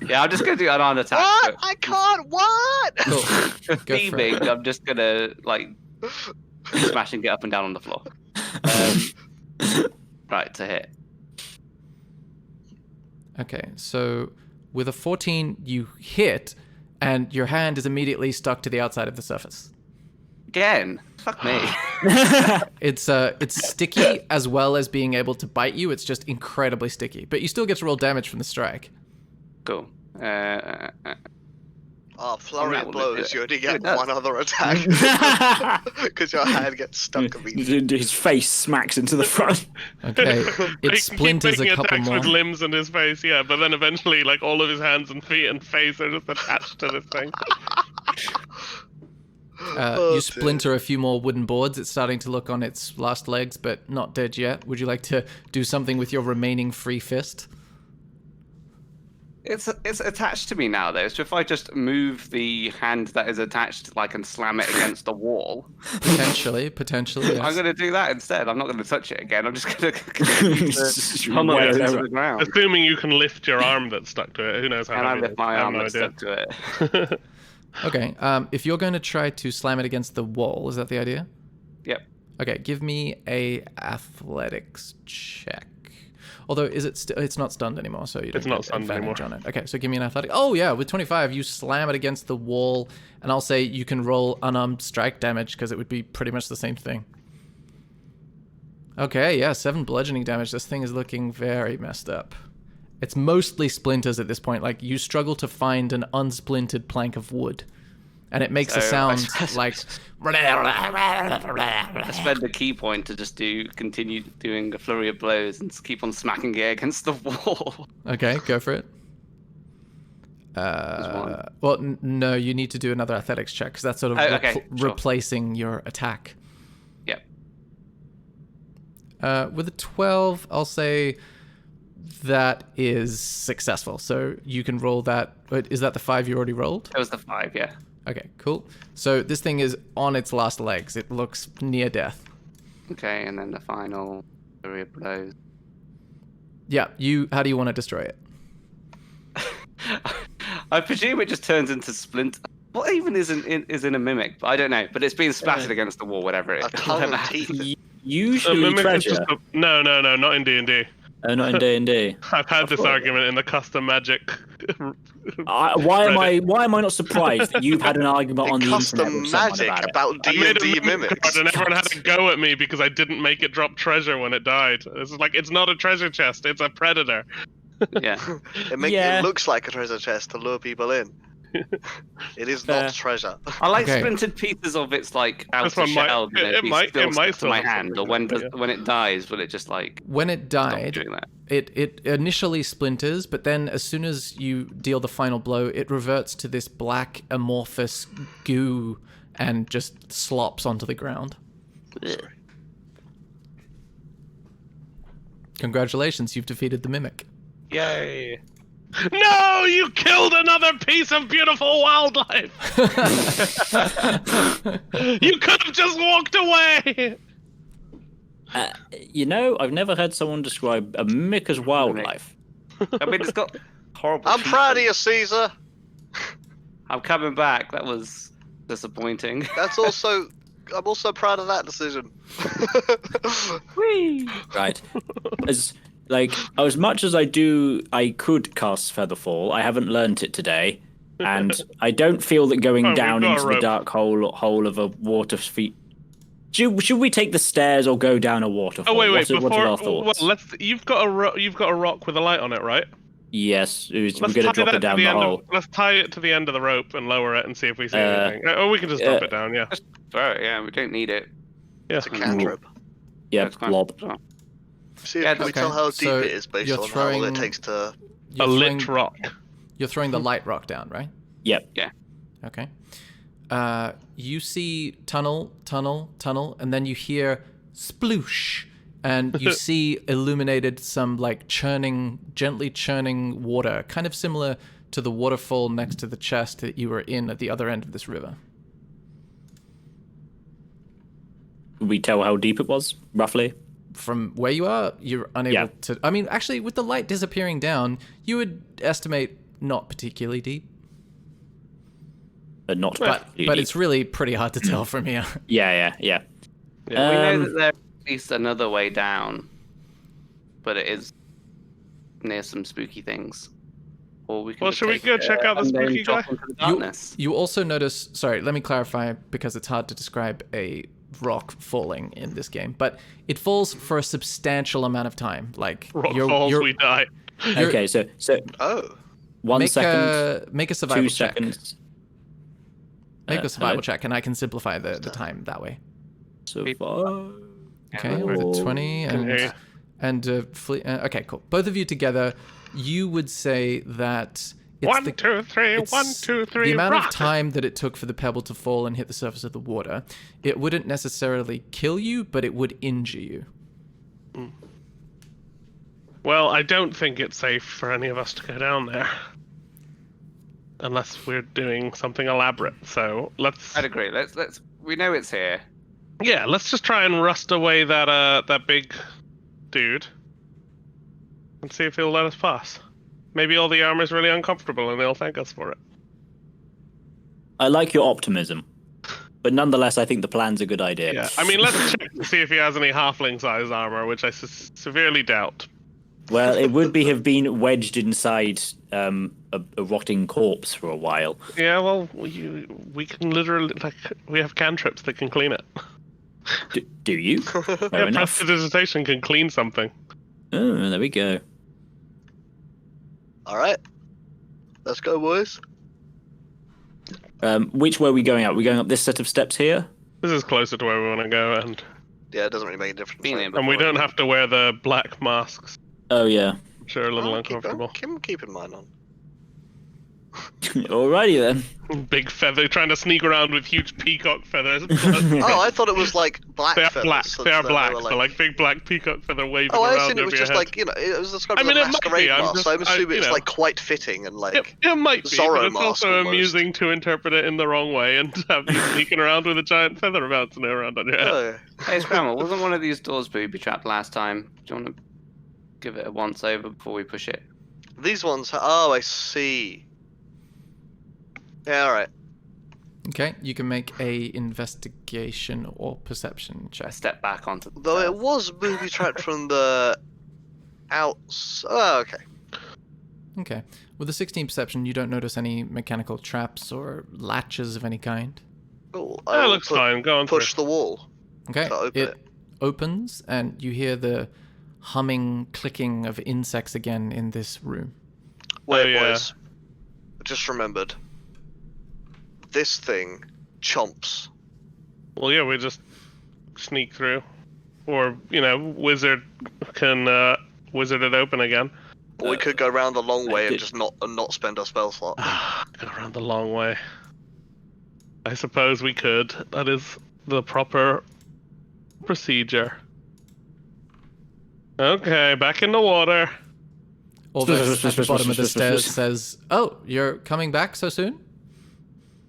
Yeah, I'm just gonna do an unarmed attack. What? I can't. What? Cool. Go for it. I'm just gonna smash and get up and down on the floor. Right, to hit. Okay, so with a 14, you hit, and your hand is immediately stuck to the outside of the surface. Again, fuck me. It's sticky as well as being able to bite you. It's just incredibly sticky, but you still get to roll damage from the strike. Cool. Flurry of blows, you only get one other attack. Because your hand gets stuck immediately. His face smacks into the front. Okay, it splinters a couple attacks more. with limbs in his face, yeah, but then eventually, like, all of his hands and feet and face are just attached to this thing. You splinter a few more wooden boards. It's starting to look on its last legs, but not dead yet. Would you like to do something with your remaining free fist? It's attached to me now, though. So if I just move the hand that is attached, and slam it against the wall, potentially, yes. I'm going to do that instead. I'm not going to touch it again. I'm just going to pummel it into the ground. Assuming you can lift your arm that's stuck to it. Who knows how? And I lift my arm that's stuck to it. Okay. If you're going to try to slam it against the wall, is that the idea? Yep. Okay. Give me a athletics check. Although, it's not stunned anymore, so you don't get advantage on it. Okay, so give me an athletic. Oh, yeah, with 25, you slam it against the wall, and I'll say you can roll unarmed strike damage, because it would be pretty much the same thing. Okay, yeah, 7 bludgeoning damage. This thing is looking very messed up. It's mostly splinters at this point. Like, you struggle to find an unsplintered plank of wood. And it makes a sound like... I spend a key point to just continue doing a flurry of blows and keep on smacking it against the wall. Okay, go for it. Well, no, you need to do another athletics check, because that's sort of replacing your attack. Yep. With a 12, I'll say that is successful. So you can roll that. Is that the 5 you already rolled? That was the 5, yeah. Okay, cool. So this thing is on its last legs. It looks near death. Okay, and then the final flurry of blows. Yeah, how do you want to destroy it? I presume it just turns into splint. What even is in a mimic? I don't know, but it's being splattered against the wall, whatever it is. A tongue of teeth. Usually treasure. No, not in D&D. Not in D&D. I've had this argument in the custom magic. Why am I not surprised that you've had an argument on the internet custom magic about D&D mimics? And everyone had to go at me because I didn't make it drop treasure when it died. It's not a treasure chest, it's a predator. Yeah. It looks like a treasure chest to lure people in. It is not treasure. I like splintered pieces of its outer shell. It might to my hand, or when it dies, will it just when it died? It initially splinters, but then as soon as you deal the final blow, it reverts to this black amorphous goo and just slops onto the ground. Congratulations, you've defeated the mimic. Yay! No, you killed another piece of beautiful wildlife. You could have just walked away. I've never heard someone describe a mimic as wildlife. I mean, it's got horrible. I'm teeth proud of and- you, Caesar. I'm coming back. That was disappointing. I'm also proud of that decision. Whee! Right. As much as I could cast Featherfall, I haven't learnt it today, and I don't feel that going Oh, we've down got a into the rope. dark hole of a water feet. Should we take the stairs or go down a waterfall? Oh wait, What are before our thoughts? well, you've got a rock with a light on it, right? Yes, we're Let's going to tie drop that it down to the end hole. let's tie it to the end of the rope and lower it and see if we see anything. Or we can just drop it down. Yeah. Just throw it. Yeah, we don't need it. Yeah. It's a cantrip. Yeah, That's fine. blob. Oh. See, Yeah, can we okay. tell how deep So it is based you're on how long throwing- it takes to... You're A lit throwing- rock. You're throwing the light rock down, right? Yep. Okay. You see tunnel, and then you hear sploosh, and you see illuminated some like gently churning water, kind of similar to the waterfall next to the chest that you were in at the other end of this river. Could we tell how deep it was, roughly? From where you are, you're unable Yeah. to. I mean, actually, with the light disappearing down, you would estimate not particularly deep, Not but particularly deep. it's really pretty hard to tell from here. Yeah. We know Um, that there's at least another way down, but it is near some spooky things. Or we can Well, just should we take go it check out the and then spooky drop guy? into the darkness. You also notice. Sorry, let me clarify because it's hard to describe a rock falling in this game, but it falls for a substantial amount of time. Like Rock falls, we die. Okay, so Oh. 1 make second, make a survival 2 check. seconds. Make a survival hello? check, and I can simplify the time that way. So far. Okay, Oh. with the 20 Okay. and okay, cool. Both of you together, you would say that it's 1, the 2, 3. it's 1, 2, 3. the amount rock. of time that it took for the pebble to fall and hit the surface of the water. It wouldn't necessarily kill you, but it would injure you. Well, I don't think it's safe for any of us to go down there. Unless we're doing something elaborate. So let's I'd agree. Let's. We know it's here. yeah, let's just try and rust away that big dude and see if he'll let us pass. Maybe all the armor's really uncomfortable and they'll thank us for it. I like your optimism, but nonetheless, I think the plan's a good idea. Yeah, I mean, let's check to see if he has any halfling-sized armor, which I severely doubt. Well, it would have been wedged inside a rotting corpse for a while. Yeah, well, we can literally we have cantrips that can clean it. Do you? Fair enough. Prestidigitation can clean something. Oh, there we go. All right. Let's go, boys. Which way are we going up? We're going up this set of steps here? This is closer to where we want to go, and Yeah, it doesn't really make a difference. Been right? here and we before. don't have to wear the black masks, Oh, yeah. which are a little Oh, uncomfortable. keep in mind on. Alrighty then. Big feather, trying to sneak around with huge peacock feathers. Oh, I thought it was like black They are feathers. black. so They are that black. were, They're like big black peacock feather waving Oh, I around assumed it over was your just head. like, it was described I mean, as a it might be, masquerade I'm mask, just- so I'm assuming you it's know. like quite fitting and like. It might be, Zorro but it's mask also almost. amusing to interpret it in the wrong way and have you sneaking around with a giant feather bouncing around on your head. Oh, Hey, Scramble, wasn't one of these doors booby trapped last time? Do you want to give it a once over before we push it? these ones. Oh, I see. Yeah, all right. Okay, you can make a investigation or perception I check. step back onto the Though it stealth. was booby trapped from the outs. Oh, okay. Okay. With a 16 perception, you don't notice any mechanical traps or latches of any kind. Cool. That will looks fine. Go on Push through. the wall. Okay. To open It it. opens, and you hear the humming, clicking of insects again in this room. Wait, yeah. boys. I just remembered. This thing chomps. Well, yeah, we just sneak through, or wizard can wizard it open again. But we could go around the long way and did- just not spend our spell slot. Go around the long way. I suppose we could. That is the proper procedure. Okay, back in the water. Orvex at the bottom of the stairs says, "Oh, you're coming back so soon?"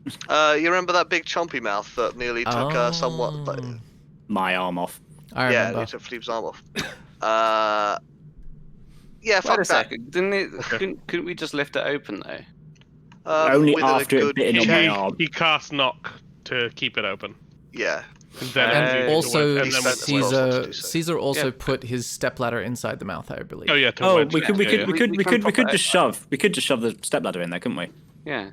You remember that big chompy mouth that nearly took somewhat? My arm off. I Yeah, remember. he took Philippe's arm off. Yeah, Wait fuck a that. second. Couldn't we just lift it open though? Only with after a it good bitten on my check. arm. He cast knock to keep it open. Yeah. And then And Uh, also, and then we- Caesar also Yeah. put his stepladder inside the mouth, I believe. Oh yeah. To Oh, wedge we it. could Yeah, yeah. just shove the stepladder in there, couldn't we? Yeah.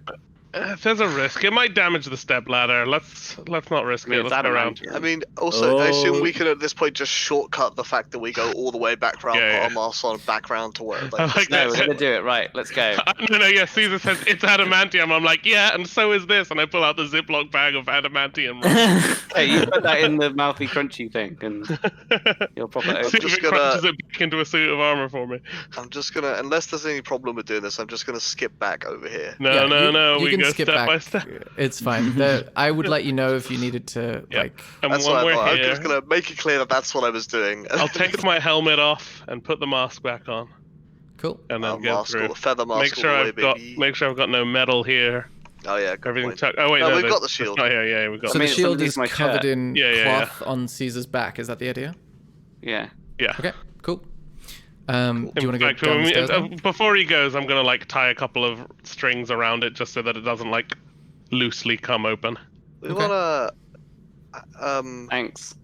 There's a risk. It might damage the step ladder. Let's not risk I mean, it. it's Let's go around. adamant. I mean, also, I assume Oh. we can at this point just shortcut the fact that we go all the way back round, Yeah, put our masks on, back round to where. I like No, that. we're gonna do it. Right, let's go. No, yeah. Caesar says it's adamantium. I'm like, yeah, and so is this, and I pull out the Ziploc bag of adamantium. Hey, you put that in the mouthy crunchy thing, and you'll pop it over. See if just it gonna- crunches it back into a suit of armor for me. I'm just gonna, unless there's any problem with doing this, I'm just gonna skip back over here. No, Yeah, no. you We can go skip step back. by step. It's fine. I would let you know if you needed to, Yeah. like. And That's when what I we're thought. I'm here, just gonna make it clear that that's what I was doing. I'll take my helmet off and put the mask back on, Cool. and then get mask, through. feather mask. Make sure all the I've way, got baby. no metal here. Oh yeah, good Everything point. tucked. Oh wait, No, no, we've there's- got the shield. Oh yeah, we got. So I mean, the it's shield underneath is my covered shirt. in Yeah, yeah, cloth on Caesar's back. Is that the idea? Yeah. Yeah. Okay, cool. Do you want to In go fact, down the stairs now? before he goes, I'm gonna like tie a couple of strings around it just so that it doesn't like loosely come open. We Okay. wanna. Thanks.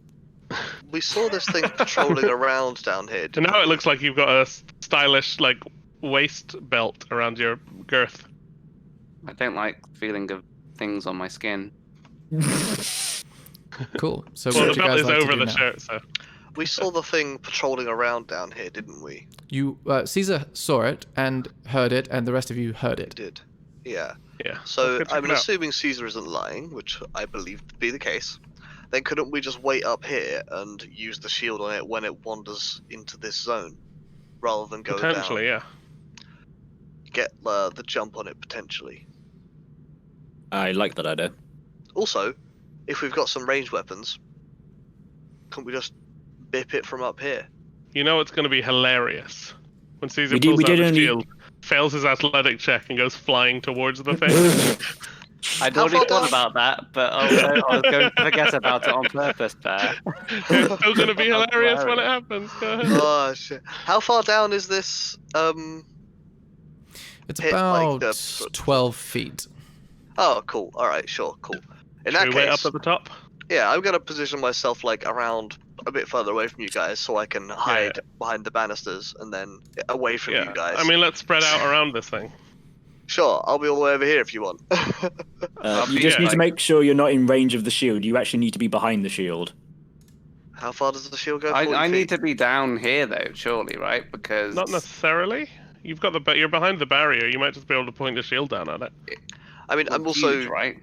We saw this thing patrolling around down here. And now it looks like you've got a stylish like waist belt around your girth. I don't like the feeling of things on my skin. Cool. So Well, what the would you belt guys is like to over do the now? shirt, so We saw the thing patrolling around down here, didn't we? You Caesar saw it and heard it, and the rest of you heard We it. did. Yeah. yeah. So Let's go check I'm it out. assuming Caesar isn't lying, which I believe to be the case. Then couldn't we just wait up here and use the shield on it when it wanders into this zone, rather than go Potentially, down? yeah. Get the jump on it potentially. I like that idea. Also, if we've got some ranged weapons, can't we just bip it from up here? You know it's going to be hilarious when Caesar We did- pulls we out did the only- shield, fails his athletic check, and goes flying towards the thing. I'd How already far thought down- about that, but also I was going to forget about it on purpose there. It's still going to be That's hilarious when it hilarious. happens. Go ahead. Oh shit! How far down is this? It's Hit, like, about the- 12 feet. Oh, cool. All right, sure, cool. In that Should we wait case, up at the top? yeah, I'm gonna position myself like around a bit further away from you guys, so I can hide behind the banisters and then away from Yeah. you guys. I mean, let's spread out around this thing. sure, I'll be all the way over here if you want. You just yeah, need like- to make sure you're not in range of the shield. You actually need to be behind the shield. How far does the shield go? 40 I feet? need to be down here though, surely, right? Because Not necessarily. You've got you're behind the barrier. You might just be able to point the shield down at it. I mean, I'm also huge, right.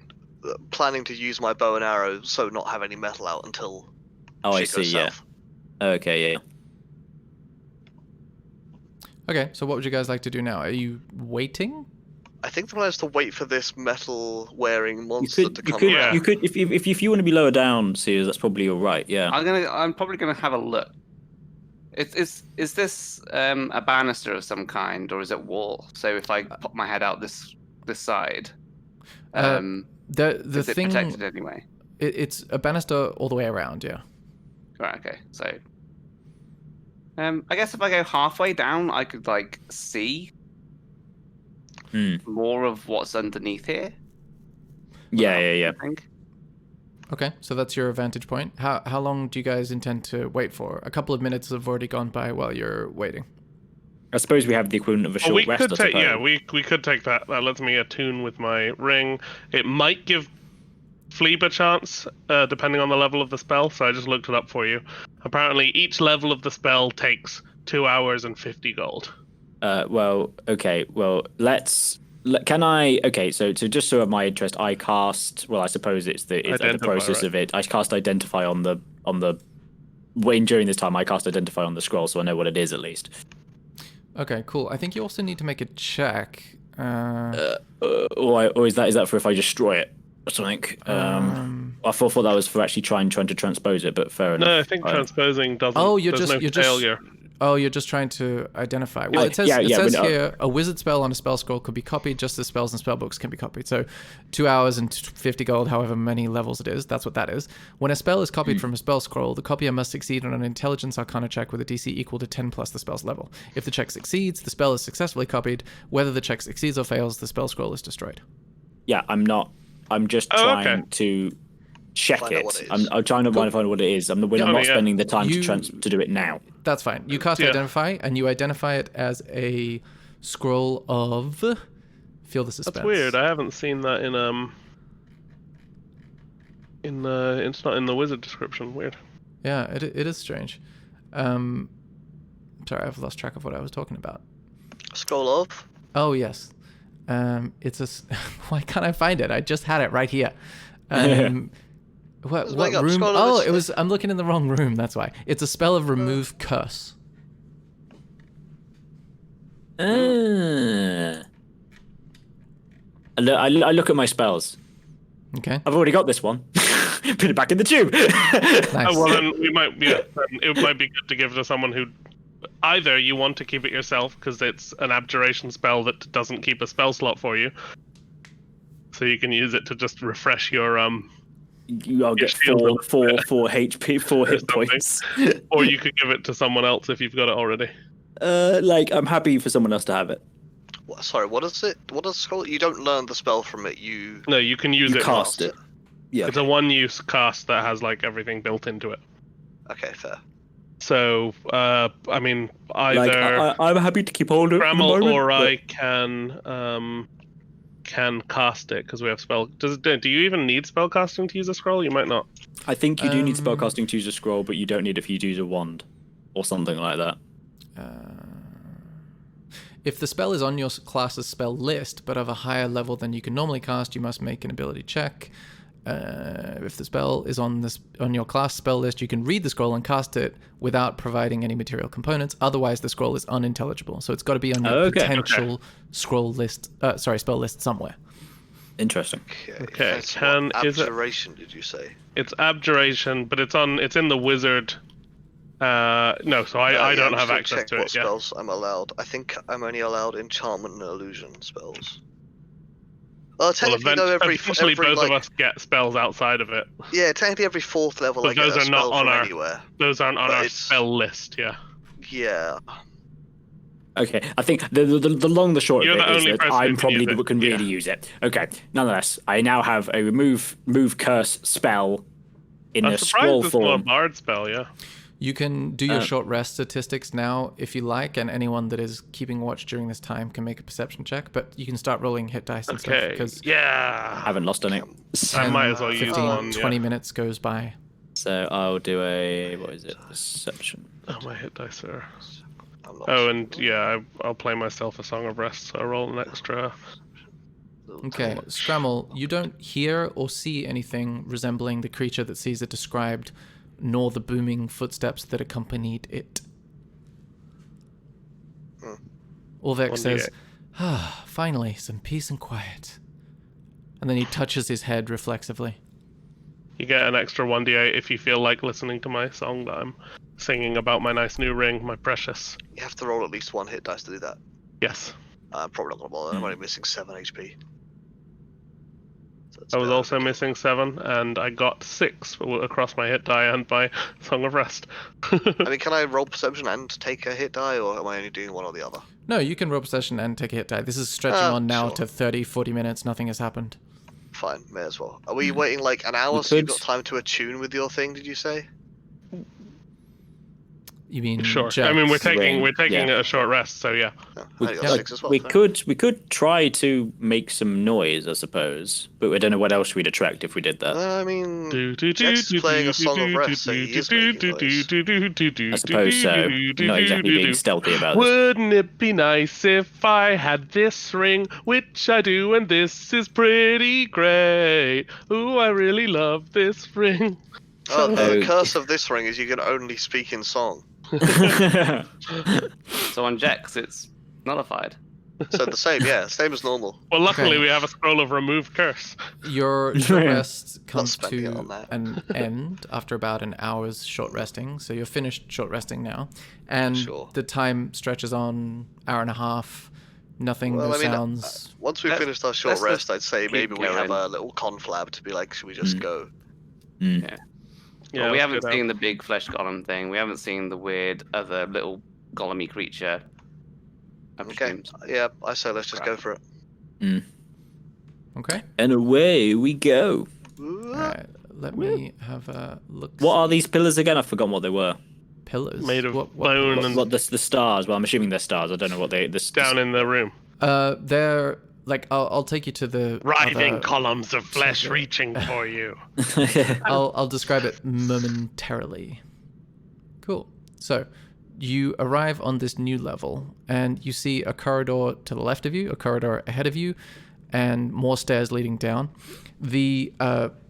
planning to use my bow and arrow, so not have any metal out until. Oh, I shit goes see. Yeah. south. Okay. Yeah. Okay, so what would you guys like to do now? Are you waiting? I think the plan is to wait for this metal-wearing You monster could. to You come could. around. Yeah. You could. If you want to be lower down, Sears, that's probably all right. Yeah. I'm probably gonna have a look. Is this a banister of some kind, or is it wall? So if I pop my head out this side, The is it thing protected anyway? it's a banister all the way around, yeah. Right. Okay. So, I guess if I go halfway down, I could like see Hmm. more of what's underneath here. Yeah. I think. Okay, so that's your vantage point. How long do you guys intend to wait for? A couple of minutes have already gone by while you're waiting. I suppose we have the equivalent of a short we rest. could I take, suppose. yeah, we could take that. That lets me attune with my ring. It might give Fleeb a chance, depending on the level of the spell. So I just looked it up for you. Apparently, each level of the spell takes 2 hours and 50 gold. Well, okay. Well, can I? Okay, so just so of my interest, I cast. Well, I suppose it's the Identify, process right? of it. I cast identify on the when during this time I cast identify on the scroll, so I know what it is at least. Okay, cool. I think you also need to make a check. Or is that for if I destroy it or something? I thought that was for actually trying to transpose it, but fair enough. No, I think transposing doesn't. Oh, you're there's just no you're just failure. Oh, you're just trying to identify. Well, it says, yeah, it says we know. here, a wizard spell on a spell scroll could be copied just as spells and spell books can be copied. So 2 hours and 50 gold, however many levels it is, that's what that is. When a spell is copied from a spell scroll, the copier must succeed on an intelligence arcana check with a DC equal to 10 plus the spell's level. If the check succeeds, the spell is successfully copied. Whether the check succeeds or fails, the spell scroll is destroyed. Yeah, I'm not. I'm just trying to check Find out it. what it is. I'm trying to find out what it is. I'm not spending the time You- to do it now. That's fine. You cast Identify, and you identify it as a scroll of... Feel the suspense. That's weird. I haven't seen that it's not in the wizard description. Weird. Yeah, it is strange. Sorry, I've lost track of what I was talking about. Scroll of. Oh, yes. It's a... Why can't I find it? I just had it right here. What bring up room? Scroll of Oh, Wisdom. it was... I'm looking in the wrong room, that's why. It's a spell of remove curse. I look at my spells. Okay. I've already got this one. Put it back in the tube. Nice. Oh, well, then we might. Yeah, then it might be good to give to someone who. Either you want to keep it yourself because it's an abjuration spell that doesn't keep a spell slot for you, so you can use it to just refresh your I'll get shield four HP, 4 hit points. or you could give it to someone else if you've got it already. I'm happy for someone else to have it. Sorry, what is it? What does scroll? You don't learn the spell from it. No, you can use You it. cast it. Yeah. It's a one-use cast that has like everything built into it. Okay, fair. So, I mean, either I'm happy to keep hold of it for the Bramble moment, or but- I can cast it because we have spell. Do you even need spell casting to use a scroll? You might not. I think you do need spellcasting to use a scroll, but you don't need it if you use a wand or something like that. If the spell is on your class's spell list, but of a higher level than you can normally cast, you must make an ability check. If the spell is on your class spell list, you can read the scroll and cast it without providing any material components. Otherwise, the scroll is unintelligible. So it's got to be on your potential scroll list. Spell list somewhere. Interesting. Okay, That's is it? abjuration, did you say? It's abjuration, but it's in the wizard. No, so I don't have access to what it. Yeah. spells I'm allowed. I think I'm only allowed enchantment and illusion spells. Well, technically, though, eventually both like, of us get spells outside of it. yeah, technically every fourth level But I get those a are not spell on from our- anywhere. Those aren't on But our it's- spell list. Yeah. Yeah. Okay, I think the long, the short You're of the it is only that person who I'm can probably use the it. one can really use it. Okay, nonetheless, I now have a move curse spell in I'm a surprised scroll it's not a form. bard spell. Yeah. You can do your short rest statistics now if you like, and anyone that is keeping watch during this time can make a perception check, but you can start rolling hit dice and stuff Okay. because I Yeah. haven't lost any. I might as well use 15, one. 20 Yeah. minutes goes by. So I'll do a perception. Oh, my hit dice are. I'm not Oh, and yeah, I'll play myself a Song of Rest, so I roll an extra. Okay, Scramble, you don't hear or see anything resembling the creature that Caesar described, nor the booming footsteps that accompanied it. Ulvek says, finally, some peace and quiet. And then he touches his head reflexively. You get an extra 1d8 if you feel like listening to my song that I'm singing about my nice new ring, my precious. You have to roll at least one hit dice to do that. Yes. I'm probably not gonna bother. I'm only missing 7 HP. So it's I was better also to- missing 7, and I got 6 across my hit die and my Song of Rest. I mean, can I roll perception and take a hit die, or am I only doing one or the other? No, you can roll possession and take a hit die. This is stretching on now sure. to 30, 40 minutes. Nothing has happened. Fine, may as well. Are we waiting like an hour so you've could- got time to attune with your thing, did you say? You mean Sure. Jack's I mean, we're ring? taking a short rest, so yeah. No, I only got yeah, 6 as well. We fair. could try to make some noise, I suppose, but I don't know what else we'd attract if we did that. I mean, Jack's playing a Song of Rest, so he is making noise. I suppose so. Not exactly being stealthy about this. Wouldn't it be nice if I had this ring, which I do, and this is pretty great. Ooh, I really love this ring. Oh, the Okay. curse of this ring is you can only speak in song. So on Jex, it's nullified. So the same, yeah, same as normal. Well, luckily Okay. we have a scroll of remove curse. Your short rest comes spending it to on that. an end after about an hour's short resting. So you're finished short resting now. And Sure. the time stretches on hour and a half. Nothing, Well, no I mean, sounds. once we Let's- finished our short let's rest, just I'd say keep maybe we have going. a little conflab to be like, should we just go? Yeah, Well, we let's haven't go down. seen the big flesh golem thing. We haven't seen the weird other little golemy creature. I Okay, presume. yeah, I say let's just go for it. Okay. And away we go. All right. Let me have a look. What are these pillars again? I've forgotten what they were. Pillars? Made of what bone pillars? and What the stars? Well, I'm assuming they're stars. I don't know what they. down in the room. They're like I'll take you to the Writhing other- columns of flesh reaching for you. I'll describe it momentarily. Cool. So, you arrive on this new level, and you see a corridor to the left of you, a corridor ahead of you, and more stairs leading down. The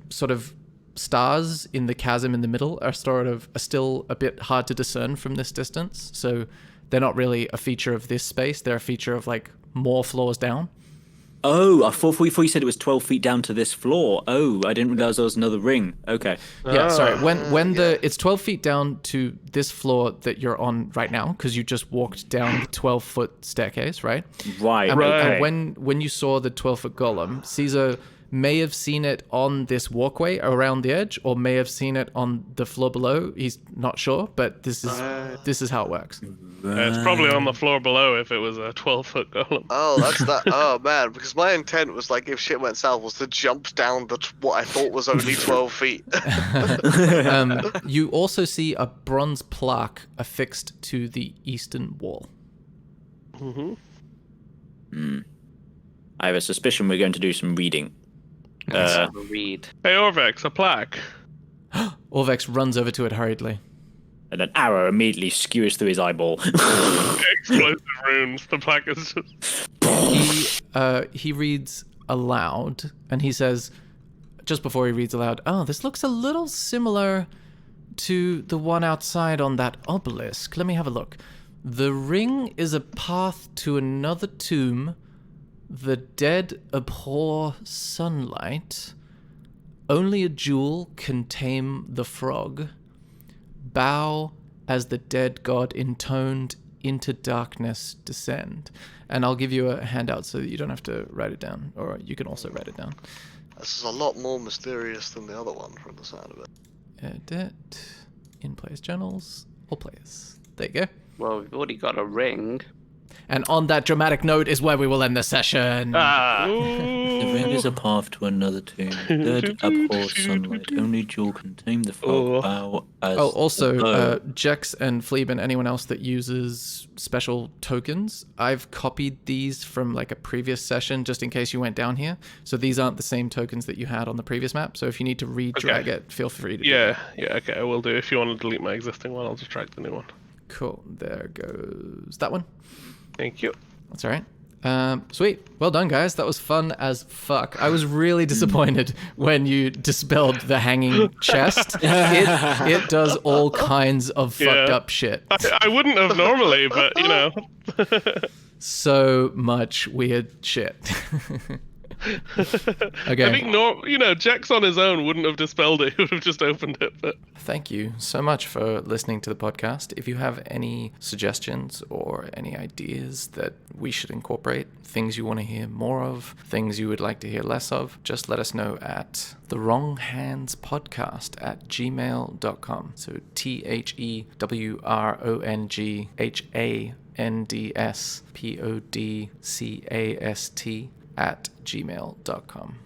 sort of stars in the chasm in the middle are still a bit hard to discern from this distance. So, they're not really a feature of this space. They're a feature of like more floors down. Oh, I thought you said it was 12 feet down to this floor. Oh, I didn't realize there was another ring. Okay. Yeah, sorry. When it's 12 feet down to this floor that you're on right now, because you just walked down the 12-foot staircase, right? Right. And, Okay. and when you saw the 12-foot golem, Caesar may have seen it on this walkway around the edge, or may have seen it on the floor below. He's not sure, but this is how it works. It's probably on the floor below if it was a 12-foot golem. Oh, that's that. Oh man, because my intent was like, if shit went south, was to jump down what I thought was only 12 feet. You also see a bronze plaque affixed to the eastern wall. I have a suspicion we're going to do some reading. Read. Hey, Orvex, a plaque. Orvex runs over to it hurriedly. And an arrow immediately skewers through his eyeball. Explosive runes. The plaque is just... He reads aloud, and he says, just before he reads aloud, "Oh, this looks a little similar to the one outside on that obelisk. Let me have a look. The ring is a path to another tomb. The dead abhor sunlight. Only a jewel can tame the frog. Bow as the dead god intoned into darkness descend." And I'll give you a handout so that you don't have to write it down, or you can also write it down. This is a lot more mysterious than the other one from the sound of it. Edit, in players journals, all players. There you go. Well, we've already got a ring. And on that dramatic note is where we will end the session. The ring is a path to another tomb. Dead abhors sunlight. Only jewel can tame the frog. Bow as Oh, also, the Jex and Fleeb and anyone else that uses special tokens, I've copied these from like a previous session just in case you went down here. So these aren't the same tokens that you had on the previous map. So if you need to re-drag it, feel free to do that. Yeah, okay, I will do. If you want to delete my existing one, I'll just drag the new one. Cool. There goes that one. Thank you. That's all right. Sweet. Well done, guys. That was fun as fuck. I was really disappointed when you dispelled the hanging chest. It does all kinds of fucked up shit. I wouldn't have normally, but, you know. So much weird shit. Okay. I think, Jax on his own wouldn't have dispelled it. He would have just opened it, but... Thank you so much for listening to the podcast. If you have any suggestions or any ideas that we should incorporate, things you want to hear more of, things you would like to hear less of, just let us know at thewronghandspodcast@gmail.com. So THEWRONGHANDSPODCAST@gmail.com.